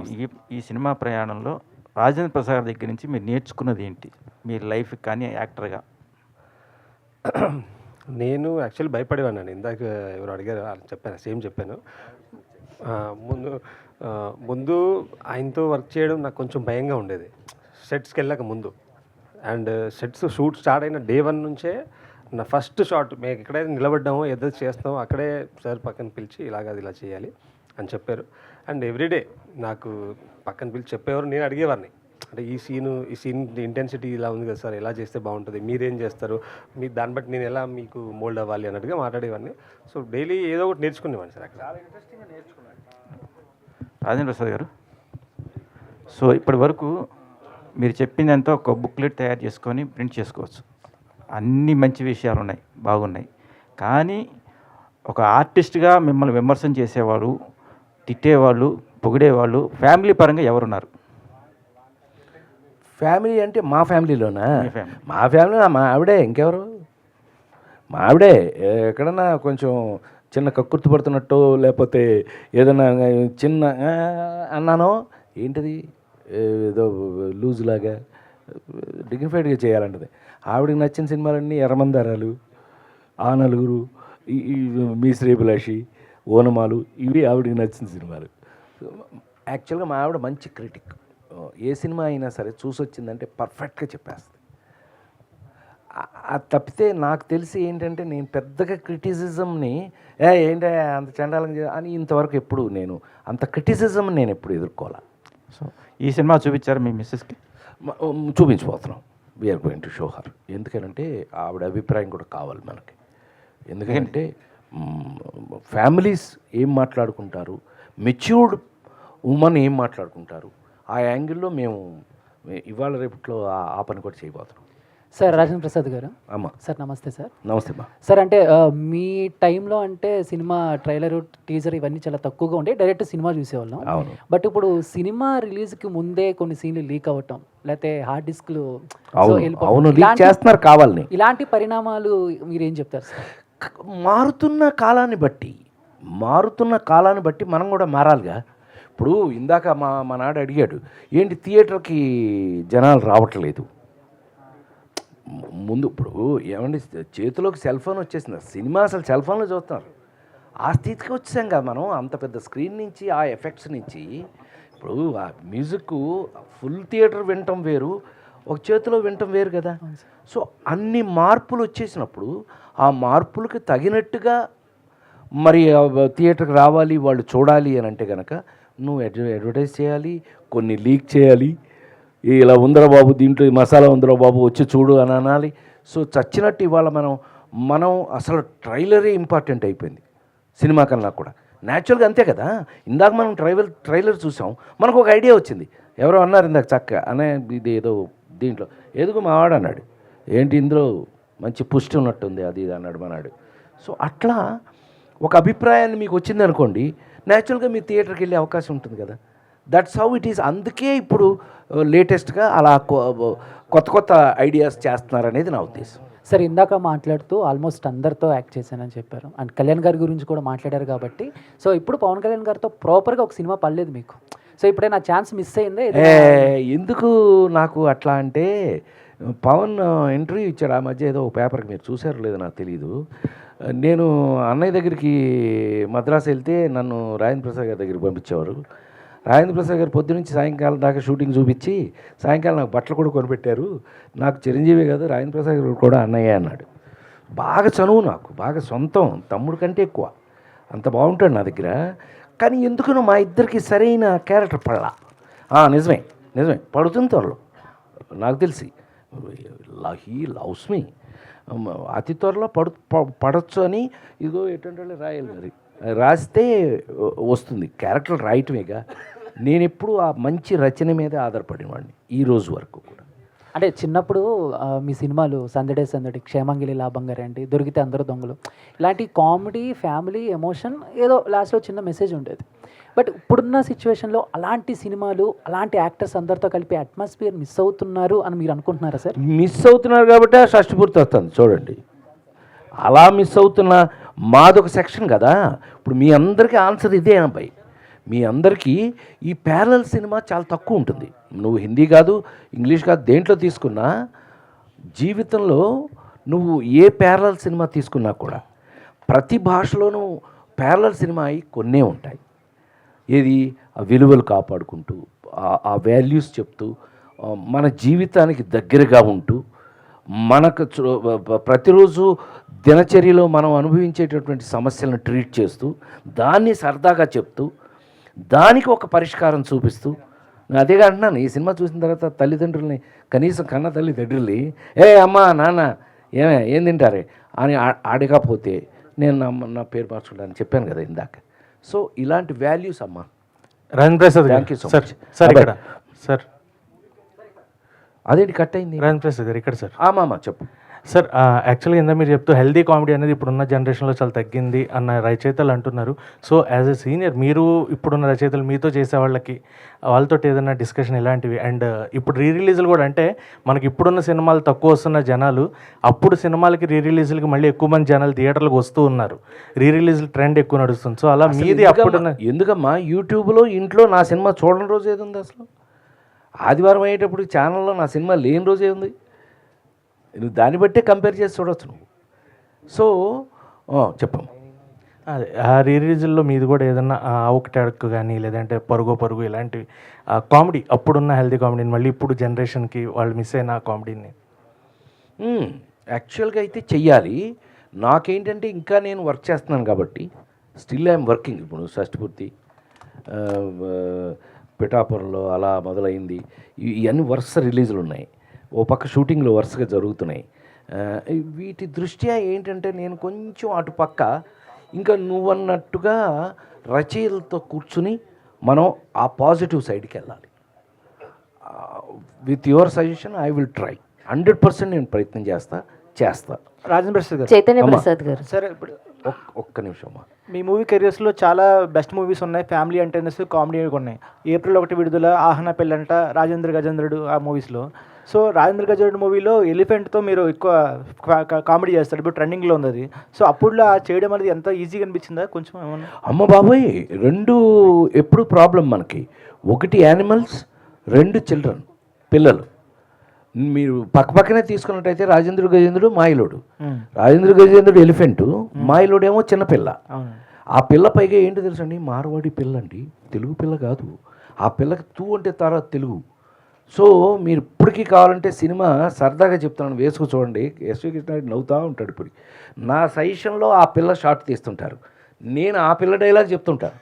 ఈ సినిమా ప్రయాణంలో రాజేంద్ర ప్రసాద్ దగ్గర నుంచి మీరు నేర్చుకున్నది ఏంటి మీ లైఫ్ కానీ యాక్టర్గా? నేను యాక్చువల్లీ భయపడేవాడిని. ఇందాక ఎవరు అడిగారు చెప్పాను, సేమ్ చెప్పాను. ముందు ఆయనతో వర్క్ చేయడం నాకు కొంచెం భయంగా ఉండేది సెట్స్కి వెళ్ళాక ముందు. అండ్ సెట్స్ షూట్ స్టార్ట్ అయిన డే 1 నుంచే నా ఫస్ట్ షాట్ మేము ఎక్కడైతే నిలబడ్డామో ఏదైతే చేస్తామో అక్కడే సార్ పక్కన పిలిచి ఇలాగ ఇలా చేయాలి అని చెప్పారు. అండ్ ఎవ్రీడే నాకు పక్కన పిలిచి చెప్పేవారు, నేను అడిగేవాడిని. అంటే ఈ సీన్ ఇంటెన్సిటీ ఇలా ఉంది కదా సార్, ఎలా చేస్తే బాగుంటుంది, మీరేం చేస్తారు, మీ దాన్ని బట్టి నేను ఎలా మీకు మోల్డ్ అవ్వాలి అన్నట్టుగా మాట్లాడేవాడిని. సో డైలీ ఏదో ఒకటి నేర్చుకునేవాడిని సార్. అక్కడ చాలా ఇంట్రెస్టింగ్గా నేర్చుకున్నాను. రాజేంద్ర ప్రసాద్ గారు, సో ఇప్పటి వరకు మీరు చెప్పిందంతా ఒక బుక్లెట్ తయారు చేసుకొని ప్రింట్ చేసుకోవచ్చు. అన్ని మంచి విషయాలు ఉన్నాయి, బాగున్నాయి. కానీ ఒక ఆర్టిస్ట్గా మిమ్మల్ని విమర్శన చేసేవాళ్ళు, తిట్టేవాళ్ళు, పొగిడేవాళ్ళు ఫ్యామిలీ పరంగా ఎవరున్నారు? ఫ్యామిలీ అంటే మా ఫ్యామిలీలోనా? మా ఫ్యామిలీ మా ఆవిడే, ఇంకెవరు? మా ఆవిడే. ఎక్కడన్నా కొంచెం చిన్న కక్కుర్తి పడుతున్నట్టు లేకపోతే ఏదైనా చిన్న అన్నానో ఏంటిది ఏదో లూజ్ లాగా డిగ్నిఫైడ్గా చేయాలంటది. ఆవిడకి నచ్చిన సినిమాలన్నీ ఎర్రమందారాలు, ఆ నలుగురు, ఈ మీ శ్రీభిలాషి, ఓనమాలు, ఇవి ఆవిడకి నచ్చిన సినిమాలు. యాక్చువల్గా మా ఆవిడ మంచి క్రిటిక్. ఏ సినిమా అయినా సరే చూసి వచ్చిందంటే పర్ఫెక్ట్గా చెప్పేస్తుంది. అది తప్పితే నాకు తెలిసి ఏంటంటే నేను పెద్దగా క్రిటిసిజంని ఏంటంటే అంత చండాలంగా అని ఇంతవరకు ఎప్పుడు నేను అంత క్రిటిసిజం నేను ఎప్పుడు ఎదుర్కోవాలి. సో ఈ సినిమా చూపించారు మీ మిస్సెస్కి? చూపించిపోతున్నాం. We are going to show her. ఎందుకంటే ఆవిడ అభిప్రాయం కూడా కావాలి మనకి. ఎందుకంటే ఫ్యామిలీస్ ఏం మాట్లాడుకుంటారు, మెచ్యూర్డ్ ఉమెన్ ఏం మాట్లాడుకుంటారు, ఆ యాంగిల్లో మేము ఇవాళ రేపట్లో ఆ పని కూడా చేయబోతున్నాం. సార్ రాజేంద్ర ప్రసాద్ గారు. అమ్మా. సార్ నమస్తే సార్. నమస్తే అమ్మా. సార్ అంటే మీ టైంలో అంటే సినిమా ట్రైలర్ టీజర్ ఇవన్నీ చాలా తక్కువగా ఉండే, డైరెక్ట్ సినిమా చూసేవాళ్ళం. అవును. బట్ ఇప్పుడు సినిమా రిలీజ్కి ముందే కొన్ని సీన్లు లీక్ అవ్వటం, లేకపోతే హార్డ్ డిస్క్లు అవును లీక్ చేస్తున్నారు కావాలని. ఇలాంటి పరిణామాలు మీరేం చెప్తారు సార్? మారుతున్న కాలాన్ని బట్టి మనం కూడా మారాలిగా. ఇప్పుడు ఇందాక మా నాడు అడిగాడు, ఏంటి థియేటర్కి జనాలు రావట్లేదు. ముందు ఇప్పుడు ఏమండి చేతిలోకి సెల్ ఫోన్ వచ్చేసింది, సినిమా అసలు సెల్ ఫోన్లో చూస్తున్నారు. ఆ స్థితికి వచ్చేసాం కదా మనం. అంత పెద్ద స్క్రీన్ నుంచి ఆ ఎఫెక్ట్స్ నుంచి ఇప్పుడు ఆ మ్యూజిక్ ఫుల్ థియేటర్ వినటం వేరు, ఒక చేతిలో వినటం వేరు కదా. సో అన్ని మార్పులు వచ్చేసినప్పుడు ఆ మార్పులకి తగినట్టుగా మరి థియేటర్కి రావాలి, వాళ్ళు చూడాలి అని అంటే కనుక నువ్వు అడ్వర్టైజ్ చేయాలి, కొన్ని లీక్ చేయాలి. ఇలా ఉందరా బాబు, దీంట్లో మసాలా ఉందరా బాబు, వచ్చి చూడు అని అనాలి. సో చచ్చినట్టు ఇవాళ మనం అసలు ట్రైలరే ఇంపార్టెంట్ అయిపోయింది సినిమా కన్నా కూడా. న్యాచురల్గా అంతే కదా. ఇందాక మనం ట్రైలర్ చూసాం, మనకు ఒక ఐడియా వచ్చింది. ఎవరో అన్నారు ఇందాక చక్క అనే, ఇది ఏదో దీంట్లో ఏదో మావాడు అన్నాడు, ఏంటి ఇందులో మంచి పుష్టి ఉన్నట్టుంది అది ఇది అన్నాడు మనాడు. సో అట్లా ఒక అభిప్రాయాన్ని మీకు వచ్చింది అనుకోండి, న్యాచురల్గా మీ థియేటర్కి వెళ్ళే అవకాశం ఉంటుంది కదా. That's how it is. అందుకే ఇప్పుడు లేటెస్ట్గా అలా కొత్త ఐడియాస్ చేస్తున్నారనేది నా ఉద్దేశం. సార్ ఇందాక మాట్లాడుతూ ఆల్మోస్ట్ అందరితో యాక్ట్ చేశానని చెప్పారు, అండ్ కళ్యాణ్ గారి గురించి కూడా మాట్లాడారు కాబట్టి. సో ఇప్పుడు పవన్ కళ్యాణ్ గారితో ప్రాపర్గా ఒక సినిమా పడలేదు మీకు. సో ఇప్పుడే నా ఛాన్స్ మిస్ అయిందే. ఎందుకు నాకు అట్లా అంటే, పవన్ ఇంటర్వ్యూ ఇచ్చాడు ఆ మధ్య ఏదో పేపర్కి, మీరు చూసారో లేదో నాకు తెలీదు. నేను అన్నయ్య దగ్గరికి మద్రాసు వెళ్తే నన్ను రాజేంద్ర ప్రసాద్ గారి దగ్గరికి పంపించేవారు. రాజేంద్ర ప్రసాద్ గారు పొద్దునుంచి సాయంకాలం దాకా షూటింగ్ చూపించి సాయంకాలం నాకు బట్టలు కూడా కొనిపెట్టారు. నాకు చిరంజీవి కాదు, రాజేంద్ర ప్రసాద్ గారు కూడా అన్నయ్య అన్నాడు. బాగా చనువు నాకు, బాగా సొంతం, తమ్ముడు కంటే ఎక్కువ, అంత బాగుంటాడు నా దగ్గర. కానీ ఎందుకనో మా ఇద్దరికి సరైన క్యారెక్టర్ పడలా. నిజమే పడుతుంది త్వరలో నాకు తెలిసి. హీ లవ్స్ మీ, అతి త్వరలో పడచ్చు అని ఇదిగో ఎటువంటి రాయాలి, మరి రాస్తే వస్తుంది. క్యారెక్టర్ రాయటమేగా. నేను ఎప్పుడు ఆ మంచి రచన మీద ఆధారపడిన వాడిని ఈ రోజు వరకు కూడా. అంటే చిన్నప్పుడు మీ సినిమాలు సందడే సందడి, క్షేమంగిలి లాభంగారండి, దొరికితే అందరూ దొంగలు, ఇలాంటి కామెడీ, ఫ్యామిలీ, ఎమోషన్, ఏదో లాస్ట్లో చిన్న మెసేజ్ ఉండేది. బట్ ఇప్పుడున్న సిచ్యువేషన్లో అలాంటి సినిమాలు, అలాంటి యాక్టర్స్ అందరితో కలిపి అట్మాస్ఫియర్ మిస్ అవుతున్నారు అని మీరు అనుకుంటున్నారా సార్? మిస్ అవుతున్నారు కాబట్టి ఆ షష్టిపూర్తి వస్తుంది చూడండి. అలా మిస్ అవుతున్న మాదొక సెక్షన్ కదా. ఇప్పుడు మీ అందరికీ ఆన్సర్ ఇదే అబ్బాయి. మీ అందరికీ ఈ ప్యారలల్ సినిమా చాలా తక్కువ ఉంటుంది. నువ్వు హిందీ కాదు, ఇంగ్లీష్ కాదు, దేంట్లో తీసుకున్నా జీవితంలో నువ్వు ఏ ప్యారలల్ సినిమా తీసుకున్నా కూడా ప్రతి భాషలోనూ ప్యారలల్ సినిమా అయి కొన్నే ఉంటాయి. ఏది ఆ విలువలు కాపాడుకుంటూ, ఆ వాల్యూస్ చెప్తూ, మన జీవితానికి దగ్గరగా ఉంటూ, మనకు ప్రతిరోజు దినచర్యలో మనం అనుభవించేటటువంటి సమస్యలను ట్రీట్ చేస్తూ, దాన్ని సరదాగా చెప్తూ, దానికి ఒక పరిష్కారం చూపిస్తూ. అదేగా అంటున్నాను, ఈ సినిమా చూసిన తర్వాత తల్లిదండ్రుల్ని, కనీసం కన్న తల్లిదండ్రుల్ని అమ్మ నాన్న ఏం తింటారే అని అడగకపోతే నేను నా పేరు మార్చుకుంటానని చెప్పాను కదా ఇందాక. సో ఇలాంటి వాల్యూస్ అమ్మా. Rajendra Prasad, thank you so much. Sir అదేంటి కట్ అయింది? రాజేంద్ర ప్రసాద్ గారు ఇక్కడ సార్. ఆమామా చెప్పు సార్. యాక్చువల్గా ఇందా మీరు చెప్తూ హెల్దీ కామెడీ అనేది ఇప్పుడున్న జనరేషన్లో చాలా తగ్గింది అన్న రచయితలు అంటున్నారు. సో యాజ్ ఎ సీనియర్ మీరు ఇప్పుడున్న రచయితలు మీతో చేసే వాళ్ళతో ఏదైనా డిస్కషన్ ఇలాంటివి, అండ్ ఇప్పుడు రీ రిలీజులు కూడా, అంటే మనకి ఇప్పుడున్న సినిమాలు తక్కువ వస్తున్న జనాలు అప్పుడు సినిమాలకి రీ రిలీజులకి మళ్ళీ ఎక్కువ మంది జనాలు థియేటర్లకు వస్తూ ఉన్నారు. రీ రిలీజుల ట్రెండ్ ఎక్కువ నడుస్తుంది. సో అలా మీది అప్పుడున్న ఎందుకమ్మా యూట్యూబ్లో ఇంట్లో నా సినిమా చూడని రోజు ఏది ఉంది? అసలు ఆదివారం అయ్యేటప్పుడు ఛానల్లో నా సినిమా లేని రోజు ఏముంది? నువ్వు దాన్ని బట్టే కంపేర్ చేసి చూడవచ్చు నువ్వు. సో చెప్పమ్మా. అదే ఆ రీ రిలీజుల్లో మీది కూడా ఏదన్నా ఒకటి అడుక్కు కానీ, లేదంటే పరుగు ఇలాంటివి కామెడీ, అప్పుడున్న హెల్దీ కామెడీని మళ్ళీ ఇప్పుడు జనరేషన్కి వాళ్ళు మిస్ అయిన కామెడీని యాక్చువల్గా అయితే చెయ్యాలి. నాకేంటంటే ఇంకా నేను వర్క్ చేస్తున్నాను కాబట్టి స్టిల్ ఐఎమ్ వర్కింగ్. ఇప్పుడు షష్టిపూర్తి, పిఠాపురంలో అలా మొదలైంది. ఇవన్నీ వరుస రిలీజులు ఉన్నాయి. ఓ పక్క షూటింగ్లు వరుసగా జరుగుతున్నాయి. వీటి దృష్ట్యా ఏంటంటే నేను కొంచెం అటుపక్క ఇంకా నువ్వన్నట్టుగా రచయితలతో కూర్చుని మనం ఆ పాజిటివ్ సైడ్కి వెళ్ళాలి. With your suggestion I will try. 100% నేను ప్రయత్నం చేస్తా. రాజేంద్ర ప్రసాద్ గారు, చైతన్య అమ్మా. ప్రసాద్ గారు, సార్ ఇప్పుడు ఒక్క నిమిషం అమ్మా. మీ మూవీ కెరియర్స్లో చాలా బెస్ట్ మూవీస్ ఉన్నాయి, ఫ్యామిలీ ఎంటర్టైనర్స్, కామెడీ ఉన్నాయి. ఏప్రిల్ 1 విడుదల, ఆహన పెళ్ళంట, రాజేంద్ర గజేంద్రుడు ఆ మూవీస్లో. సో రాజేంద్ర గజేంద్రుడు మూవీలో ఎలిఫెంట్తో మీరు ఎక్కువ కామెడీ చేస్తారు, ఇప్పుడు ట్రెండింగ్లో ఉంది అది. సో అప్పుడులో ఆ చేయడం అనేది ఎంత ఈజీగా అనిపించిందా కొంచెం ఏమన్నా? అమ్మ బాబోయ్, 2 ఎప్పుడు ప్రాబ్లం మనకి. 1 యానిమల్స్, 2 చిల్డ్రన్, పిల్లలు. మీరు పక్కనే తీసుకున్నట్టయితే రాజేంద్ర గజేంద్రుడు మాయిలోడు, రాజేంద్ర గజేంద్రుడు ఎలిఫెంటు, మాయిలోడు ఏమో చిన్నపిల్ల. ఆ పిల్ల పైగా ఏంటి తెలుసండి, మార్వాడి పిల్ల అండి, తెలుగు పిల్ల కాదు. ఆ పిల్లకి తూ అంటే తర్వాత తెలుగు. సో మీరు ఇప్పటికీ కావాలంటే సినిమా సరదాగా చెప్తున్నాను, వేసుకు చూడండి. ఎస్వి కృష్ణారెడ్డి నవ్వుతూ ఉంటాడు. ఇప్పుడు నా సజెషన్లో ఆ పిల్ల షార్ట్ తీస్తుంటారు, నేను ఆ పిల్ల డైలాగ్ చెప్తుంటాను.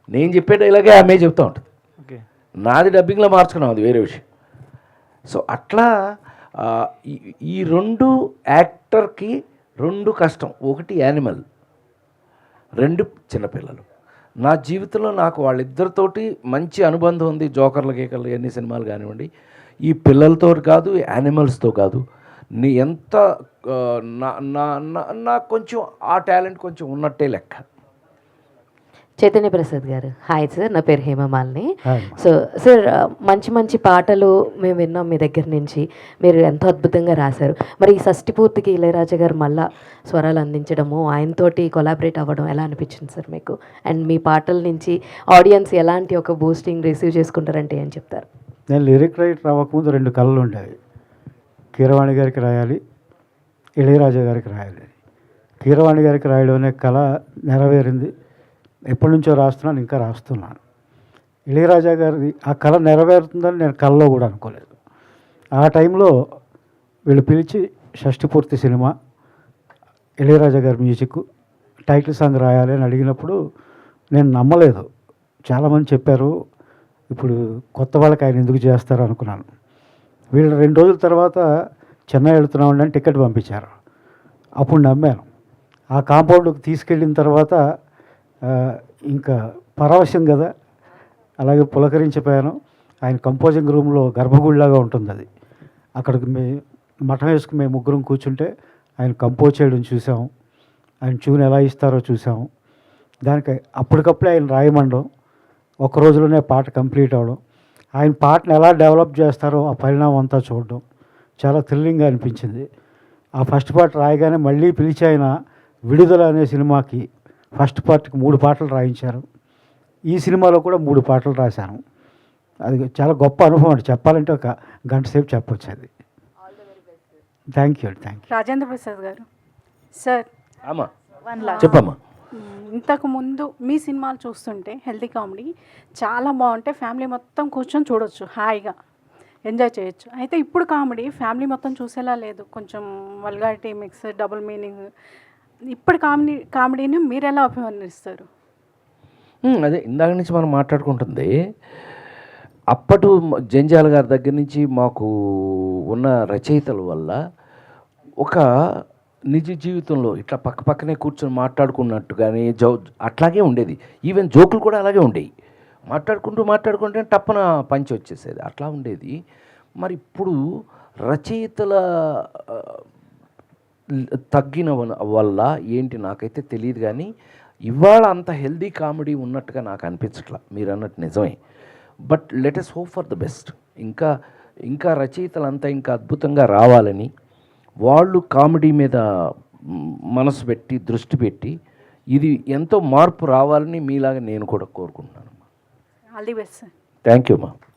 నేను చెప్పే డైలాగే ఆమె చెప్తూ ఉంటుంది. నాది డబ్బింగ్లో మార్చుకున్నాం, అది వేరే విషయం. సో అట్లా ఈ 2 యాక్టర్కి 2 కష్టం. 1 యానిమల్, 2 చిన్నపిల్లలు. నా జీవితంలో నాకు వాళ్ళిద్దరితోటి మంచి అనుబంధం ఉంది. జోకర్ల గీకర్లు ఎన్ని సినిమాలు కానివ్వండి, ఈ పిల్లలతో కాదు, యానిమల్స్తో కాదు. నీ ఎంత నాకు కొంచెం ఆ టాలెంట్ కొంచెం ఉన్నట్టే లెక్క. చైతన్య ప్రసాద్ గారు, హాయ్ సార్, నా పేరు హేమమాలిని. హాయ్. సో సార్, మంచి మంచి పాటలు మేము విన్నాం మీ దగ్గర నుంచి, మీరు ఎంతో అద్భుతంగా రాశారు. మరి ఈ షష్టి పూర్తికి ఇళయరాజా గారు మళ్ళా స్వరాలు అందించడము, ఆయనతోటి కొలాబరేట్ అవ్వడం ఎలా అనిపించింది సార్ మీకు? అండ్ మీ పాటల నుంచి ఆడియన్స్ ఎలాంటి ఒక బూస్టింగ్ రిసీవ్ చేసుకుంటారంటే ఏం చెప్తారు? నేను లిరిక్ రైటర్ అవ్వకముందు 2 కళలు ఉండేవి. కీరవాణి గారికి రాయాలి, ఇళయరాజా గారికి రాయాలి. కీరవాణి గారికి రాయడం అనే కళ నెరవేరింది. ఎప్పటి నుంచో రాస్తున్నాను, ఇంకా రాస్తున్నాను. ఇళయరాజా గారి ఆ కళ నెరవేరుతుందని నేను కళలో కూడా అనుకోలేదు. ఆ టైంలో వీళ్ళు పిలిచి షష్టి పూర్తి సినిమా, ఇళయరాజా గారి మ్యూజిక్, టైటిల్ సాంగ్ రాయాలి అని అడిగినప్పుడు నేను నమ్మలేదు. చాలామంది చెప్పారు, ఇప్పుడు కొత్త వాళ్ళకి ఆయన ఎందుకు చేస్తారు అనుకున్నాను. వీళ్ళు 2 రోజుల తర్వాత చెన్నై వెళుతున్నామండి అని టికెట్ పంపించారు. అప్పుడు నమ్మాను. ఆ కాంపౌండ్కి తీసుకెళ్ళిన తర్వాత ఇంకా పరవశం కదా, అలాగే పులకరించిపోయాను. ఆయన కంపోజింగ్ రూమ్లో గర్భగుడిలాగా ఉంటుంది అది. అక్కడికి మఠం వేసుకుని మేము ముగ్గురం కూర్చుంటే ఆయన కంపోజ్ చేయడం చూసాం, ఆయన ట్యూన్ ఎలా ఇస్తారో చూసాం. దానికి అప్పటికప్పుడే ఆయన రాయమండం, ఒక రోజులోనే పాట కంప్లీట్ అవ్వడం, ఆయన పాటను ఎలా డెవలప్ చేస్తారో ఆ పరిణామం అంతా చూడడం చాలా థ్రిల్లింగ్గా అనిపించింది. ఆ ఫస్ట్ పాట రాయగానే మళ్ళీ పిలిచి ఆయన విడుదల అనే సినిమాకి ఫస్ట్ పార్ట్కి 3 పాటలు రాయించారు. ఈ సినిమాలో కూడా 3 పాటలు రాశాను. అది చాలా గొప్ప అనుభవం అండి, చెప్పాలంటే ఒక గంట సేపు చెప్పొచ్చు అది. Thank you. రాజేంద్ర ప్రసాద్ గారు, సార్ అమ్మా చెప్పమ్మా. ఇంతకు ముందు మీ సినిమాలు చూస్తుంటే హెల్తీ కామెడీ చాలా బాగుంటాయి, ఫ్యామిలీ మొత్తం కూర్చొని చూడొచ్చు, హాయిగా ఎంజాయ్ చేయొచ్చు. అయితే ఇప్పుడు కామెడీ ఫ్యామిలీ మొత్తం చూసేలా లేదు, కొంచెం వల్గారిటీ మిక్స్, డబుల్ మీనింగ్. ఇప్పుడు కామెడీని మీరు ఎలా అభివర్ణిస్తారు? అదే ఇందాక నుంచి మనం మాట్లాడుకుంటుంది. అప్పటి జంజాల గారి దగ్గర నుంచి మాకు ఉన్న రచయితల వల్ల ఒక నిజ జీవితంలో ఇట్లా పక్కనే కూర్చొని మాట్లాడుకున్నట్టు కానీ అట్లాగే ఉండేది. ఈవెన్ జోకులు కూడా అలాగే ఉండేవి. మాట్లాడుకుంటే టప్పన పంచి వచ్చేసేది, అట్లా ఉండేది. మరి ఇప్పుడు రచయితల తగ్గిన వల్ల ఏంటి నాకైతే తెలియదు, కానీ ఇవాళ అంత హెల్దీ కామెడీ ఉన్నట్టుగా నాకు అనిపించట్లా. మీరు అన్నట్టు నిజమే, but let us hope for the best. ఇంకా రచయితలంతా ఇంకా అద్భుతంగా రావాలని, వాళ్ళు కామెడీ మీద మనసు పెట్టి దృష్టి పెట్టి ఇది ఎంతో మార్పు రావాలని మీలాగా నేను కూడా కోరుకుంటున్నాను. All the best sir. Thank you అమ్మా.